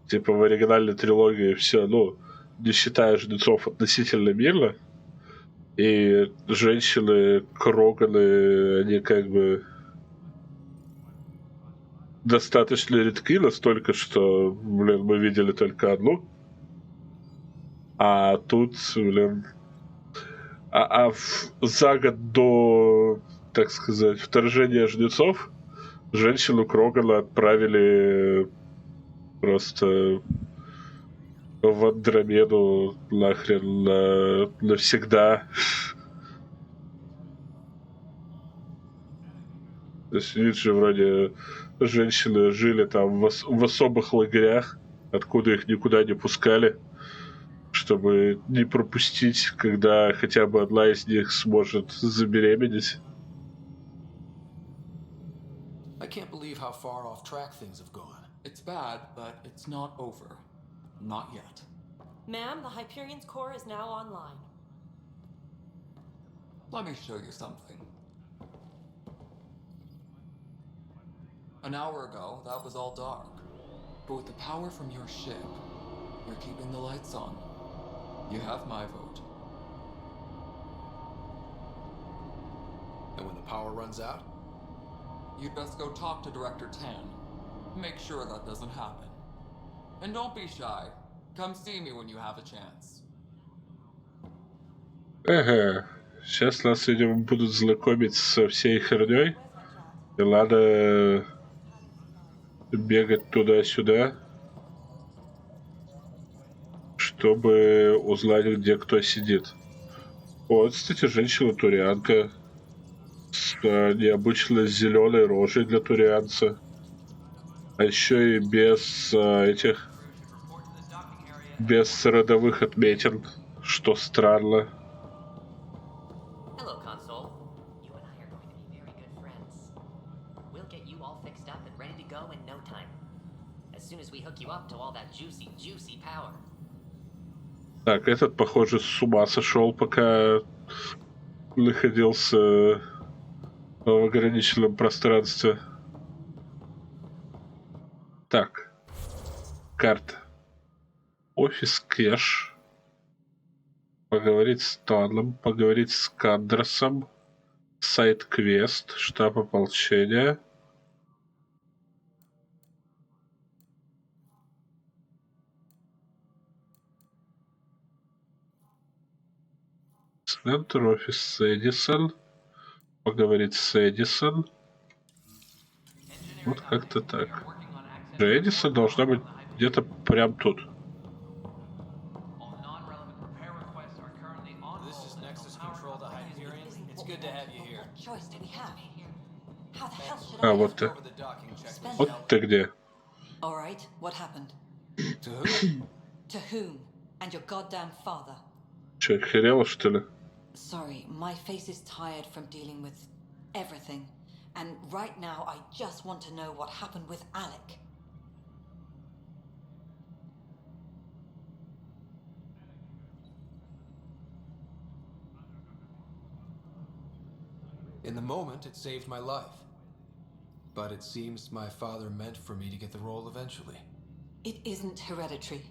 типа в оригинальной трилогии все, ну, не считая жнецов, относительно мирно, и женщины Кроганы, они как бы достаточно редки, настолько, что, блин, мы видели только одну. А тут, блин... за год до, так сказать, вторжения жнецов женщину Крогана отправили просто в Андромеду нахрен навсегда. То есть, видишь, вроде женщины жили там в особых лагерях, откуда их никуда не пускали, чтобы не пропустить, когда хотя бы одна из них сможет забеременеть. I can't believe how far off track things have gone. It's bad, but it's not over. Not yet. Ma'am, the Hyperion's core is now online. Let me show you something. An hour ago, that was all dark. But with the power from your ship, you're keeping the lights on. You have my vote. And when the power runs out? You'd best go talk to Director Tan. Make sure that doesn't happen. And don't be shy. Come see me when you have a chance. Ага. Сейчас нас, видимо, будут знакомить со всей херней. И надо бегать туда-сюда, чтобы узнать, где кто сидит. Вот, кстати, женщина-турианка с необычно зеленой рожей для турианца. А еще и без без родовых отметин, что странно. Hello, Console. You and I are going to be very good friends. We'll get you all fixed up and ready to go in no time. As soon as we hook you up to all that juicy power. Так, этот, похоже, с ума сошел, пока находился в ограниченном пространстве. Так, карта. Офис Кэш. Поговорить с Таном, поговорить с Кандросом. Сайт-квест, штаб ополчения. Центр, офис Эдисон. Поговорить с Эдисон. Вот как-то так. Эдисон должна быть где-то прям тут. А, вот ты. Вот ты где. All right, what happened? To who? To whom? And your goddamn father. Че, охерела, что ли? Sorry, my face is tired from dealing with everything. And right now, I just want to know what happened with Alec. In the moment, it saved my life. But it seems my father meant for me to get the role eventually. It isn't hereditary.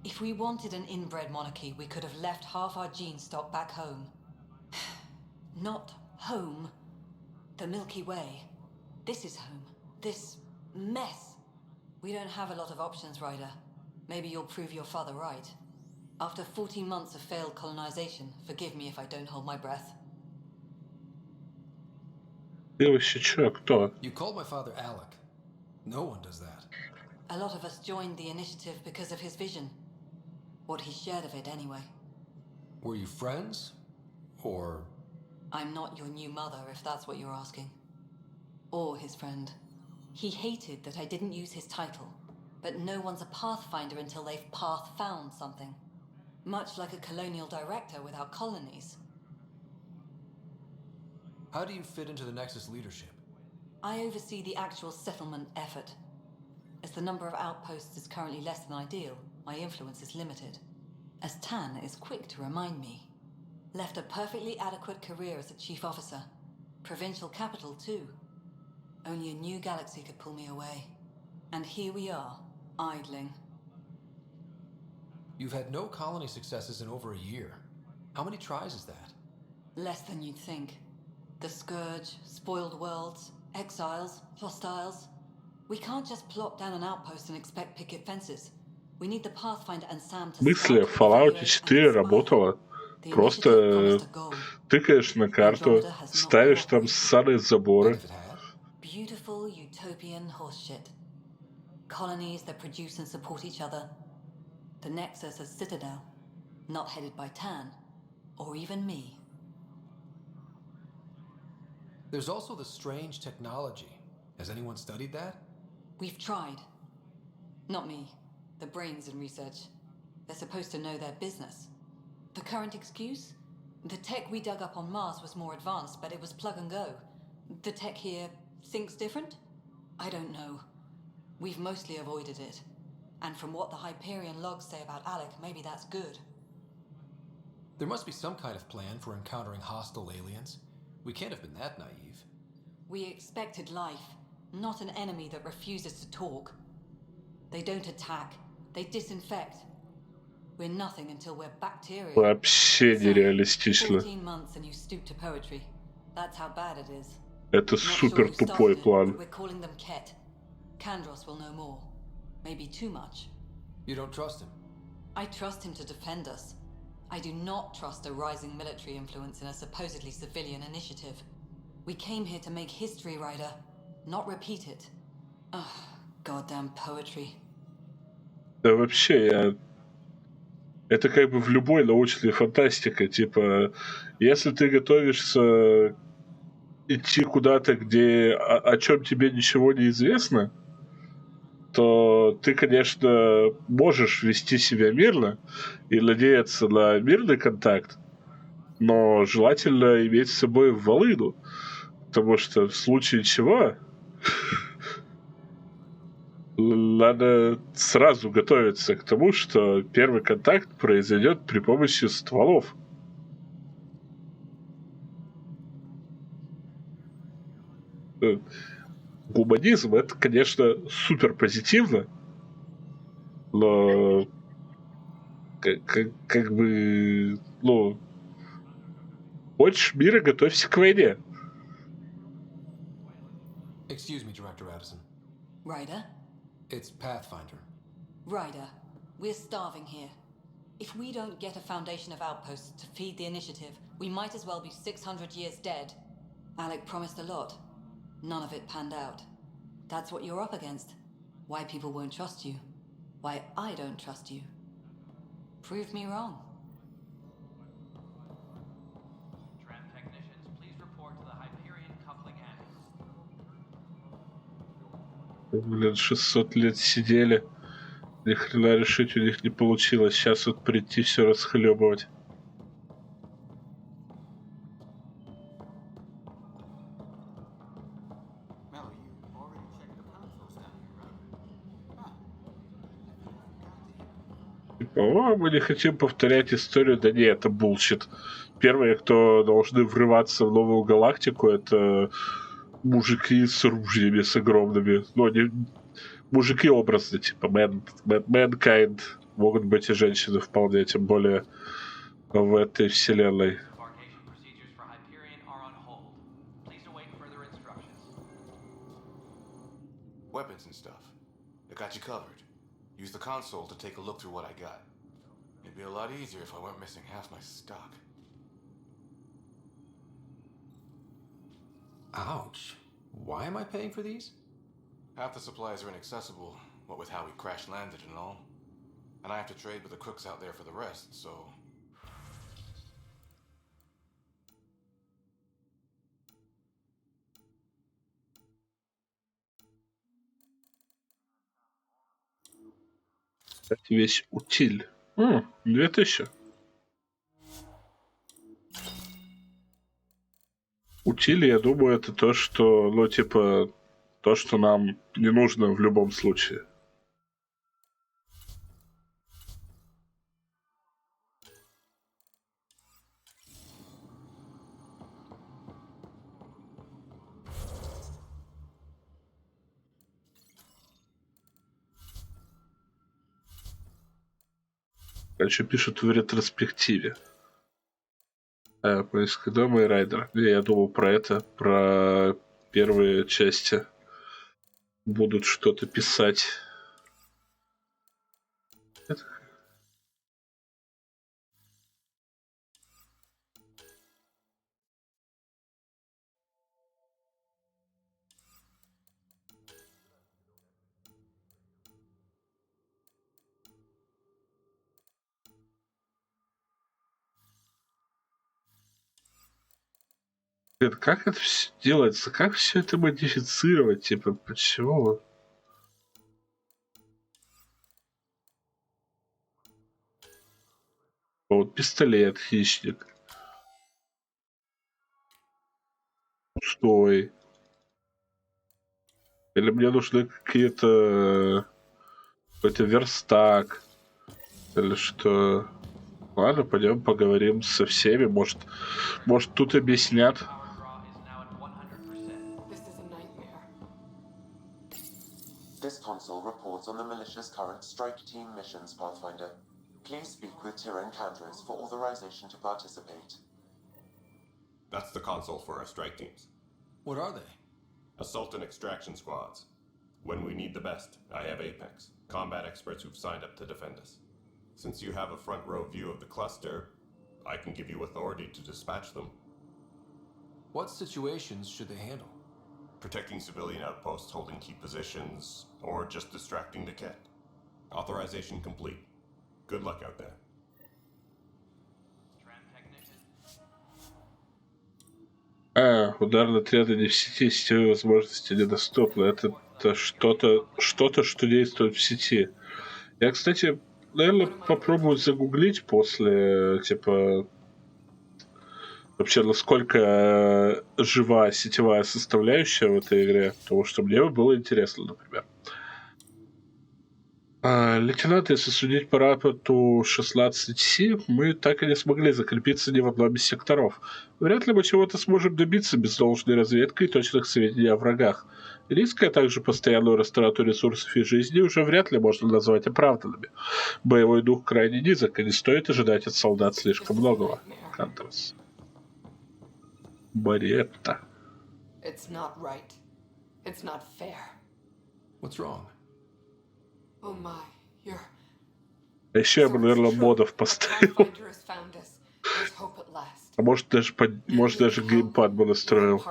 If we wanted an inbred monarchy, we could have left half our gene stock back home. Not home. The Milky Way. This is home. This mess. We don't have a lot of options, Ryder. Maybe you'll prove your father right. After 14 months of failed colonization, forgive me if I don't hold my breath. Ты вообще чё, кто? You called my father Alec. No one does that. A lot of us joined the initiative because of his vision. What he shared of it, anyway. Were you friends? Or... I'm not your new mother, if that's what you're asking. Or his friend. He hated that I didn't use his title. But no one's a pathfinder until they've path-found something. Much like a colonial director without colonies. How do you fit into the Nexus leadership? I oversee the actual settlement effort. As the number of outposts is currently less than ideal, my influence is limited. As Tan is quick to remind me. Left a perfectly adequate career as a chief officer. Provincial capital, too. Only a new galaxy could pull me away. And here we are, idling. You've had no colony successes in over a year. How many tries is that? Less than you'd think. The Scourge, spoiled worlds, exiles, hostiles. We can't just plop down an outpost and expect picket fences. We need the Pathfinder and Sam to Мысли в Fallout 4 работала. Просто тыкаешь на карту, ставишь там ссаные заборы. Beautiful utopian horseshit. Colonies that produce and support each other. The Nexus as Citadel, not headed by Tan, or even me. There's also the strange technology. Has anyone studied that? We've tried. Not me. The brains in research. They're supposed to know their business. The current excuse? The tech we dug up on Mars was more advanced, but it was plug and go. The tech here thinks different? I don't know. We've mostly avoided it. And from what the Hyperion logs say about Alec, maybe that's good. There must be some kind of plan for encountering hostile aliens. We can't have been that naive. We expected life, not an enemy that refuses to talk. They don't attack, they disinfect. We're nothing until we're bacteria. Вообще нереалистично. 14 months and you stoop to poetry. That's how bad it is. Это супер тупой план. We're calling them Ket. Kandros will know more. Maybe too much. You don't trust him? I trust him to defend us. I do not trust a rising military influence in a supposedly civilian initiative. We came here to make history, Ryder, not repeat it. Ugh, goddamn poetry. Да вообще, это как бы в любой научной фантастике. Типа, если ты готовишься идти куда-то, где о чем тебе ничего не известно, то ты, конечно, можешь вести себя мирно и надеяться на мирный контакт, но желательно иметь с собой волыну, потому что в случае чего надо сразу готовиться к тому, что первый контакт произойдет при помощи стволов. Гуманизм — это, конечно, супер позитивно, но как бы, ну, хочешь мира, готовься к войне. Excuse me, Director Addison. Ryder? It's Pathfinder. Ryder, we're starving here. If we don't get a foundation of outposts to feed the initiative, we might as well be 600 years dead. Alec promised a lot. None of it panned out. That's what you're up against. Why people won't trust you. Why I don't trust you. Prove me wrong. Tram technicians, please report to the Hyperion coupling annex. Блин, 600 лет сидели. Ни хрена решить у них не получилось. Сейчас вот прийти все расхлебывать. О, мы не хотим повторять историю. Да не, это булщит. Первые, кто должны врываться в новую галактику, это мужики с ружьями, с огромными. Ну, они мужики образно, типа mankind. Могут быть и женщины вполне, тем более в этой вселенной. Weapons and stuff. I got you covered. Use the console to take a look through what I got. It'd be a lot easier if I weren't missing half my stock. Ouch. Why am I paying for these? Half the supplies are inaccessible, what with how we crash landed and all. And I have to trade with the crooks out there for the rest, so... Кстати, весь утиль. 2000. смутили, я думаю, это то, что, ну, типа, то, что нам не нужно в любом случае. А что пишут в ретроспективе? Поиск дома и Райдер. Я думал про это, про первые части. Будут что-то писать. Как это все делается? Как все это модифицировать? Типа, почему? Вот пистолет, хищник. Пустой. Или мне нужны какие-то... какой-то верстак. Или что? Ладно, пойдем поговорим со всеми. Может тут объяснят. This console reports on the militia's current strike team missions, Pathfinder. Please speak with Tyrann Candros for authorization to participate. That's the console for our strike teams. What are they? Assault and extraction squads. When we need the best, I have Apex, combat experts who've signed up to defend us. Since you have a front row view of the cluster, I can give you authority to dispatch them. What situations should they handle? Protecting civilian outposts holding key positions, or just distracting the kit. Authorization complete. Good luck out there. Ударные отряды не в сети, сетевые возможности недоступны. Это что-то, что действует в сети. Я, кстати, наверное, попробую загуглить после, типа, вообще, насколько жива сетевая составляющая в этой игре, потому что мне было интересно, например. Лейтенант, если судить по рапорту 16C, мы так и не смогли закрепиться ни в одном из секторов. Вряд ли мы чего-то сможем добиться без должной разведки и точных сведений о врагах. Риск, а также постоянную растрату ресурсов и жизни уже вряд ли можно назвать оправданными. Боевой дух крайне низок, и не стоит ожидать от солдат слишком многого. Кантрас. Баретта. It's not right. It's not fair. What's wrong? Oh my, you're... А еще я бы, наверное, модов поставил. А может даже геймпад бы настроил.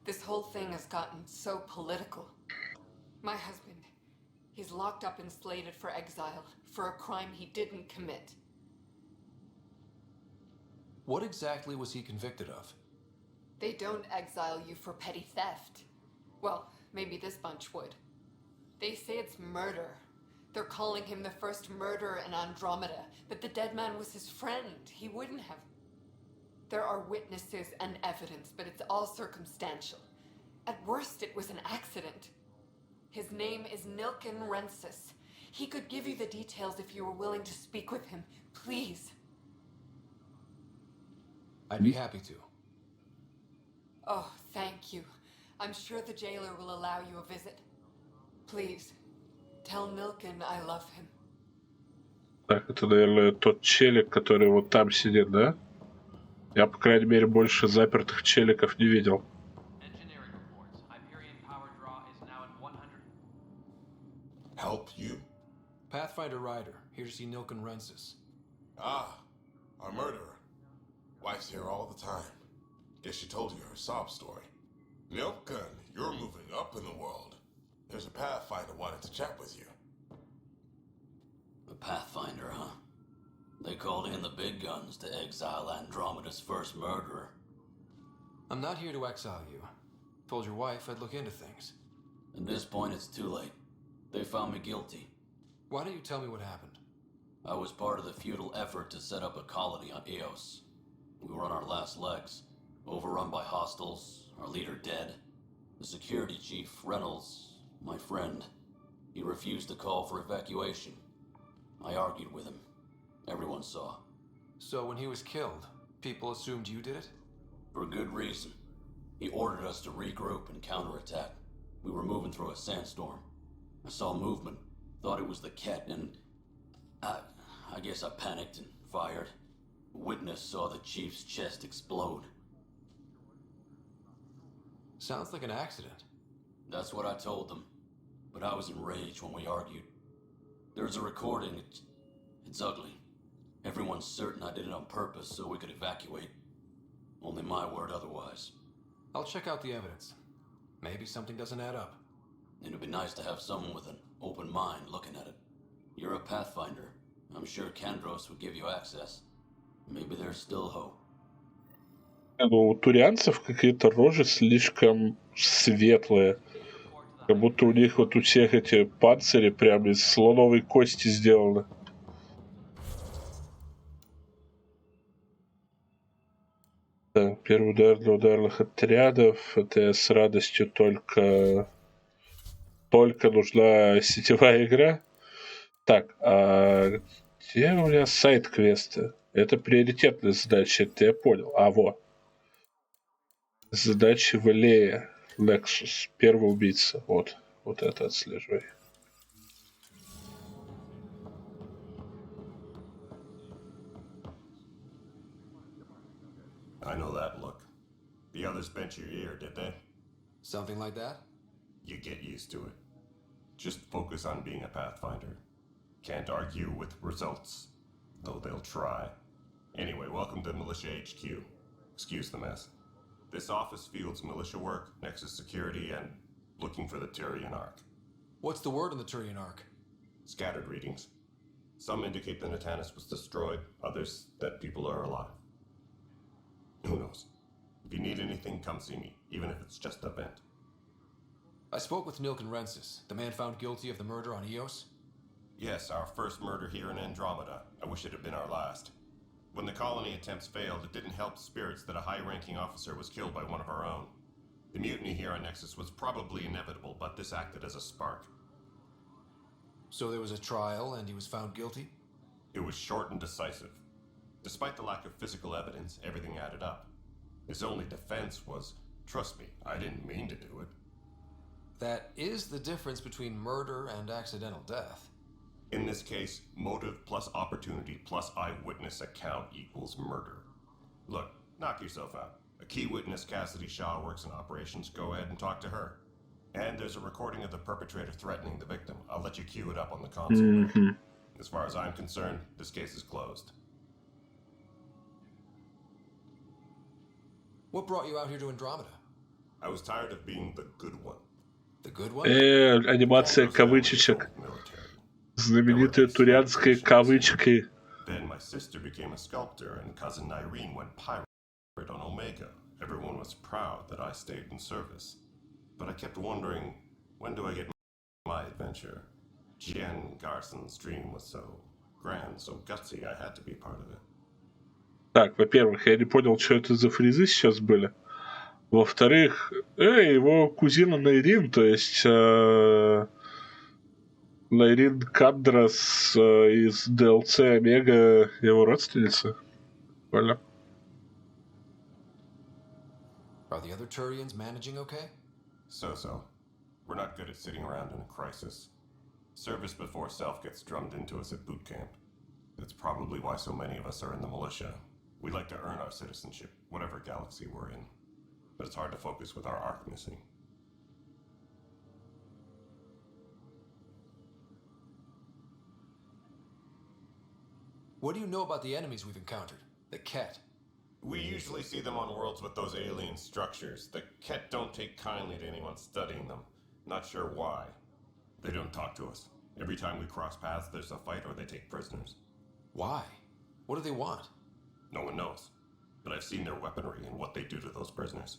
This whole thing has gotten so political. My husband, he's locked up and slated for exile for a crime he didn't commit. What exactly was he convicted of? They don't exile you for petty theft. Well, maybe this bunch would. They say it's murder. They're calling him the first murderer in Andromeda, but the dead man was his friend. He wouldn't have. There are witnesses and evidence, but it's all circumstantial. At worst, it was an accident. His name is Nilken Rensis. He could give you the details if you were willing to speak with him. Please. I'd be happy to. Oh, thank you. I'm sure the jailer will allow you a visit. Please, tell Nilken I love him. Так, это, наверное, тот челик, который вот там сидит, да? Я, по крайней мере, больше запертых челиков не видел. Help you? Pathfinder Ryder, here to see Nilken Rensis. Ah, our murderer. Wife's here all the time. Guess she told you her sob story. Nilken, you're moving up in the world. There's a Pathfinder wanting to chat with you. A Pathfinder, huh? They called in the big guns to exile Andromeda's first murderer. I'm not here to exile you. Told your wife I'd look into things. At this point, it's too late. They found me guilty. Why don't you tell me what happened? I was part of the futile effort to set up a colony on Eos. We were on our last legs. Overrun by hostiles, our leader dead. The security chief, Reynolds, my friend, he refused to call for evacuation. I argued with him. Everyone saw. So when he was killed, people assumed you did it? For good reason. He ordered us to regroup and counterattack. We were moving through a sandstorm. I saw movement, thought it was the Ket, and I guess I panicked and fired. Witness saw the chief's chest explode. Sounds like an accident. That's what I told them. But I was enraged when we argued. There's a recording. It's ugly. Everyone's certain I did it on purpose so we could evacuate. Only my word otherwise. I'll check out the evidence. Maybe something doesn't add up. It'd be nice to have someone with an open mind looking at it. You're a Pathfinder. I'm sure Kandros would give you access. Maybe there's still hope. Ну, у турианцев какие-то рожи слишком светлые. Как будто у них вот у всех эти панцири прямо из слоновой кости сделаны. Так, первый удар для ударных отрядов. Это я с радостью только нужна сетевая игра. Так, а где у меня сайт-квесты? Это приоритетная задача, это я понял. А, вот. Задача Валея. Lexus. Первый убийца. Вот это отслеживай. I know that look. The others bent your ear, did they? Something like that? You get used to it. Just focus on being a Pathfinder. Can't argue with results, though they'll try. Anyway, welcome to Militia HQ. Excuse the mess. This office fields militia work, Nexus security, and looking for the Tyrian Ark. What's the word on the Tyrian Ark? Scattered readings. Some indicate the Natanus was destroyed, others that people are alive. Who knows? If you need anything, come see me, even if it's just a vent. I spoke with Nilken Rensis, the man found guilty of the murder on Eos. Yes, our first murder here in Andromeda. I wish it had been our last. When the colony attempts failed, it didn't help spirits that a high-ranking officer was killed by one of our own. The mutiny here on Nexus was probably inevitable, but this acted as a spark. So there was a trial and he was found guilty? It was short and decisive. Despite the lack of physical evidence, everything added up. His only defense was, trust me, I didn't mean to do it. That is the difference between murder and accidental death. In this case, motive plus opportunity plus eyewitness account equals murder. Look, knock yourself out. A key witness, Cassidy Shaw, works in operations. Go ahead and talk to her. And there's a recording of the perpetrator threatening the victim. I'll let you cue it up on the console. Mm-hmm. As far as I'm concerned, this case is closed. What brought you out here to Andromeda? I was tired of being the good one. The good one? Анимация кавычечек. Знаменитые турианские кавычки. Then my sister became a sculptor and cousin Irene went pirate on Omega. Everyone was proud that I stayed in service. But I kept wondering, when do I get my adventure? Jen Garson's dream was so grand, so gutsy, I had to be part of it. Так, во-первых, я не понял, что это за фризы сейчас были. Во-вторых, его кузина Найрин, то есть Найрин Кандрас из DLC Омега, его родственница. Понял? Are the other Turians managing okay? So. We're not good at sitting around in a crisis. Service before self gets drummed into us at boot camp. That's probably why so many of us are in the militia. We like to earn our citizenship, whatever galaxy we're in. But it's hard to focus with our arc missing. What do you know about the enemies we've encountered? The Ket? We usually see them on worlds with those alien structures. The Ket don't take kindly to anyone studying them. Not sure why. They don't talk to us. Every time we cross paths, there's a fight or they take prisoners. Why? What do they want? No one knows. But I've seen their weaponry and what they do to those prisoners.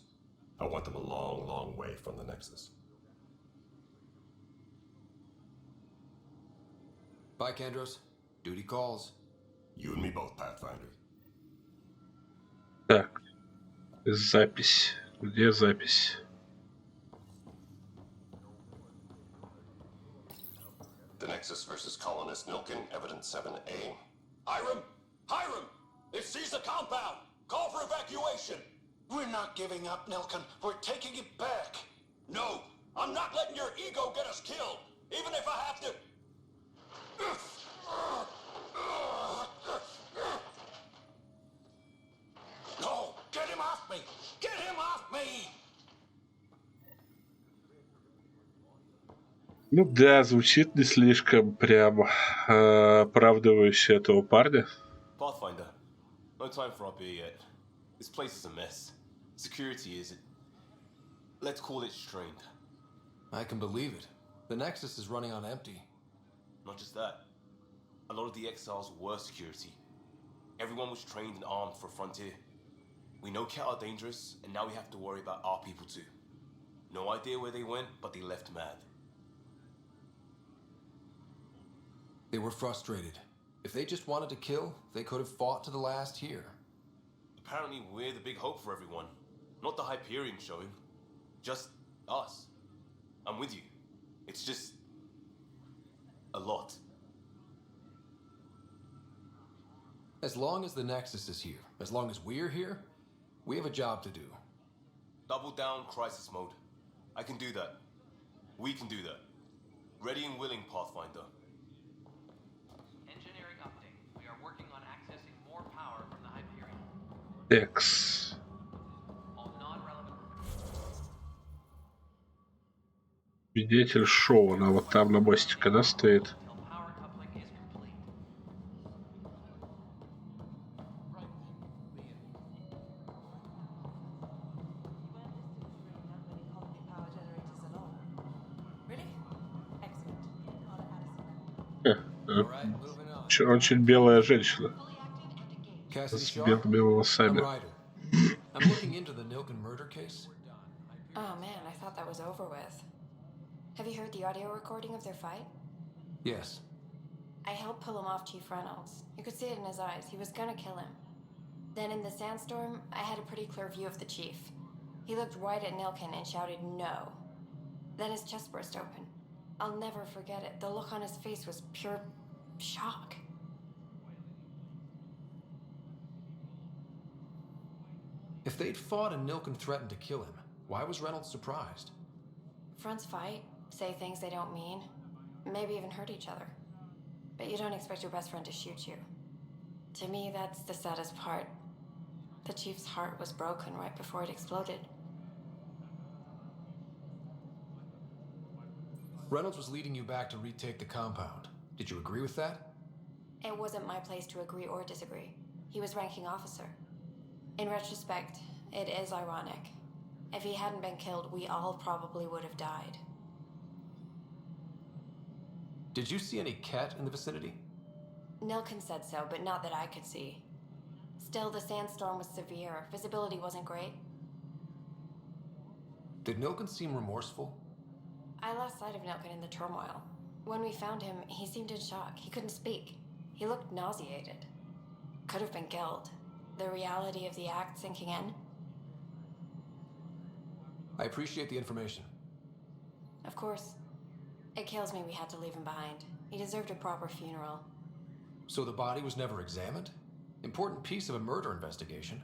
I want them a long, long way from the Nexus. Bye, Kandros. Duty calls. You and me both, Pathfinder. Так. Запись. Где запись? The Nexus versus Colonist Nilkin, Evidence 7A. Hiram! Hiram! They've seized the compound! Call for evacuation! We're not giving up, Nilkin. We're taking it back. No! I'm not letting your ego get us killed! Even if I have to... No! Get him off me! Get him off me! Ну да, звучит не слишком прям оправдывающе этого парня. Pathfinder, no time for our beer yet. This place is a mess. Security is... let's call it strained. I can believe it. The Nexus is running on empty. Not just that. A lot of the exiles were security. Everyone was trained and armed for Frontier. We know Cat are dangerous, and now we have to worry about our people too. No idea where they went, but they left mad. They were frustrated. If they just wanted to kill, they could have fought to the last here. Apparently we're the big hope for everyone. Not the Hyperion showing. Just us. I'm with you. It's just... a lot. As long as the Nexus is here, as long as we're here, we have a job to do. Double down crisis mode. I can do that. We can do that. Ready and willing, Pathfinder. Engineering update. We are working on accessing more power from the Hyperion. X. All non-relevant. Свидетель шоу, она вот там на мостике, да, стоит? Power coupling is complete. Очень белая женщина. Cassidy С Shaw? белыми волосами. I'm Ryder. I'm looking into the Nilkin murder case. Oh man, I thought that was over with. Have you heard the audio recording of their fight? Yes. I helped pull him off Chief Reynolds. You could see it in his eyes. He was gonna kill him. Then in the sandstorm, I had a pretty clear view of the chief. He looked right at Nilkin and shouted no. Then his chest burst open. I'll never forget it. The look on his face was pure shock. If they'd fought and Nilkin threatened to kill him, why was Reynolds surprised? Fronts fight, say things they don't mean, maybe even hurt each other. But you don't expect your best friend to shoot you. To me, that's the saddest part. The chief's heart was broken right before it exploded. Reynolds was leading you back to retake the compound. Did you agree with that? It wasn't my place to agree or disagree. He was ranking officer. In retrospect, it is ironic. If he hadn't been killed, we all probably would have died. Did you see any cat in the vicinity? Nilkin said so, but not that I could see. Still, the sandstorm was severe. Visibility wasn't great. Did Nilkin seem remorseful? I lost sight of Nilkin in the turmoil. When we found him, he seemed in shock. He couldn't speak. He looked nauseated. Could have been guilt. The reality of the act sinking in. I appreciate the information. Of course. It kills me we had to leave him behind. He deserved a proper funeral. So the body was never examined? Important piece of a murder investigation.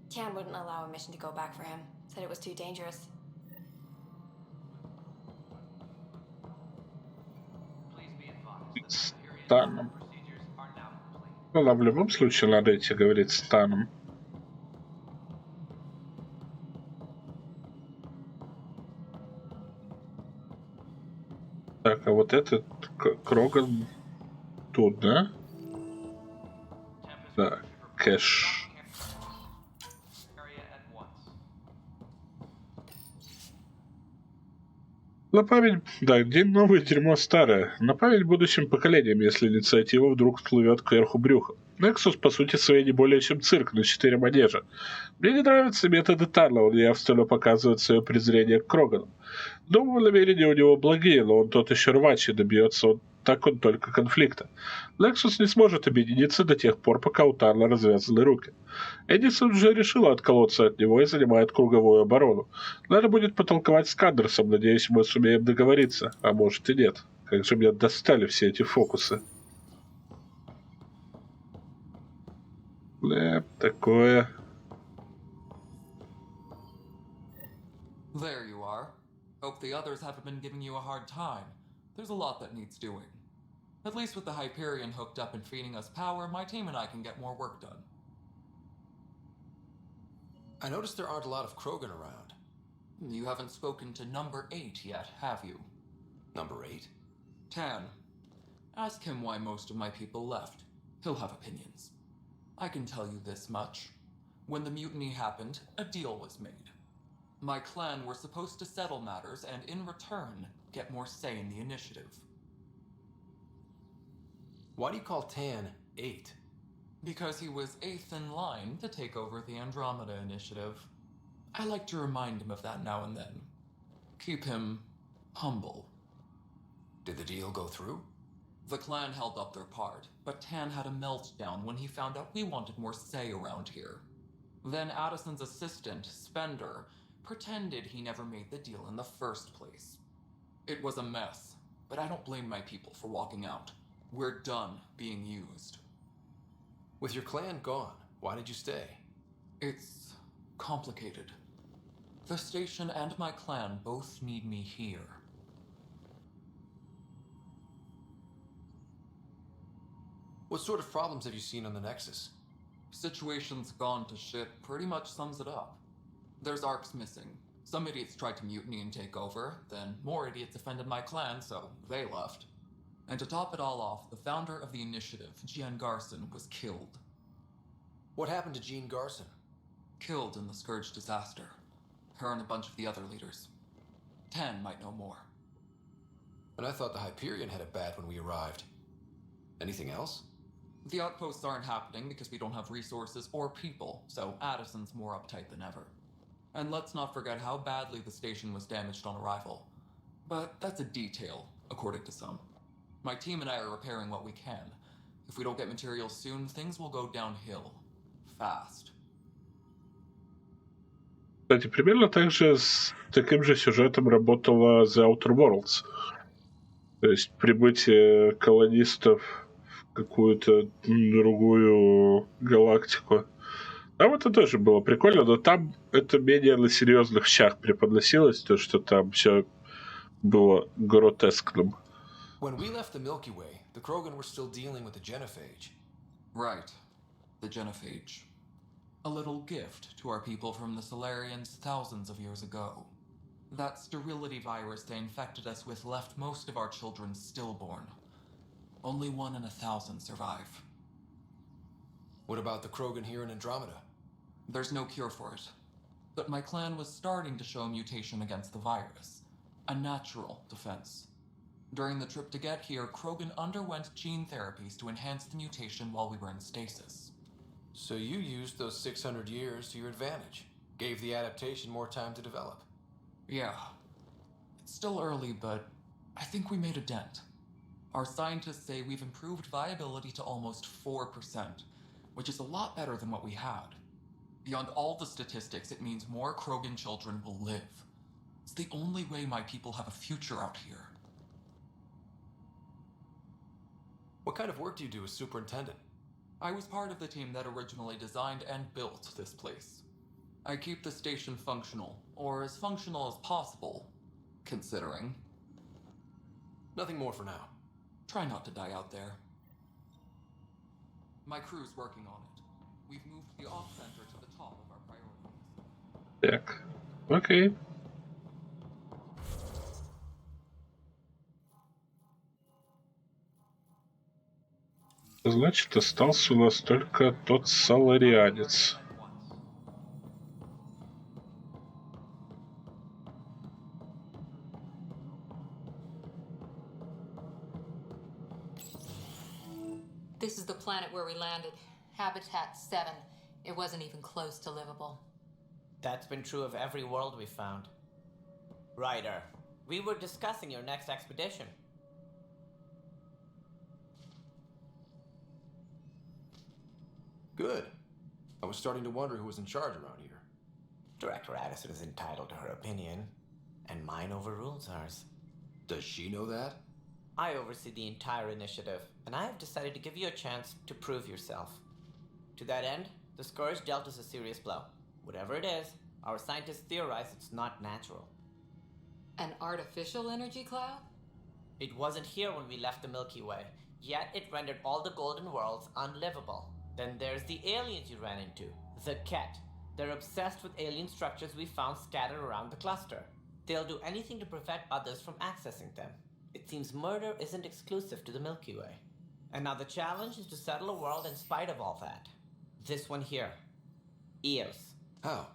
Tian wouldn't allow a mission to go back for him. Said it was too dangerous. Станом. Ну, нам в любом случае надо идти говорить с Таном. Так, а вот этот Кроган тут, да? Да, кэш. На память, да, день новый, дерьмо старое. На память будущим поколениям, если инициатива вдруг всплывет кверху брюхом. Nexus, по сути своей, не более чем цирк на 4 манежа. Мне не нравятся методы Тарла, он явственно показывает свое презрение к Крогану. Думаю, намерения у него благие, но он тот еще рвач, и добьется он так он только конфликта. Nexus не сможет объединиться до тех пор, пока у Тарла развязаны руки. Эдисон уже решила отколоться от него и занимает круговую оборону. Надо будет потолковать с Кандерсом, надеюсь, мы сумеем договориться. А может и нет. Как же меня достали все эти фокусы. Такое... There you are. Hope the others haven't been giving you a hard time. There's a lot that needs doing. At least with the Hyperion hooked up and feeding us power, my team and I can get more work done. I noticed there aren't a lot of Krogan around. You haven't spoken to number 8 yet, have you? Number 8? Tan. Ask him why most of my people left. He'll have opinions. I can tell you this much. When the mutiny happened, a deal was made. My clan were supposed to settle matters and, in return, get more say in the initiative. Why do you call Tan 8? Because he was 8th in line to take over the Andromeda initiative. I like to remind him of that now and then. Keep him humble. Did the deal go through? The clan held up their part, but Tan had a meltdown when he found out we wanted more say around here. Then Addison's assistant, Spender, pretended he never made the deal in the first place. It was a mess, but I don't blame my people for walking out. We're done being used. With your clan gone, why did you stay? It's complicated. The station and my clan both need me here. What sort of problems have you seen on the Nexus? Situation's gone to shit pretty much sums it up. There's arcs missing. Some idiots tried to mutiny and take over, then more idiots offended my clan, so they left. And to top it all off, the founder of the initiative, Jean Garson, was killed. What happened to Jean Garson? Killed in the Scourge disaster. Her and a bunch of the other leaders. Tan might know more. And I thought the Hyperion had it bad when we arrived. Anything else? The outposts aren't happening because we don't have resources or people, so Addison's more uptight than ever. And let's not forget how badly the station was damaged on arrival. But that's a detail, according to some. My team and I are repairing what we can. If we don't get materials soon, things will go downhill. Fast. Кстати, примерно так же с таким же сюжетом работала The Outer Worlds. То есть прибытие колонистов в какую-то другую галактику. Там это тоже было прикольно, но там это менее на серьезных щах преподносилось, то что там все было гротескным. When we left the Milky Way, the Krogan were still dealing with the Genophage. Right. The Genophage. A little gift to our people from the Solarians thousands of years ago. That sterility virus they infected us with left most of our children stillborn. Only 1 in 1,000 survive. What about the Krogan here in Andromeda? There's no cure for it. But my clan was starting to show mutation against the virus. A natural defense. During the trip to get here, Krogan underwent gene therapies to enhance the mutation while we were in stasis. So you used those 600 years to your advantage. Gave the adaptation more time to develop. Yeah. It's still early, but I think we made a dent. Our scientists say we've improved viability to almost 4%, which is a lot better than what we had. Beyond all the statistics, it means more Krogan children will live. It's the only way my people have a future out here. What kind of work do you do as superintendent? I was part of the team that originally designed and built this place. I keep the station functional, or as functional as possible, considering. Nothing more for now. Try not to die out there. My crew's working on it. We've moved the off-center to the top of our priorities. Так, окей. Значит, остался у нас только тот соларианец. This is the planet where we landed. Habitat 7. It wasn't even close to livable. That's been true of every world we found. Ryder, we were discussing your next expedition. Good. I was starting to wonder who was in charge around here. Director Addison is entitled to her opinion, and mine overrules hers. Does she know that? I oversee the entire initiative, and I have decided to give you a chance to prove yourself. To that end, the Scourge dealt us a serious blow. Whatever it is, our scientists theorize it's not natural. An artificial energy cloud? It wasn't here when we left the Milky Way, yet it rendered all the Golden Worlds unlivable. Then there's the aliens you ran into, the Ket. They're obsessed with alien structures we found scattered around the cluster. They'll do anything to prevent others from accessing them. It seems murder isn't exclusive to the Milky Way. And now the challenge is to settle a world in spite of all that. This one here. Eos. How?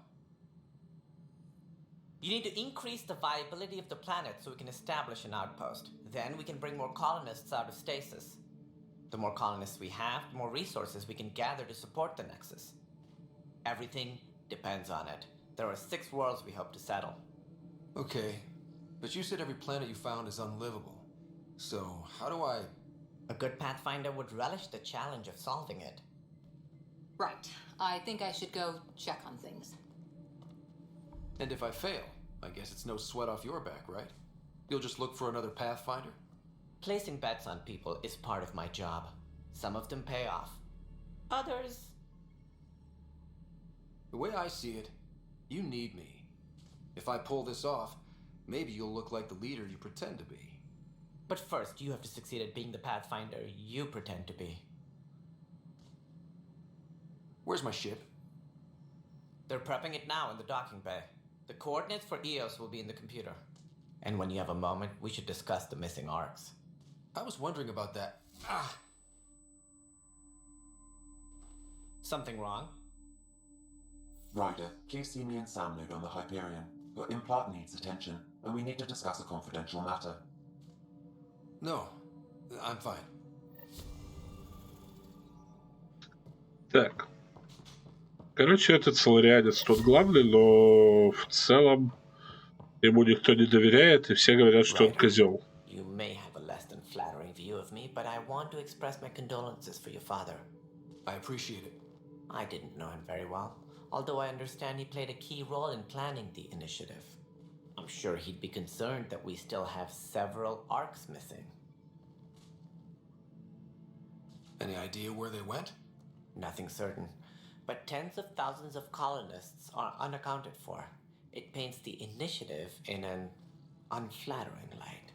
You need to increase the viability of the planet so we can establish an outpost. Then we can bring more colonists out of stasis. The more colonists we have, the more resources we can gather to support the Nexus. Everything depends on it. There are 6 worlds we hope to settle. Okay, but you said every planet you found is unlivable. So, how do I... A good Pathfinder would relish the challenge of solving it. Right. I think I should go check on things. And if I fail, I guess it's no sweat off your back, right? You'll just look for another Pathfinder? Placing bets on people is part of my job. Some of them pay off. Others... The way I see it, you need me. If I pull this off, maybe you'll look like the leader you pretend to be. But first, you have to succeed at being the Pathfinder you pretend to be. Where's my ship? They're prepping it now in the docking bay. The coordinates for Eos will be in the computer. And when you have a moment, we should discuss the missing arcs. I was wondering about that. Something wrong? Ryder, please see me and Sam Node on the Hyperion. Your implant needs attention, and we need to discuss a confidential matter. No, I'm fine. Так. Короче, этот соларианец тут главный, но в целом ему никто не доверяет, и все говорят, что он козел. You may have a less than flattering view of me, but I want to express my condolences for your father. I appreciate it. I didn't know him very well, although I understand he played a key role in planning the initiative. I'm sure he'd be concerned that we still have several arcs missing. Any idea where they went? Nothing certain, but tens of thousands of colonists are unaccounted for. It paints the initiative in an unflattering light.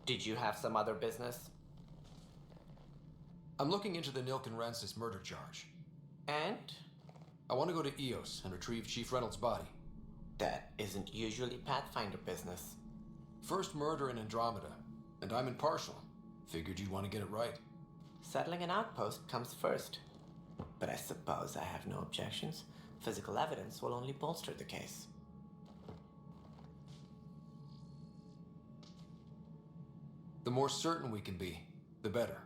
Did you have some other business? I'm looking into the Nilk and Rancis murder charge. And? I want to go to Eos and retrieve Chief Reynolds' body. That isn't usually Pathfinder business. First murder in Andromeda, and I'm impartial. Figured you'd want to get it right. Settling an outpost comes first. But I suppose I have no objections. Physical evidence will only bolster the case. The more certain we can be, the better.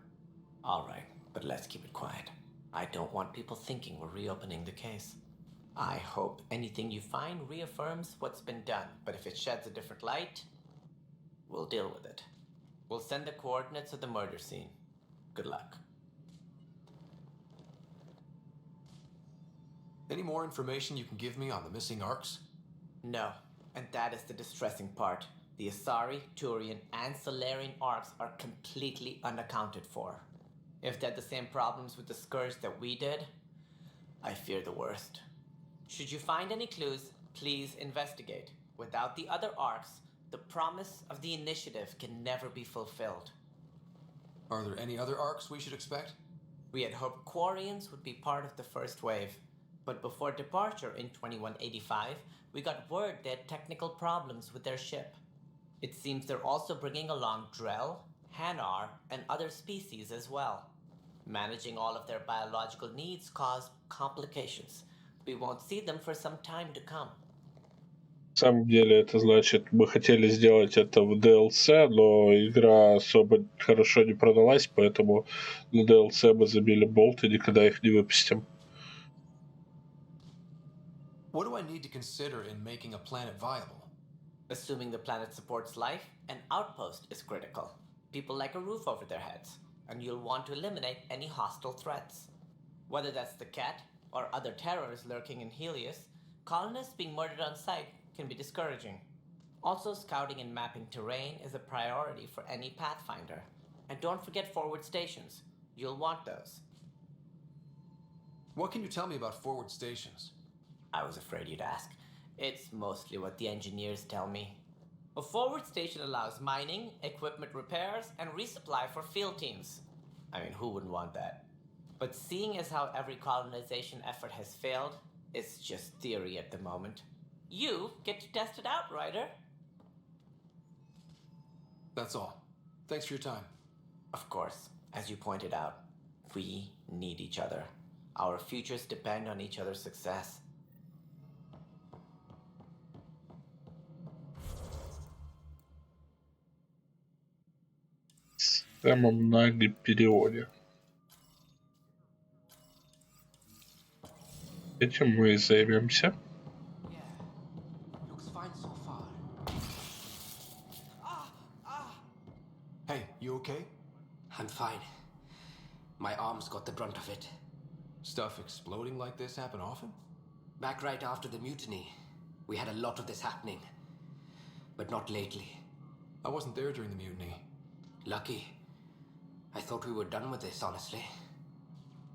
All right, but let's keep it quiet. I don't want people thinking we're reopening the case. I hope anything you find reaffirms what's been done, but if it sheds a different light, we'll deal with it. We'll send the coordinates of the murder scene. Good luck. Any more information you can give me on the missing arcs? No, and that is the distressing part. The Asari, Turian, and Solarian arcs are completely unaccounted for. If they had the same problems with the Scourge that we did, I fear the worst. Should you find any clues, please investigate. Without the other arcs, the promise of the initiative can never be fulfilled. Are there any other arcs we should expect? We had hoped Quarians would be part of the first wave. But before departure in 2185, we got word they had technical problems with their ship. It seems they're also bringing along Drell, Hanar, and other species as well. Managing all of their biological needs caused complications. We won't see them for some time to come. На самом деле, это значит, мы хотели сделать это в DLC, но игра особо хорошо не продалась, поэтому на DLC мы забили болт и никогда их не выпустим. What do I need to consider in making a planet viable? Assuming the planet supports life, an outpost is critical. People like a roof over their heads, and you'll want to eliminate any hostile threats. Whether that's the cat or other terrors lurking in Helios, colonists being murdered on sight can be discouraging. Also, scouting and mapping terrain is a priority for any Pathfinder. And don't forget forward stations. You'll want those. What can you tell me about forward stations? I was afraid you'd ask. It's mostly what the engineers tell me. A forward station allows mining, equipment repairs, and resupply for field teams. I mean, who wouldn't want that? But seeing as how every colonization effort has failed, it's just theory at the moment. You get to test it out, Ryder. That's all. Thanks for your time. Of course, as you pointed out, we need each other. Our futures depend on each other's success. Самом на переводе. Этим мы и займемся. Looks fine so far. Hey, you okay? I'm fine. My arms got the brunt of it. Stuff exploding like this happen often? Back right after the mutiny, we had a lot of this happening. But not lately. I wasn't there during the mutiny. Lucky. I thought we were done with this, honestly.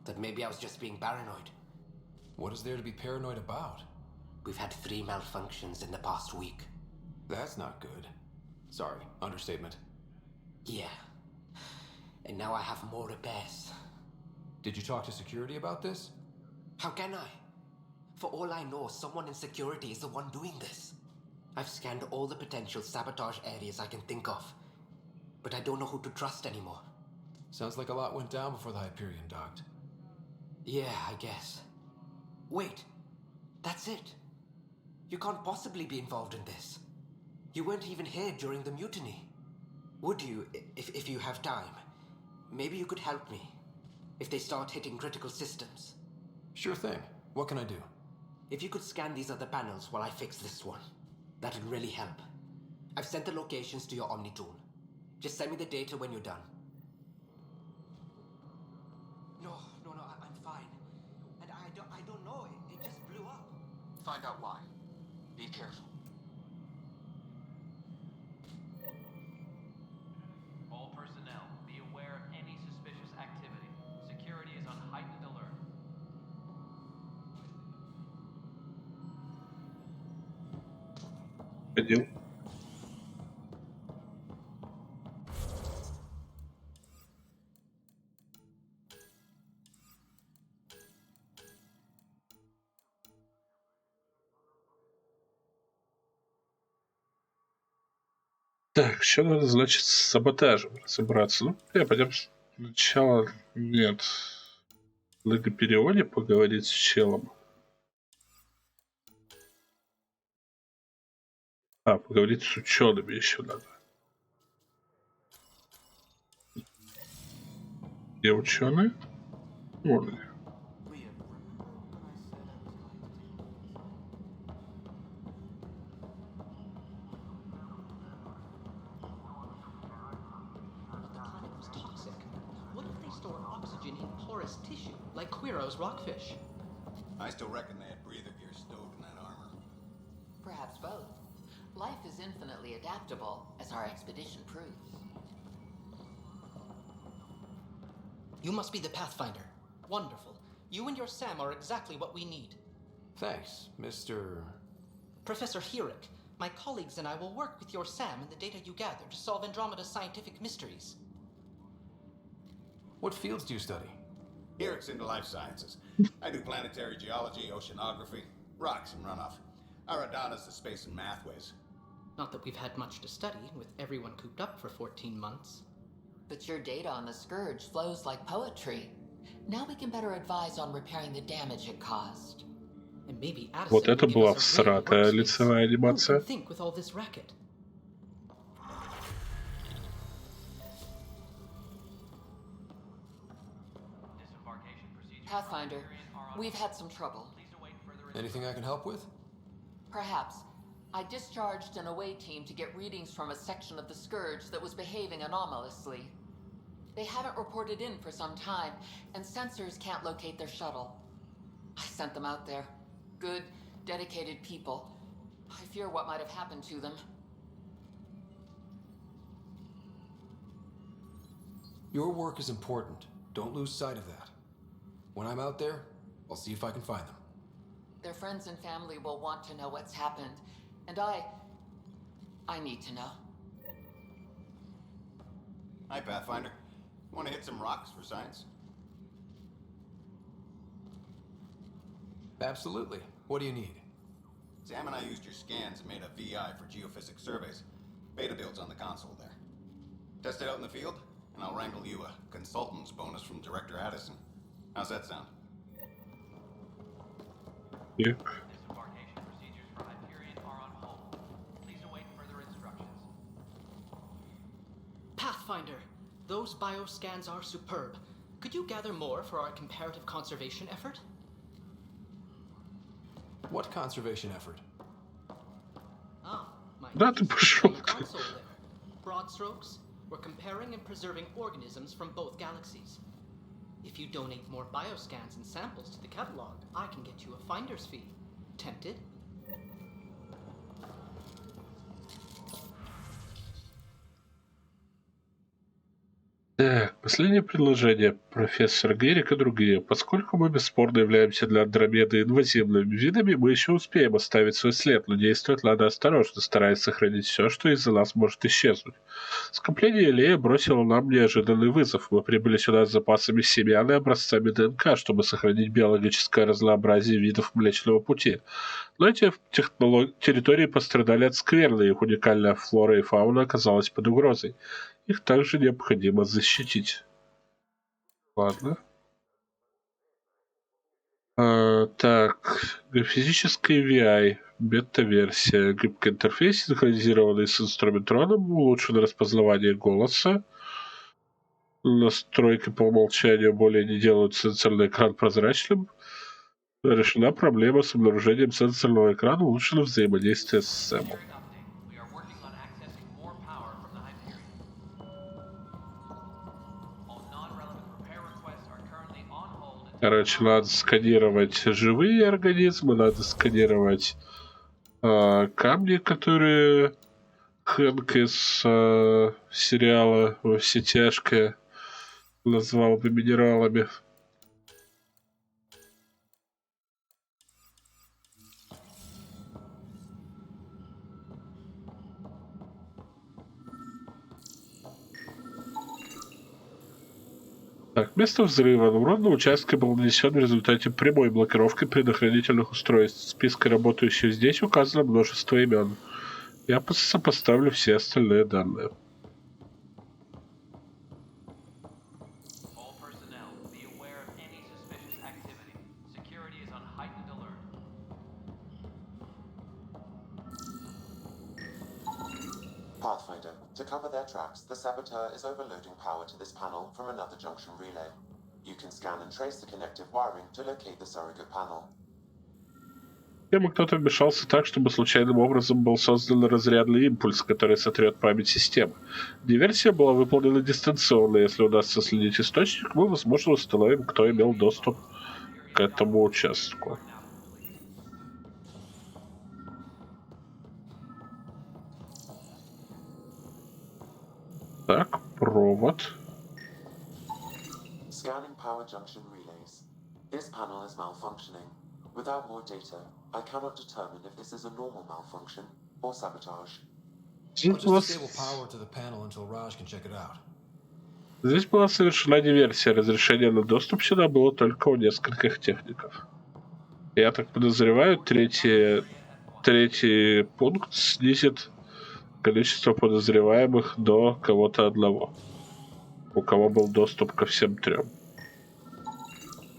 That maybe I was just being paranoid. What is there to be paranoid about? We've had 3 malfunctions in the past week. That's not good. Sorry, understatement. Yeah. And now I have more repairs. Did you talk to security about this? How can I? For all I know, someone in security is the one doing this. I've scanned all the potential sabotage areas I can think of. But I don't know who to trust anymore. Sounds like a lot went down before the Hyperion docked. Yeah, I guess. Wait. That's it. You can't possibly be involved in this. You weren't even here during the mutiny. Would you, if you have time? Maybe you could help me. If they start hitting critical systems. Sure thing. What can I do? If you could scan these other panels while I fix this one, that'd really help. I've sent the locations to your Omni tool. Just send me the data when you're done. No, I'm fine. And I don't know, it just blew up. Find out why. Be careful. All personnel, be aware of any suspicious activity. Security is on heightened alert. Ходил. Так, что надо, значит, с саботажем разобраться? Ну, пойдем сначала... Нет. В логопереводе поговорить с челом. Поговорить с учеными еще надо. Где ученые? Вон они. Tissue, like Quiro's rockfish. I still reckon they had breather gear stowed in that armor. Perhaps both. Life is infinitely adaptable, as our expedition proves. You must be the Pathfinder. Wonderful. You and your Sam are exactly what we need. Thanks, Mr... Professor Herrick. My colleagues and I will work with your Sam and the data you gather to solve Andromeda's scientific mysteries. What fields do you study? Herrick's into life sciences. I do planetary geology, oceanography, rocks and runoff. Aradana's the space and math whiz. Not that we've had much to study, with everyone cooped up for 14 months. But your data on the Scourge flows like poetry. Now we can better advise on repairing the damage it caused. And maybe Addison Вот это will give была us a real всратая workspace. лицевая Who анимация. can think with all this racket? Pathfinder, we've had some trouble. Anything I can help with? Perhaps. I discharged an away team to get readings from a section of the Scourge that was behaving anomalously. They haven't reported in for some time, and sensors can't locate their shuttle. I sent them out there. Good, dedicated people. I fear what might have happened to them. Your work is important. Don't lose sight of that. When I'm out there, I'll see if I can find them. Their friends and family will want to know what's happened, and I need to know. Hi, Pathfinder. Want to hit some rocks for science? Absolutely. What do you need? Sam and I used your scans and made a VI for geophysics surveys. Beta builds on the console there. Test it out in the field, and I'll wrangle you a consultant's bonus from Director Addison. How's that sound? Yeah. Disembarkation procedures for Hyperion are on hold. Please await further instructions. Pathfinder, those bioscans are superb. Could you gather more for our comparative conservation effort? What conservation effort? Ah, my Да ты пошел. on the console there. Broad strokes, we're comparing and preserving organisms from both galaxies. If you donate more bioscans and samples to the catalog, I can get you a finder's fee. Tempted? Так, последнее предложение. Профессор Герик и другие. Поскольку мы бесспорно являемся для Андромеды инвазивными видами, мы еще успеем оставить свой след, но действовать надо осторожно, стараясь сохранить все, что из-за нас может исчезнуть. Скопление Элея бросило нам неожиданный вызов. Мы прибыли сюда с запасами семян и образцами ДНК, чтобы сохранить биологическое разнообразие видов Млечного Пути. Но эти территории пострадали от скверны, и их уникальная флора и фауна оказалась под угрозой. Их также необходимо защитить. Ладно. Так, физический VI, бета-версия, гибкий интерфейс, синхронизированный с инструментроном, улучшенное распознавание голоса, настройки по умолчанию более не делают сенсорный экран прозрачным, решена проблема с обнаружением сенсорного экрана, улучшено взаимодействие с Сэмом. Короче, надо сканировать живые организмы, надо сканировать камни, которые Хэнк из сериала «Во все тяжкие» назвал бы минералами. Так, место взрыва. На уронном участке был нанесен в результате прямой блокировки предохранительных устройств. В списке работающих здесь указано множество имен. Я сопоставлю все остальные данные. Pathfinder, to cover their tracks, the saboteur is overloading power to this panel from another junction relay. You can scan and trace the connective wiring to locate the surrogate panel. Тема кто-то вмешался так, чтобы случайным образом был создан разрядный импульс, который сотрет память системы. Диверсия была выполнена дистанционно. Если удастся следить источник, мы, возможно, установим, кто имел доступ к этому участку. Так, провод. Scanning power junction relays. This panel is malfunctioning. Without more data, I cannot determine if this is a normal malfunction or sabotage. I'll just disable power to the panel until Raj can check it out. Здесь была совершена диверсия. Разрешение на доступ сюда было только у нескольких техников. Я так подозреваю, третий пункт снизит количество подозреваемых до кого-то одного, у кого был доступ ко всем трем.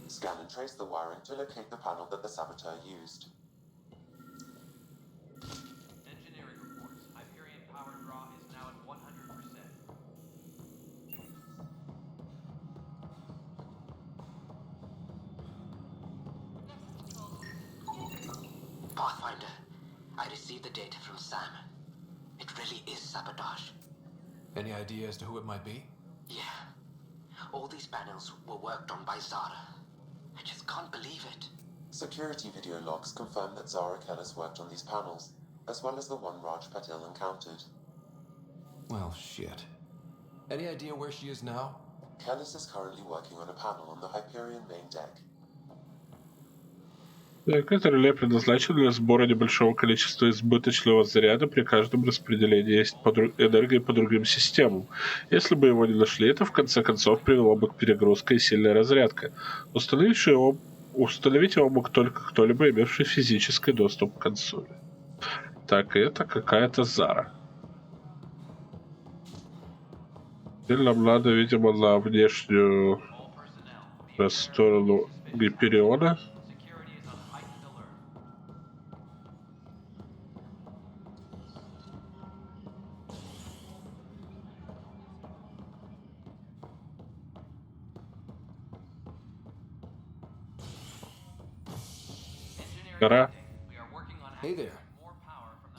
Scan and trace the wiring to locate the panel that the saboteur used. Engineering reports. Hyperion power draw is now at 100%. Pathfinder, I received the data from Sam. It really is sabotage. Any idea as to who it might be? Yeah. All these panels were worked on by Zara. I just can't believe it. Security video logs confirm that Zara Kellis worked on these panels, as well as the one Raj Patil encountered. Well, shit. Any idea where she is now? Kellis is currently working on a panel on the Hyperion main deck. Так, это реле предназначено для сбора небольшого количества избыточного заряда при каждом распределении энергии по другим системам. Если бы его не нашли, это в конце концов привело бы к перегрузке и сильной разрядке. Установить его мог только кто-либо, имевший физический доступ к консоли. Так, и это какая-то Зара. Теперь нам надо, видимо, на внешнюю сторону Гипериона. Гора. Hey there.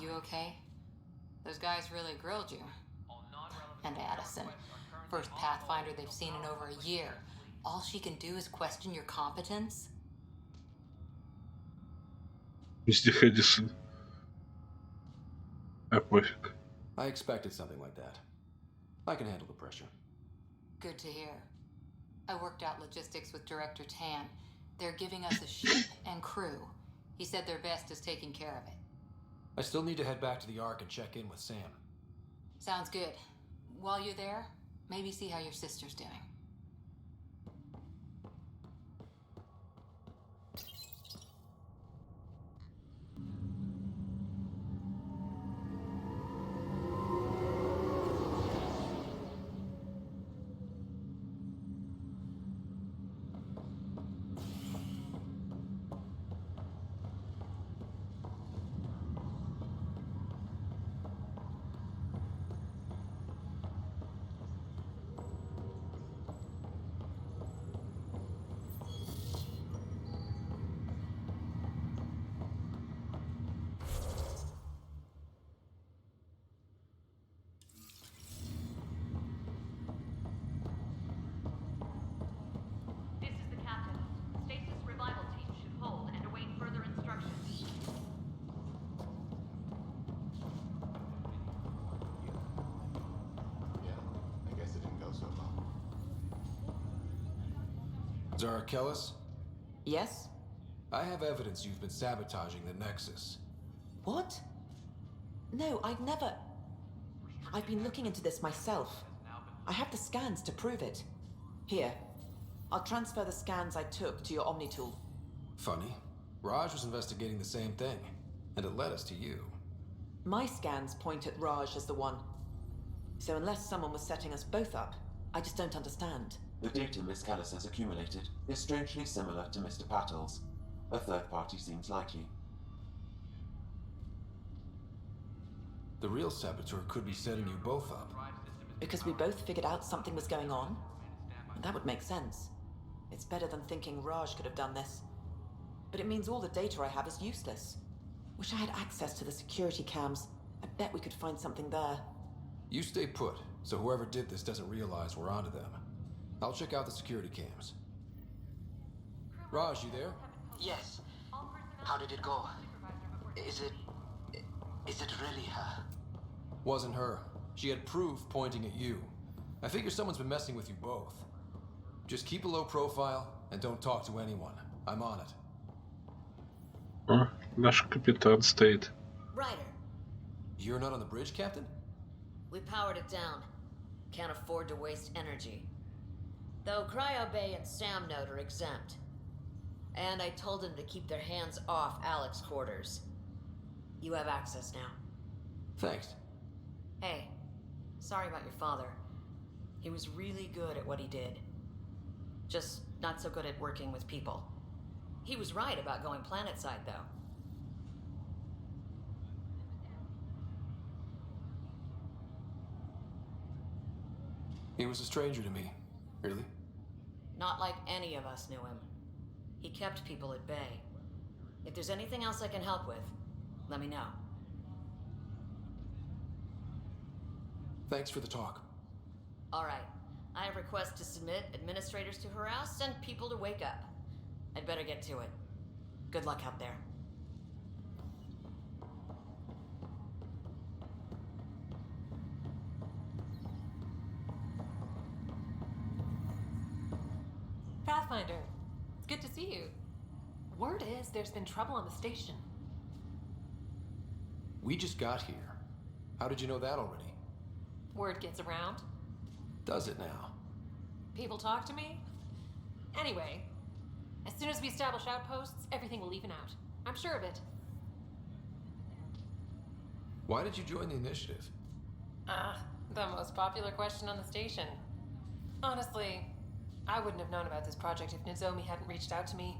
You okay? Those guys really grilled you. And Addison. First Pathfinder they've seen in over a year. All she can do is question your competence? Мистер Эдисон. А пофиг. I expected something like that. I can handle the pressure. Good to hear. I worked out logistics with Director Tan. They're giving us a ship and crew. He said their best is taking care of it. I still need to head back to the Ark and check in with Sam. Sounds good. While you're there, maybe see how your sister's doing. Zara Kellis? Yes? I have evidence you've been sabotaging the Nexus. What? No, I'd never... I've been looking into this myself. I have the scans to prove it. Here. I'll transfer the scans I took to your Omni tool. Funny. Raj was investigating the same thing, and it led us to you. My scans point at Raj as the one. So unless someone was setting us both up, I just don't understand. The data Miss Kellis has accumulated is strangely similar to Mr. Patil's. A third party seems likely. The real saboteur could be setting you both up. Because we both figured out something was going on? That would make sense. It's better than thinking Raj could have done this. But it means all the data I have is useless. Wish I had access to the security cams. I bet we could find something there. You stay put, so whoever did this doesn't realize we're onto them. I'll check out the security cams. Raj, you there? Yes. How did it go? Is it really her? Wasn't her. She had proof pointing at you. I figure someone's been messing with you both. Just keep a low profile and don't talk to anyone. I'm on it. О, наш капитан стоит. Ryder, You're not on the bridge, Captain? we powered it down. Can't afford to waste energy. Though Cryo Bay and Sam Note are exempt. And I told them to keep their hands off Alec's quarters. You have access now. Thanks. Hey, sorry about your father. He was really good at what he did. Just not so good at working with people. He was right about going planetside, though. He was a stranger to me. Really? Not like any of us knew him. He kept people at bay. If there's anything else I can help with, let me know. Thanks for the talk. All right. I request to submit administrators to harass and people to wake up. I'd better get to it. Good luck out there. Pathfinder, it's good to see you. Word is there's been trouble on the station. We just got here. How did you know that already? Word gets around. Does it now? People talk to me. Anyway, as soon as we establish outposts, everything will even out. I'm sure of it. Why did you join the initiative? The most popular question on the station. Honestly, I wouldn't have known about this project if Nozomi hadn't reached out to me.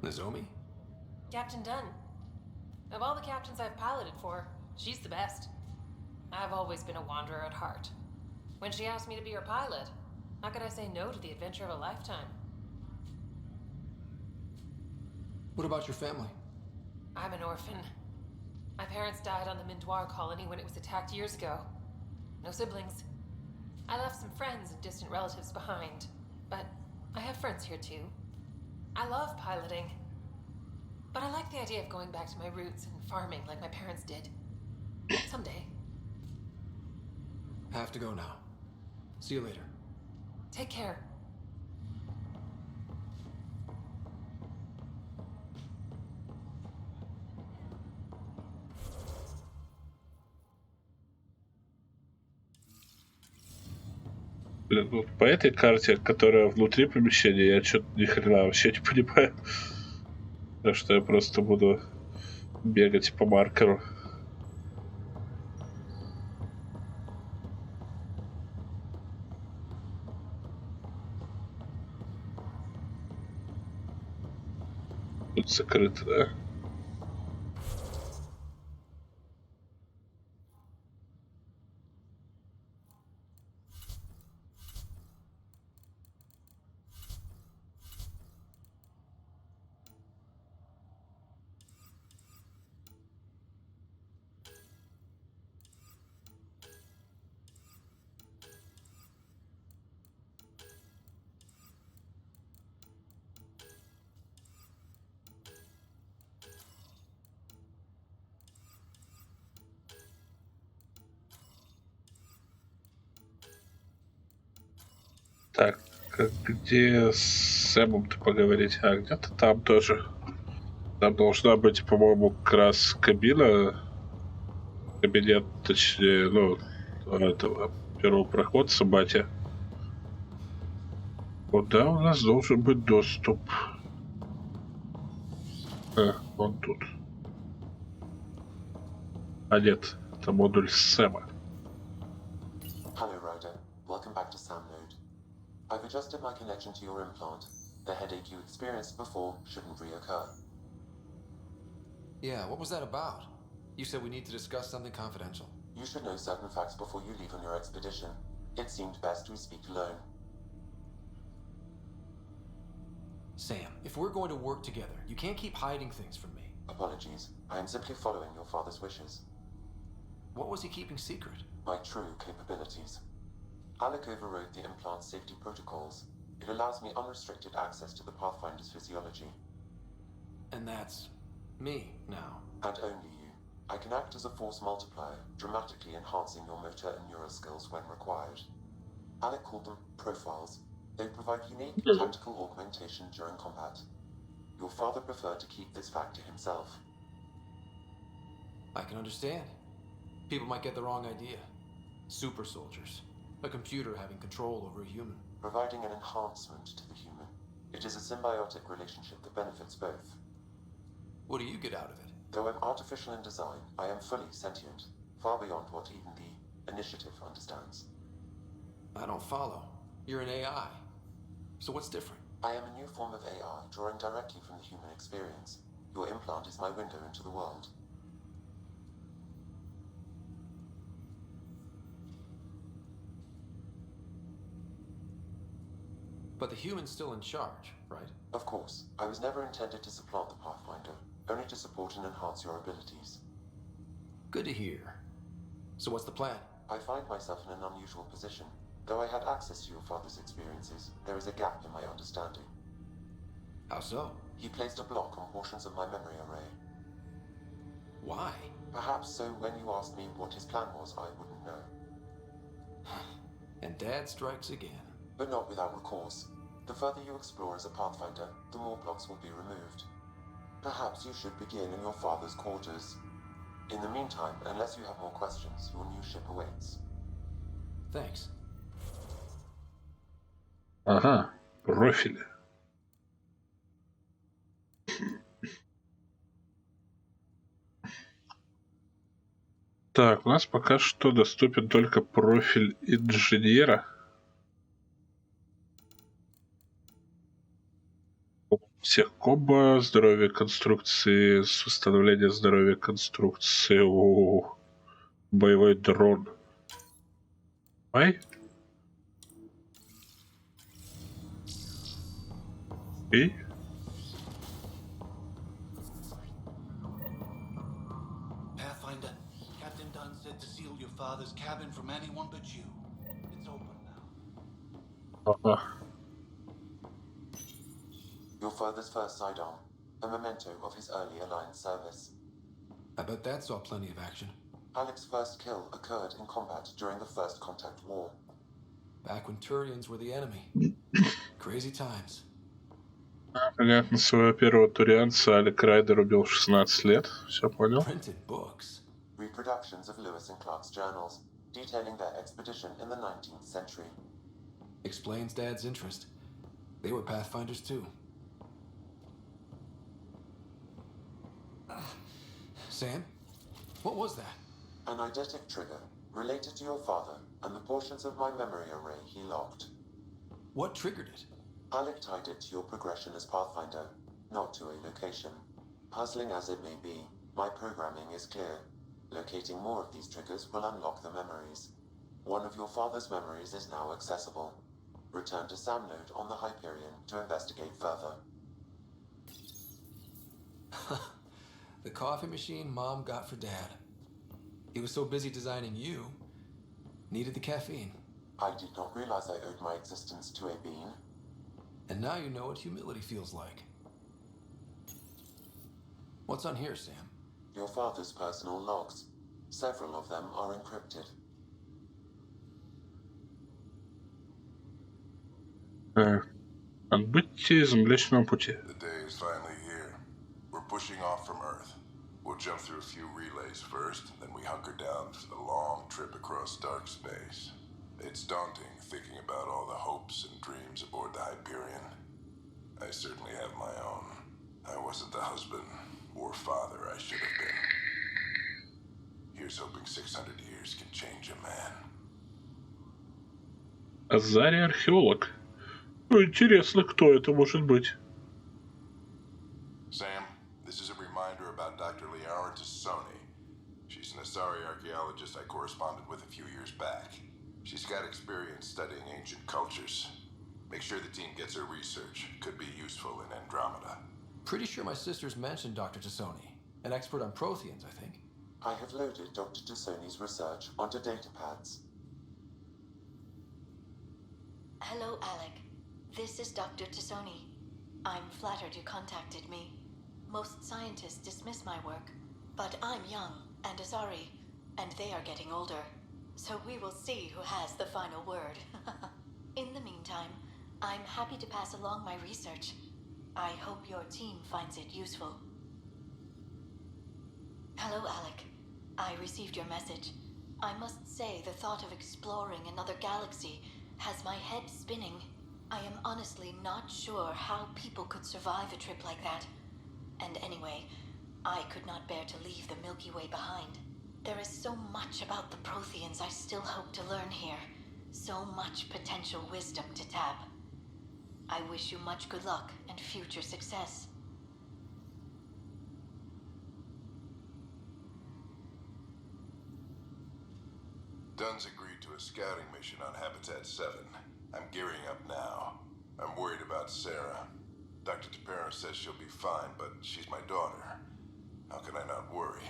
Nozomi? Captain Dunn. Of all the captains I've piloted for, she's the best. I've always been a wanderer at heart. When she asked me to be her pilot, how could I say no to the adventure of a lifetime? What about your family? I'm an orphan. My parents died on the Mindoir colony when it was attacked years ago. No siblings. I left some friends and distant relatives behind, but I have friends here too. I love piloting, but I like the idea of going back to my roots and farming like my parents did. Someday. I have to go now. See you later. Take care. Блин, вот по этой карте, которая внутри помещения, я что-то ни хрена вообще не понимаю. Так что я просто буду бегать по маркеру. Тут закрыто, да? Так, где с Сэмом-то поговорить? А, где-то там тоже. Там должна быть, по-моему, как раз кабинет, точнее, ну, этого первопроходца, батя. Куда у нас должен быть доступ? Он тут. А нет, это модуль Сэма. Hello, Ryder. Welcome back to Sam Node. I've adjusted my connection to your implant. The headache you experienced before shouldn't reoccur. Yeah, what was that about? You said we need to discuss something confidential. You should know certain facts before you leave on your expedition. It seemed best we speak alone. Sam, if we're going to work together, you can't keep hiding things from me. Apologies. I am simply following your father's wishes. What was he keeping secret? My true capabilities. Alec overrode the implant's safety protocols. It allows me unrestricted access to the Pathfinder's physiology. And that's me now. And only you. I can act as a force multiplier, dramatically enhancing your motor and neural skills when required. Alec called them profiles. They provide unique tactical augmentation during combat. Your father preferred to keep this fact to himself. I can understand. People might get the wrong idea. Super soldiers. A computer having control over a human. Providing an enhancement to the human. It is a symbiotic relationship that benefits both. What do you get out of it? Though I'm artificial in design, I am fully sentient, far beyond what even the Initiative understands. I don't follow. You're an AI. So what's different? I am a new form of AI, drawing directly from the human experience. Your implant is my window into the world. But the human's still in charge, right? Of course. I was never intended to supplant the Pathfinder, only to support and enhance your abilities. Good to hear. So what's the plan? I find myself in an unusual position. Though I had access to your father's experiences, there is a gap in my understanding. How so? He placed a block on portions of my memory array. Why? Perhaps so when you asked me what his plan was, I wouldn't know. And Dad strikes again. But not without recourse. The further you explore as a Pathfinder, the more blocks will be removed. Perhaps you should begin in your father's quarters. In the meantime, unless you have more questions, your new ship awaits. Thanks. Ага, профили. Так, у нас пока что доступен только профиль инженера. Всех комбо, здоровье конструкции, восстановление здоровья конструкции. О, боевой дрон. Ай. И? Pathfinder, Captain Dunn said to seal your father's cabin from anyone but you. It's open now. Ага. Your father's first sidearm, a memento of his early Alliance service. I bet that saw plenty of action. Alec's first kill occurred in combat during the First Contact War. Back when Turians were the enemy. Crazy times. Понятно, своего первого турианца Алек Райдер убил в 16 лет. Все понял. Printed books. Reproductions of Lewis and Clark's journals, detailing their expedition in the 19th century. Explains Dad's interest. They were Pathfinders too. Sam? What was that? An eidetic trigger, related to your father, and the portions of my memory array he locked. What triggered it? Alec tied it to your progression as Pathfinder, not to a location. Puzzling as it may be, my programming is clear. Locating more of these triggers will unlock the memories. One of your father's memories is now accessible. Return to Sam Node on the Hyperion to investigate further. The coffee machine Mom got for Dad. He was so busy designing you, needed the caffeine. I did not realize I owed my existence to a bean. And now you know what humility feels like. What's on here, Sam? Your father's personal logs. Several of them are encrypted. Отбытие из Млечного Пути. The day is finally here. We're pushing off from Earth. We'll jump through a few relays first, then we hunker down for the long trip across dark space. It's daunting thinking about all the hopes and dreams aboard the Hyperion. I certainly have my own. I wasn't the husband or father I should have been. Here's hoping 600 years can change a man. Азари археолог. Интересно, кто это может быть. Sam, this is a reminder about Dr. Liara Tassoni. She's an Asari archaeologist I corresponded with a few years back. She's got experience studying ancient cultures. Make sure the team gets her research. Could be useful in Andromeda. Pretty sure my sisters mentioned Dr. Tassoni. An expert on Protheans, I think. I have loaded Dr. Tassoni's research onto datapads. Hello, Alec. This is Dr. Tassoni. I'm flattered you contacted me. Most scientists dismiss my work, but I'm young and Asari, and they are getting older. So we will see who has the final word. In the meantime, I'm happy to pass along my research. I hope your team finds it useful. Hello, Alec. I received your message. I must say the thought of exploring another galaxy has my head spinning. I am honestly not sure how people could survive a trip like that. And anyway, I could not bear to leave the Milky Way behind. There is so much about the Protheans I still hope to learn here. So much potential wisdom to tap. I wish you much good luck and future success. Dunn's agreed to a scouting mission on Habitat 7. I'm gearing up now. I'm worried about Sarah. Dr. Tapero says she'll be fine, but she's my daughter. How can I not worry?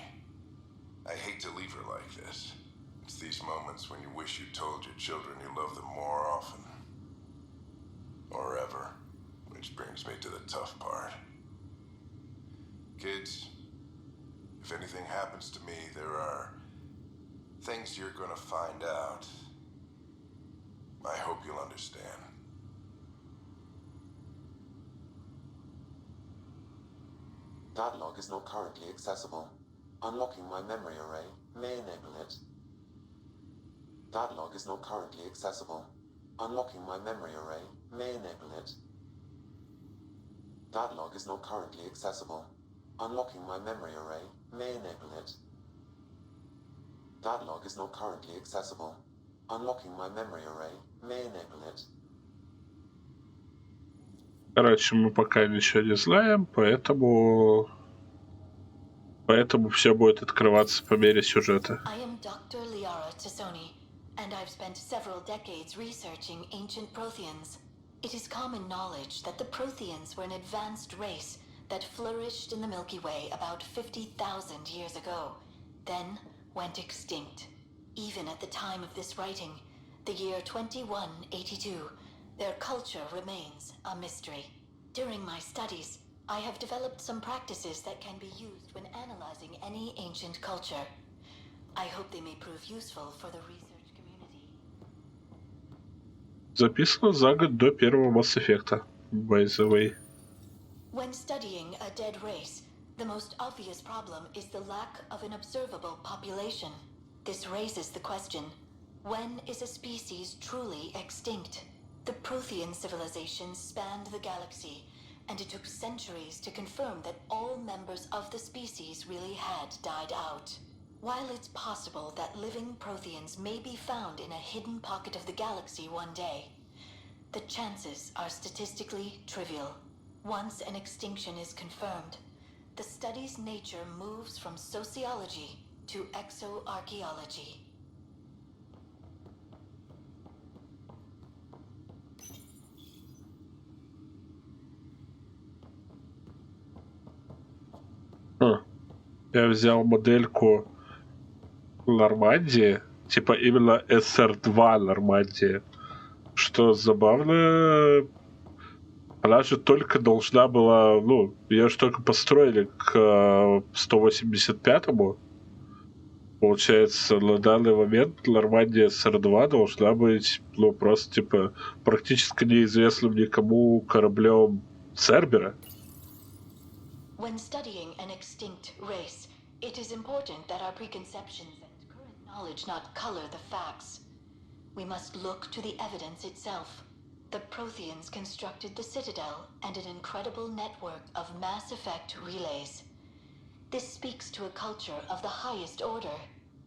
I hate to leave her like this. It's these moments when you wish you told your children you love them more often. Or ever. Which brings me to the tough part. Kids, if anything happens to me, there are things you're gonna find out. I hope you'll understand. That log is not currently accessible. Unlocking my memory array may enable it. That log is not currently accessible. Unlocking my memory array may enable it. That log is not currently accessible. Unlocking my memory array may enable it. That log is not currently accessible. Unlocking my memory array may enable it. Короче, мы пока ничего не знаем, поэтому все будет открываться по мере сюжета. I am Dr. Liara Tassoni, and I've spent several decades researching ancient Protheans. It is common knowledge that the Protheans were an advanced race that flourished in the Milky Way about 50,000 years ago, then went extinct. Even at the time of this writing, the year 2182, their culture remains a mystery. During my studies, I have developed some practices that can be used when analyzing any ancient culture. I hope they may prove useful for the research community. Записано за год до первого Mass Effect, by the way. When studying a dead race, the most obvious problem is the lack of an observable population. This raises the question, when is a species truly extinct? The Prothean civilization spanned the galaxy, and it took centuries to confirm that all members of the species really had died out. While it's possible that living Protheans may be found in a hidden pocket of the galaxy one day, the chances are statistically trivial. Once an extinction is confirmed, the study's nature moves from sociology to exoarchaeology. Я взял модельку Нормандии, типа именно SR2 Нормандии. Что забавно, она же только должна была, ее же только построили к 185-му. Получается, на данный момент Нормандия SR2 должна быть, просто, типа, практически неизвестным никому кораблем Цербера. When studying an extinct race, it is important that our preconceptions and current knowledge not color the facts. We must look to the evidence itself. The Protheans constructed the Citadel and an incredible network of mass effect relays. This speaks to a culture of the highest order.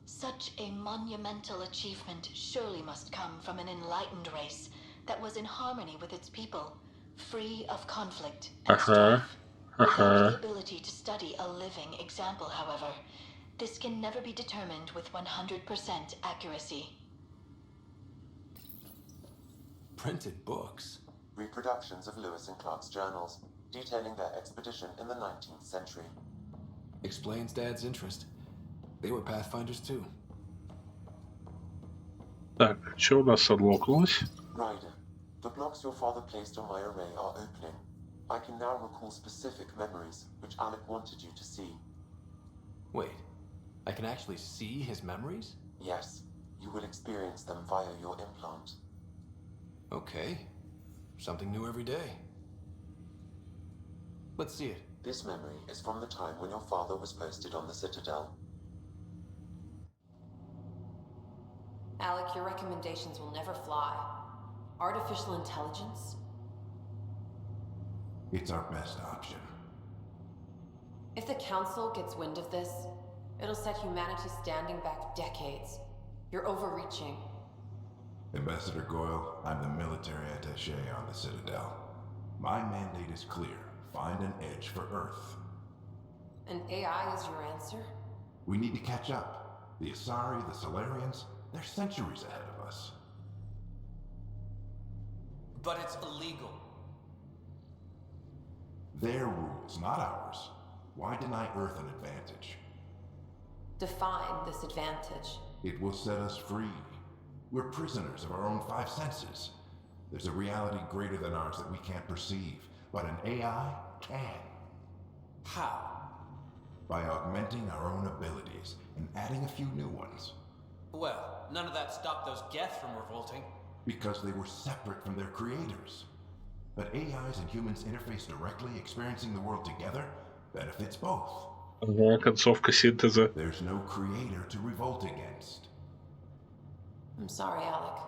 Such a monumental achievement surely must come from an enlightened race that was in harmony with its people, free of conflict and strife. Without the ability to study a living example, however, this can never be determined with 100% accuracy. Printed books? Reproductions of Lewis and Clark's journals, detailing their expedition in the 19th century. Explains Dad's interest. They were Pathfinders too. Так, что у нас unlockалось? Ryder, the blocks your father placed on my array are opening. I can now recall specific memories, which Alec wanted you to see. Wait, I can actually see his memories? Yes, you will experience them via your implant. Okay, something new every day. Let's see it. This memory is from the time when your father was posted on the Citadel. Alec, your recommendations will never fly. Artificial intelligence? It's our best option. If the Council gets wind of this, it'll set humanity standing back decades. You're overreaching. Ambassador Goyle, I'm the military attaché on the Citadel. My mandate is clear. Find an edge for Earth. And AI is your answer? We need to catch up. The Asari, the Solarians, they're centuries ahead of us. But it's illegal. Their rules, not ours. Why deny Earth an advantage? Define this advantage. It will set us free. We're prisoners of our own five senses. There's a reality greater than ours that we can't perceive, but an AI can. How? By augmenting our own abilities and adding a few new ones. Well, none of that stopped those Geth from revolting. Because they were separate from their creators. But AIs and humans interface directly, experiencing the world together, benefits both. Ага, концовка синтеза. There's no creator to revolt against. I'm sorry, Alec.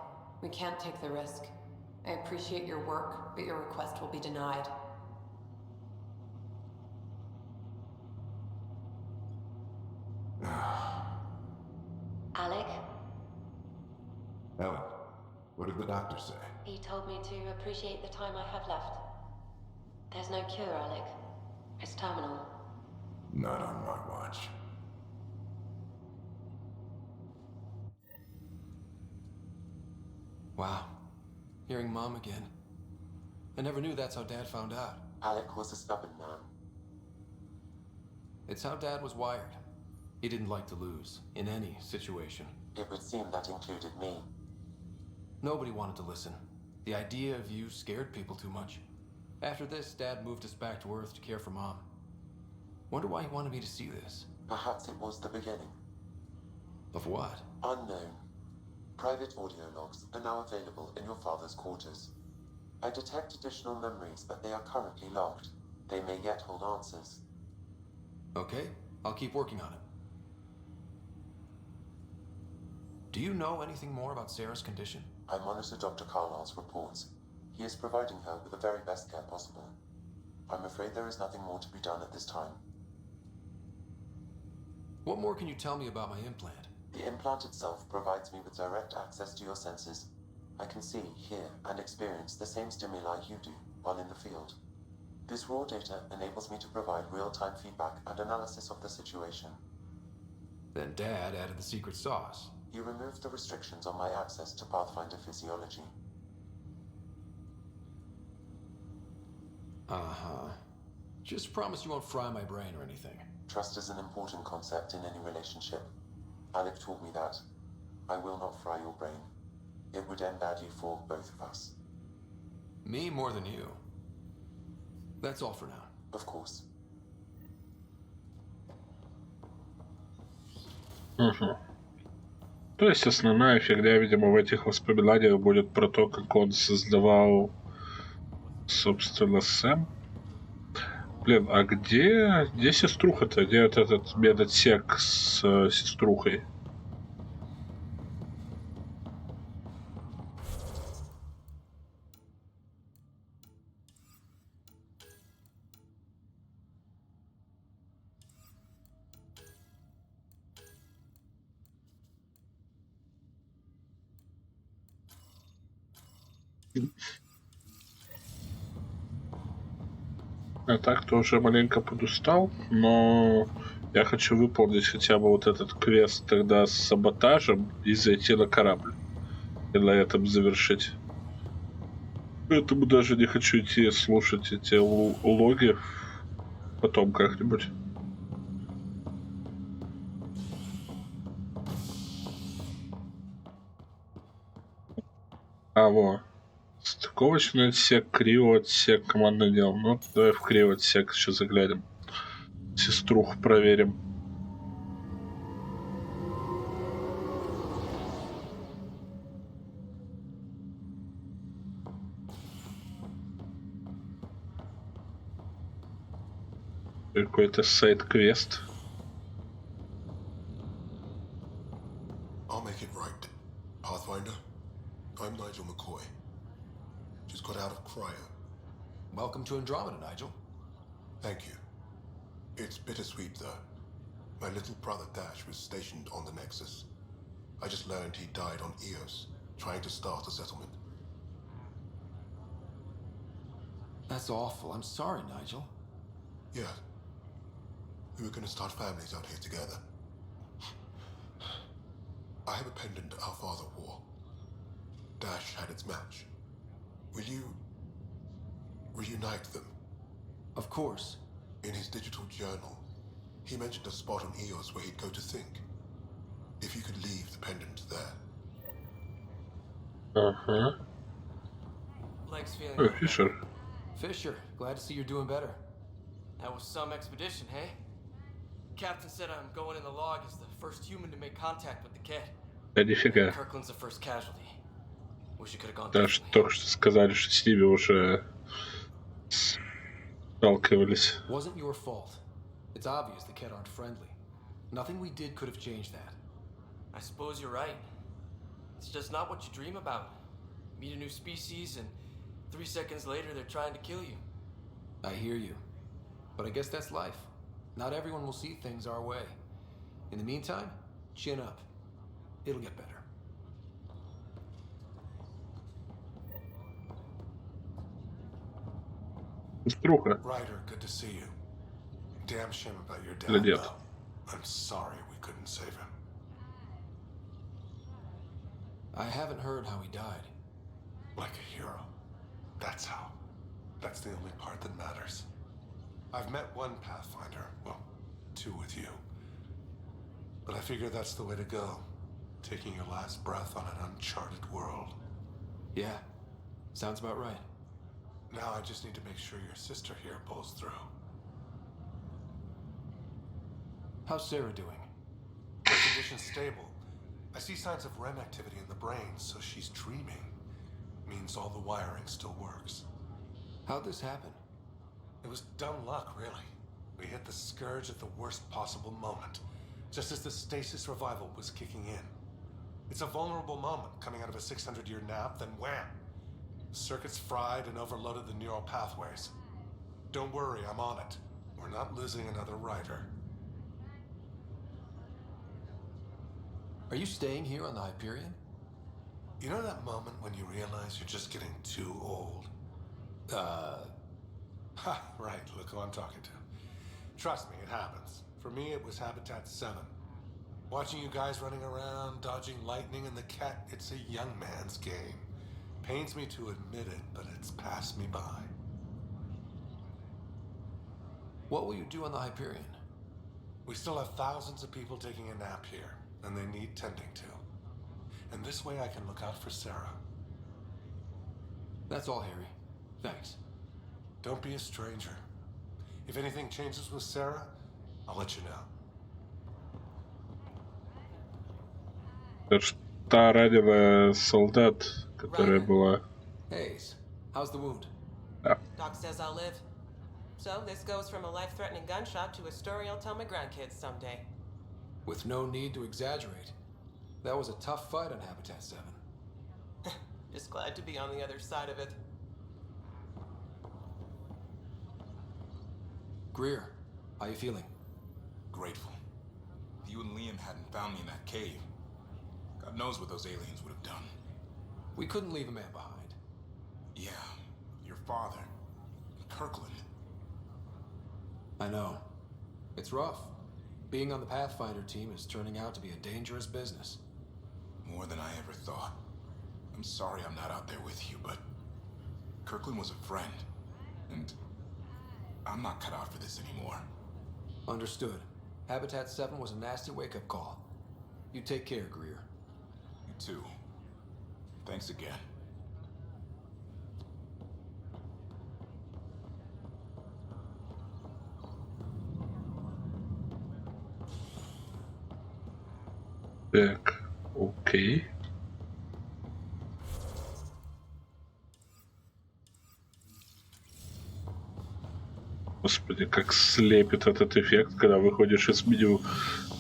We can't take the risk. I appreciate your work, but your request will be denied. Alec, Ellen, what did the doctor say? he told me to appreciate the time I have left. There's no cure, Alec. It's terminal. Not on my watch. Wow. Hearing Mom again. I never knew that's how Dad found out. Alec was a stubborn man. It's how Dad was wired. He didn't like to lose, in any situation. It would seem that included me. Nobody wanted to listen. The idea of you scared people too much. After this, Dad moved us back to Earth to care for Mom. Wonder why he wanted me to see this. Perhaps it was the beginning. Of what? Unknown. Private audio logs are now available in your father's quarters. I detect additional memories, but they are currently logged. They may yet hold answers. Okay, I'll keep working on it. Do you know anything more about Sarah's condition? I monitor Dr. Carlisle's reports. He is providing her with the very best care possible. I'm afraid there is nothing more to be done at this time. What more can you tell me about my implant? The implant itself provides me with direct access to your senses. I can see, hear, and experience the same stimuli you do while in the field. This raw data enables me to provide real-time feedback and analysis of the situation. Then Dad added the secret sauce. He removed the restrictions on my access to Pathfinder physiology. Uh-huh. Just promise you won't fry my brain or anything. Trust is an important concept in any relationship. Alec taught me that. I will not fry your brain. It would end badly for both of us. Me more than you. That's all for now. Of course. Угу. То есть основная фигня, видимо, в этих воспоминаниях будет про то, как он создавал, собственно, Сэм. Блин, а где сеструха-то? Где вот этот медотсек с сеструхой? А так-то уже маленько подустал, но я хочу выполнить хотя бы вот этот квест тогда с саботажем и зайти на корабль. И на этом завершить. Поэтому даже не хочу идти слушать эти логи потом как-нибудь. Во. Стыковочный отсек, криоотсек, командный дел. Ну, давай в криоотсек еще заглянем. Сеструху проверим. Какой-то сайт-квест. I'll make it right. Pathfinder, I'm Nigel McCoy. Just got out of cryo. Welcome to Andromeda, Nigel. Thank you. It's bittersweet, though. My little brother Dash was stationed on the Nexus. I just learned he died on Eos, trying to start a settlement. That's awful. I'm sorry, Nigel. Yeah. We were going to start families out here together. I have a pendant our father wore. Dash had its match. Will you reunite them? Of course. In his digital journal, he mentioned a spot on Eos where he'd go to think. If you could leave the pendant to that. Legs feeling Oh, a little Fisher. better. Fisher, glad to see you're doing better. That was some expedition, hey? Captain said I'm going in the log as the first human to make contact with the kid. Да нифига. Kirkland's the first casualty. Wish you could have gone Даже differently. только что сказали, что с ними уже сталкивались. Wasn't your fault. It's obvious the Kett aren't friendly. Nothing we did could have changed that. I suppose you're right. It's just not what you dream about. Meet a new species and 3 seconds later they're trying to kill you. I hear you. But I guess that's life. Not everyone will see things our way. In the meantime, chin up. It'll get better. Ryder, good to see you. Damn shame about your Или dad, нет? though. I'm sorry we couldn't save him. I haven't heard how he died. Like a hero. That's how. That's the only part that matters. I've met one Pathfinder. Well, 2 with you. But I figure that's the way to go. Taking your last breath on an uncharted world. Yeah, sounds about right. Now I just need to make sure your sister here pulls through. How's Sarah doing? Her condition's stable. I see signs of REM activity in the brain, so she's dreaming. Means all the wiring still works. How'd this happen? It was dumb luck, really. We hit the scourge at the worst possible moment, just as the stasis revival was kicking in. It's a vulnerable moment coming out of a 600-year nap, then wham! Circuits fried and overloaded the neural pathways. Don't worry, I'm on it. We're not losing another Ryder. Are you staying here on the Hyperion? You know that moment when you realize you're just getting too old? Ha, right, look who I'm talking to. Trust me, it happens. For me, it was Habitat 7. Watching you guys running around, dodging lightning and the cat, it's a young man's game. Pains me to admit it, but it's passed me by. What will you do on the Hyperion? We still have thousands of people taking a nap here, and they need tending to. And this way I can look out for Sarah. That's all, Harry. Thanks. Don't be a stranger. If anything changes with Sarah, I'll let you know. Это та раненая солдат, которая была. Hayes, how's the wound? Doc says I'll live. So this goes from a life-threatening gunshot to a story I'll tell my grandkids someday. With no need to exaggerate. That was a tough fight on Habitat 7. Just glad to be on the other side of it. Greer, how you feeling? Grateful. If you and Liam hadn't found me in that cave, God knows what those aliens would have done. We couldn't leave a man behind. Yeah, your father, Kirkland. I know. It's rough. Being on the Pathfinder team is turning out to be a dangerous business. More than I ever thought. I'm sorry I'm not out there with you, but Kirkland was a friend, and I'm not cut out for this anymore. Understood. Habitat 7 was a nasty wake-up call. You take care, Greer. You too. Thanks again. Так, окей. Господи, как слепит этот эффект, когда выходишь из меню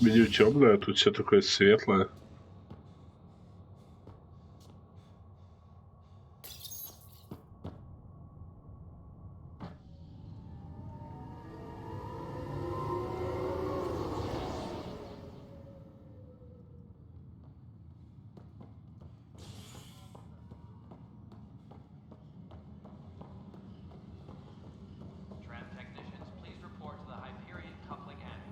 темное, а тут все такое светлое. Technicians, please report to the Hyperion coupling annex.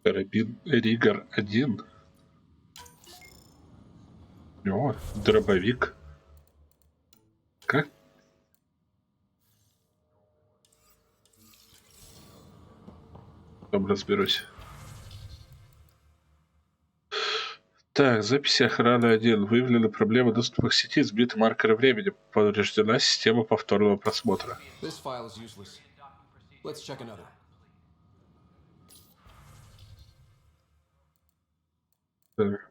Карабин Ригар 1. О, дробовик. Как? Потом разберусь. Так, записи охраны 1. Выявлены проблемы доступа к сети, сбиты маркеры времени. Повреждена система повторного просмотра. This file is useless. Let's check another. Так.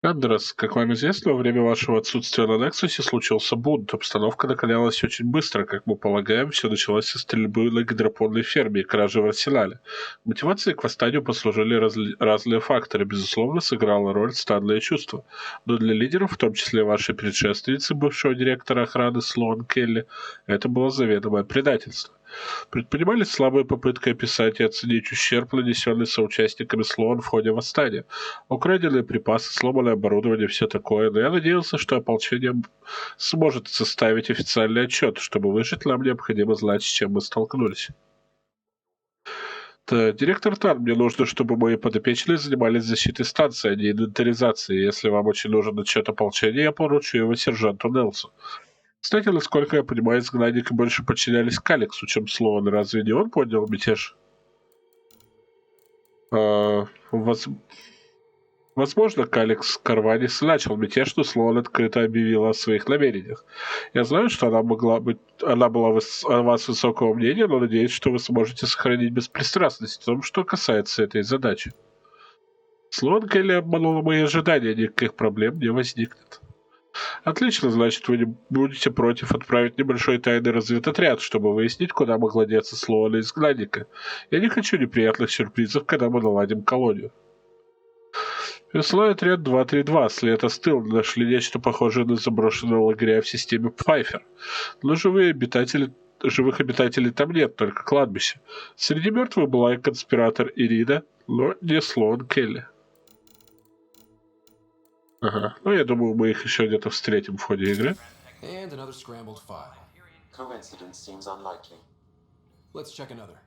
Андрес, как вам известно, во время вашего отсутствия на Нексусе случился бунт. Обстановка накалялась очень быстро. Как мы полагаем, все началось со стрельбы на гидропонной ферме и кражи в арсенале. Мотивацией к восстанию послужили разные факторы. Безусловно, сыграла роль стадное чувство. Но для лидеров, в том числе вашей предшественницы, бывшего директора охраны Слоан Келли, это было заведомое предательство. Предпринимались слабые попытки описать и оценить ущерб, нанесенный соучастниками Слоан в ходе восстания. Украденные припасы, сломанное оборудование, все такое, но я надеялся, что ополчение сможет составить официальный отчет. Чтобы выжить, нам необходимо знать, с чем мы столкнулись. Директор Тан, мне нужно, чтобы мои подопечные занимались защитой станции, а не инвентаризацией. Если вам очень нужен отчет ополчения, я поручу его сержанту Нелсу. Кстати, насколько я понимаю, изгнанники больше подчинялись Калексу, чем Слоан. Разве не он поднял мятеж? Возможно, Калекс Карванис начал мятеж, но Слоан открыто объявила о своих намерениях. Я знаю, что она была о вас высокого мнения, но надеюсь, что вы сможете сохранить беспристрастность в том, что касается этой задачи. Слоан Келли обманула мои ожидания, никаких проблем не возникнет. Отлично, значит, вы не будете против отправить небольшой тайный разведотряд, чтобы выяснить, куда могла деться Слоана изгнанника. Я не хочу неприятных сюрпризов, когда мы наладим колонию. Веслой отряд 232. След остыл. Нашли нечто похожее на заброшенные лагеря в системе Пфайфер. Но живых обитателей там нет, только кладбище. Среди мертвых была и конспиратор Ирина, но не Слоан Келли. Ага. Ну, я думаю, мы их еще где-то встретим в ходе игры. And another scrambled file. Coincidence seems unlikely. Let's check another.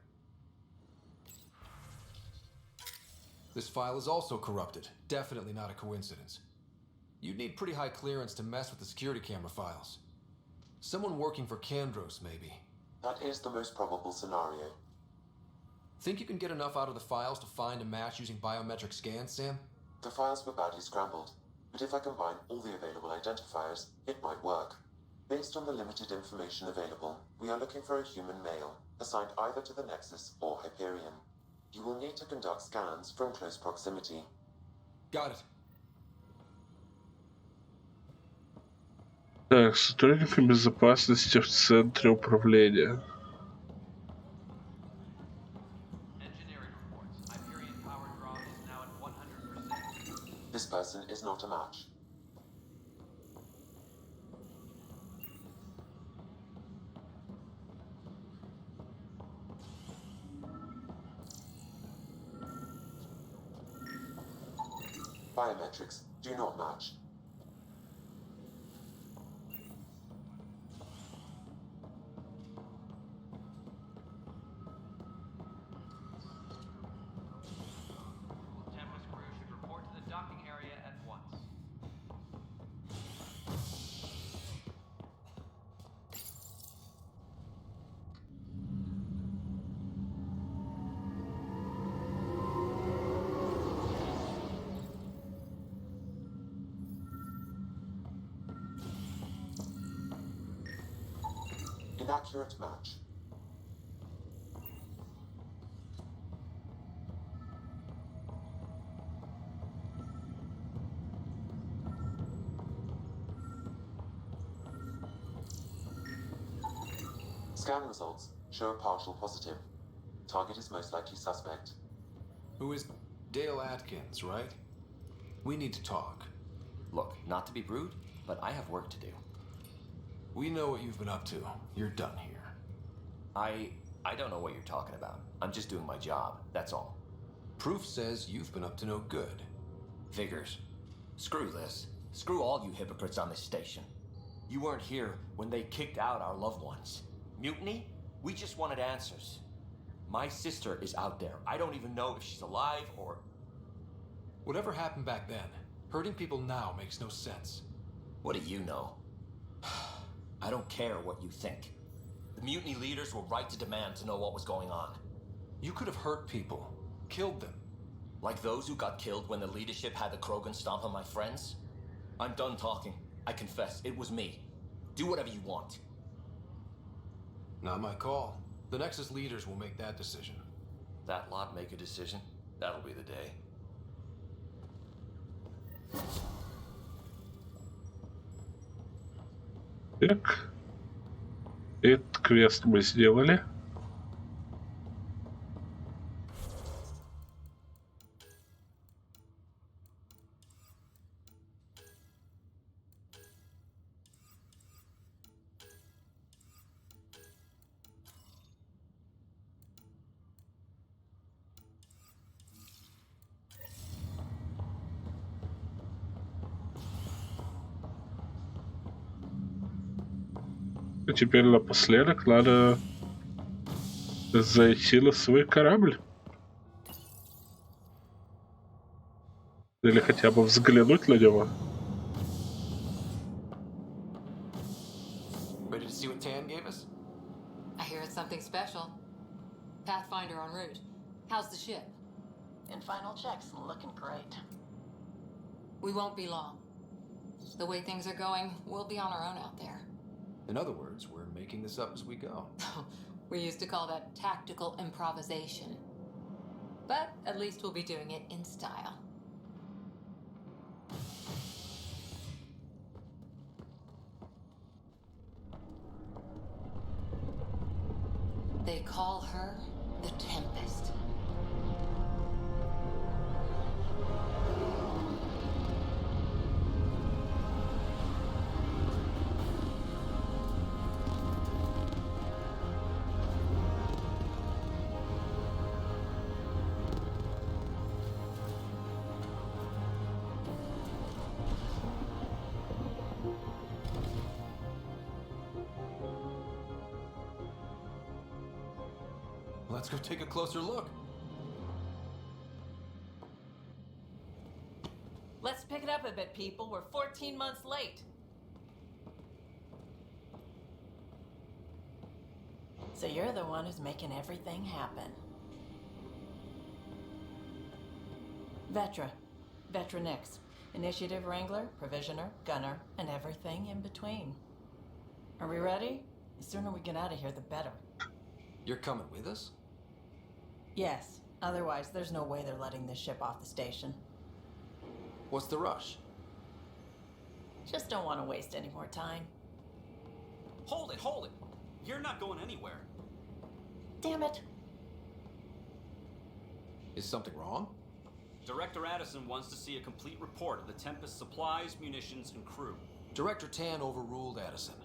This file is also corrupted. Definitely not a coincidence. You'd need pretty high clearance to mess with the security camera files. Someone working for Kandros, maybe. That is the most probable scenario. Think you can get enough out of the files to find a match using biometric scans, Sam? The files were badly scrambled, but if I combine all the available identifiers, it might work. Based on the limited information available, we are looking for a human male, assigned either to the Nexus or Hyperion. You will need to conduct scans from close proximity. Got it. Так, сотрудники безопасности в центре управления. This person is not a match. Biometrics do not match. Tempest crew should report to the docking area at once. Inaccurate match. Scan results show a partial positive. Target is most likely suspect. Who is Dale Atkins, right? We need to talk. Look, not to be rude, but I have work to do. We know what you've been up to. You're done here. I don't know what you're talking about. I'm just doing my job, that's all. Proof says you've been up to no good. Figures. Screw this. Screw all you hypocrites on this station. You weren't here when they kicked out our loved ones. Mutiny? We just wanted answers. My sister is out there. I don't even know if she's alive or... Whatever happened back then, hurting people now makes no sense. What do you know? I don't care what you think. The mutiny leaders were right to demand to know what was going on. You could have hurt people, killed them. Like those who got killed when the leadership had the Krogan stomp on my friends? I'm done talking. I confess, it was me. Do whatever you want. Not my call. The Nexus leaders will make that decision. That lot make a decision? That'll be the day. Так. Этот квест мы сделали. А теперь напоследок надо зайти на свой корабль. Или хотя бы взглянуть на него. Ready to see what Tan gave us? I hear it's something special. Pathfinder en route. How's the ship? In final checks and looking great. We won't be long. The way things are going, we'll be on our own out there. In other words, we're making this up as we go. We used to call that tactical improvisation. But at least we'll be doing it in style. They call her the Tempest. Let's go take a closer look. Let's pick it up a bit, people. We're 14 months late. So you're the one who's making everything happen. Vetra. Vetra Nix. Initiative Wrangler, Provisioner, Gunner, and everything in between. Are we ready? The sooner we get out of here, the better. You're coming with us? Yes. Otherwise, there's no way they're letting this ship off the station. What's the rush? Just don't want to waste any more time. Hold it, hold it. You're not going anywhere. Damn it. Is something wrong? Director Addison wants to see a complete report of the Tempest's supplies, munitions, and crew. Director Tan overruled Addison.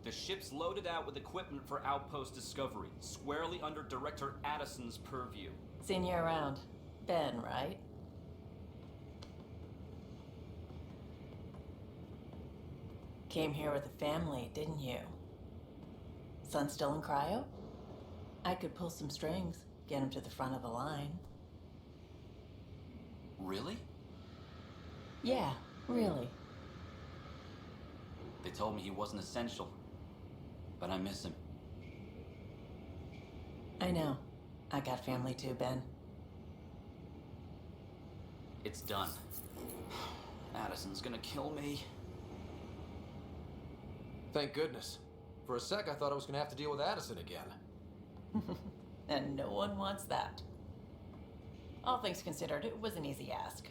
The ship's loaded out with equipment for outpost discovery, squarely under Director Addison's purview. Seen you around. Ben, right? Came here with a family, didn't you? Son still in cryo? I could pull some strings, get him to the front of the line. Really? Yeah, really. They told me he wasn't essential, but I miss him. I know. I got family too, Ben. It's done. Addison's gonna kill me. Thank goodness. For a sec, I thought I was gonna have to deal with Addison again. And no one wants that. All things considered, it was an easy ask.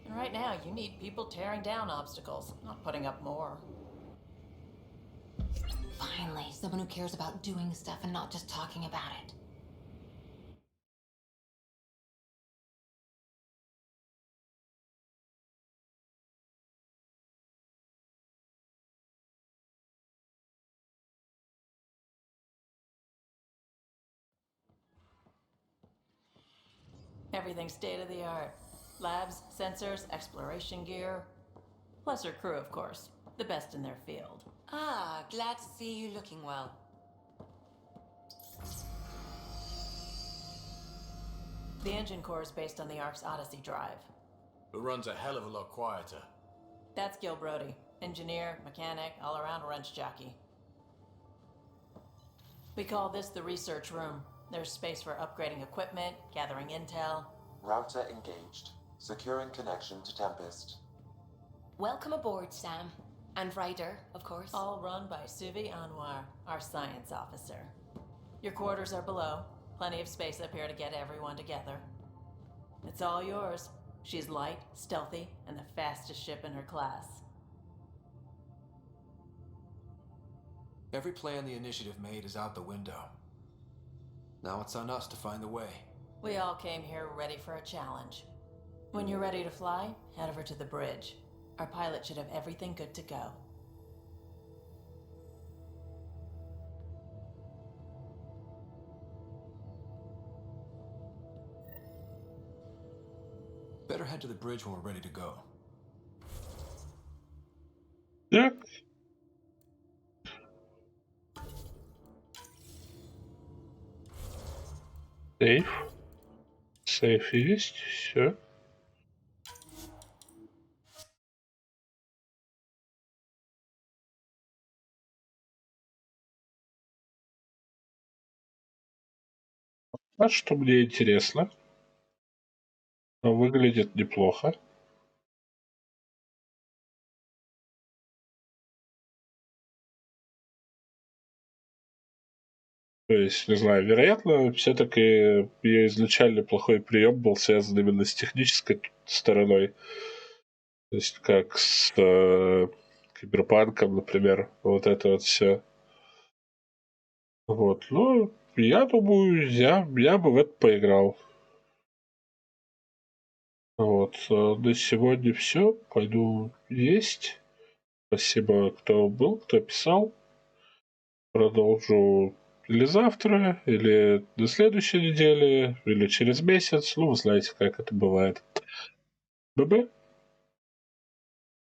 And right now, you need people tearing down obstacles, not putting up more. Finally, someone who cares about doing stuff and not just talking about it. Everything's state-of-the-art. Labs, sensors, exploration gear. Plus her crew, of course. The best in their field. Ah, glad to see you looking well. The engine core is based on the Ark's Odyssey drive. Who runs a hell of a lot quieter. That's Gil Brody. Engineer, mechanic, all-around wrench jockey. We call this the research room. There's space for upgrading equipment, gathering intel. Router engaged. Securing connection to Tempest. Welcome aboard, Sam. And Ryder, of course. All run by Suvi Anwar, our science officer. Your quarters are below. Plenty of space up here to get everyone together. It's all yours. She's light, stealthy, and the fastest ship in her class. Every plan the Initiative made is out the window. Now it's on us to find the way. We all came here ready for a challenge. When you're ready to fly, head over to the bridge. Our pilot should have everything good to go. Better head to the bridge when we're ready to go. Так. Сейф. Сейф есть, все. А что мне интересно? Выглядит неплохо. То есть, не знаю, вероятно, все-таки ее изначально плохой прием был связан именно с технической стороной. То есть, как с Киберпанком, например, вот это вот все. Вот, ну, я думаю, я бы в это поиграл. Вот, на сегодня все. Пойду есть. Спасибо, кто был, кто писал. Продолжу или завтра, или на следующей неделе, или через месяц. Ну, вы знаете, как это бывает. ББ.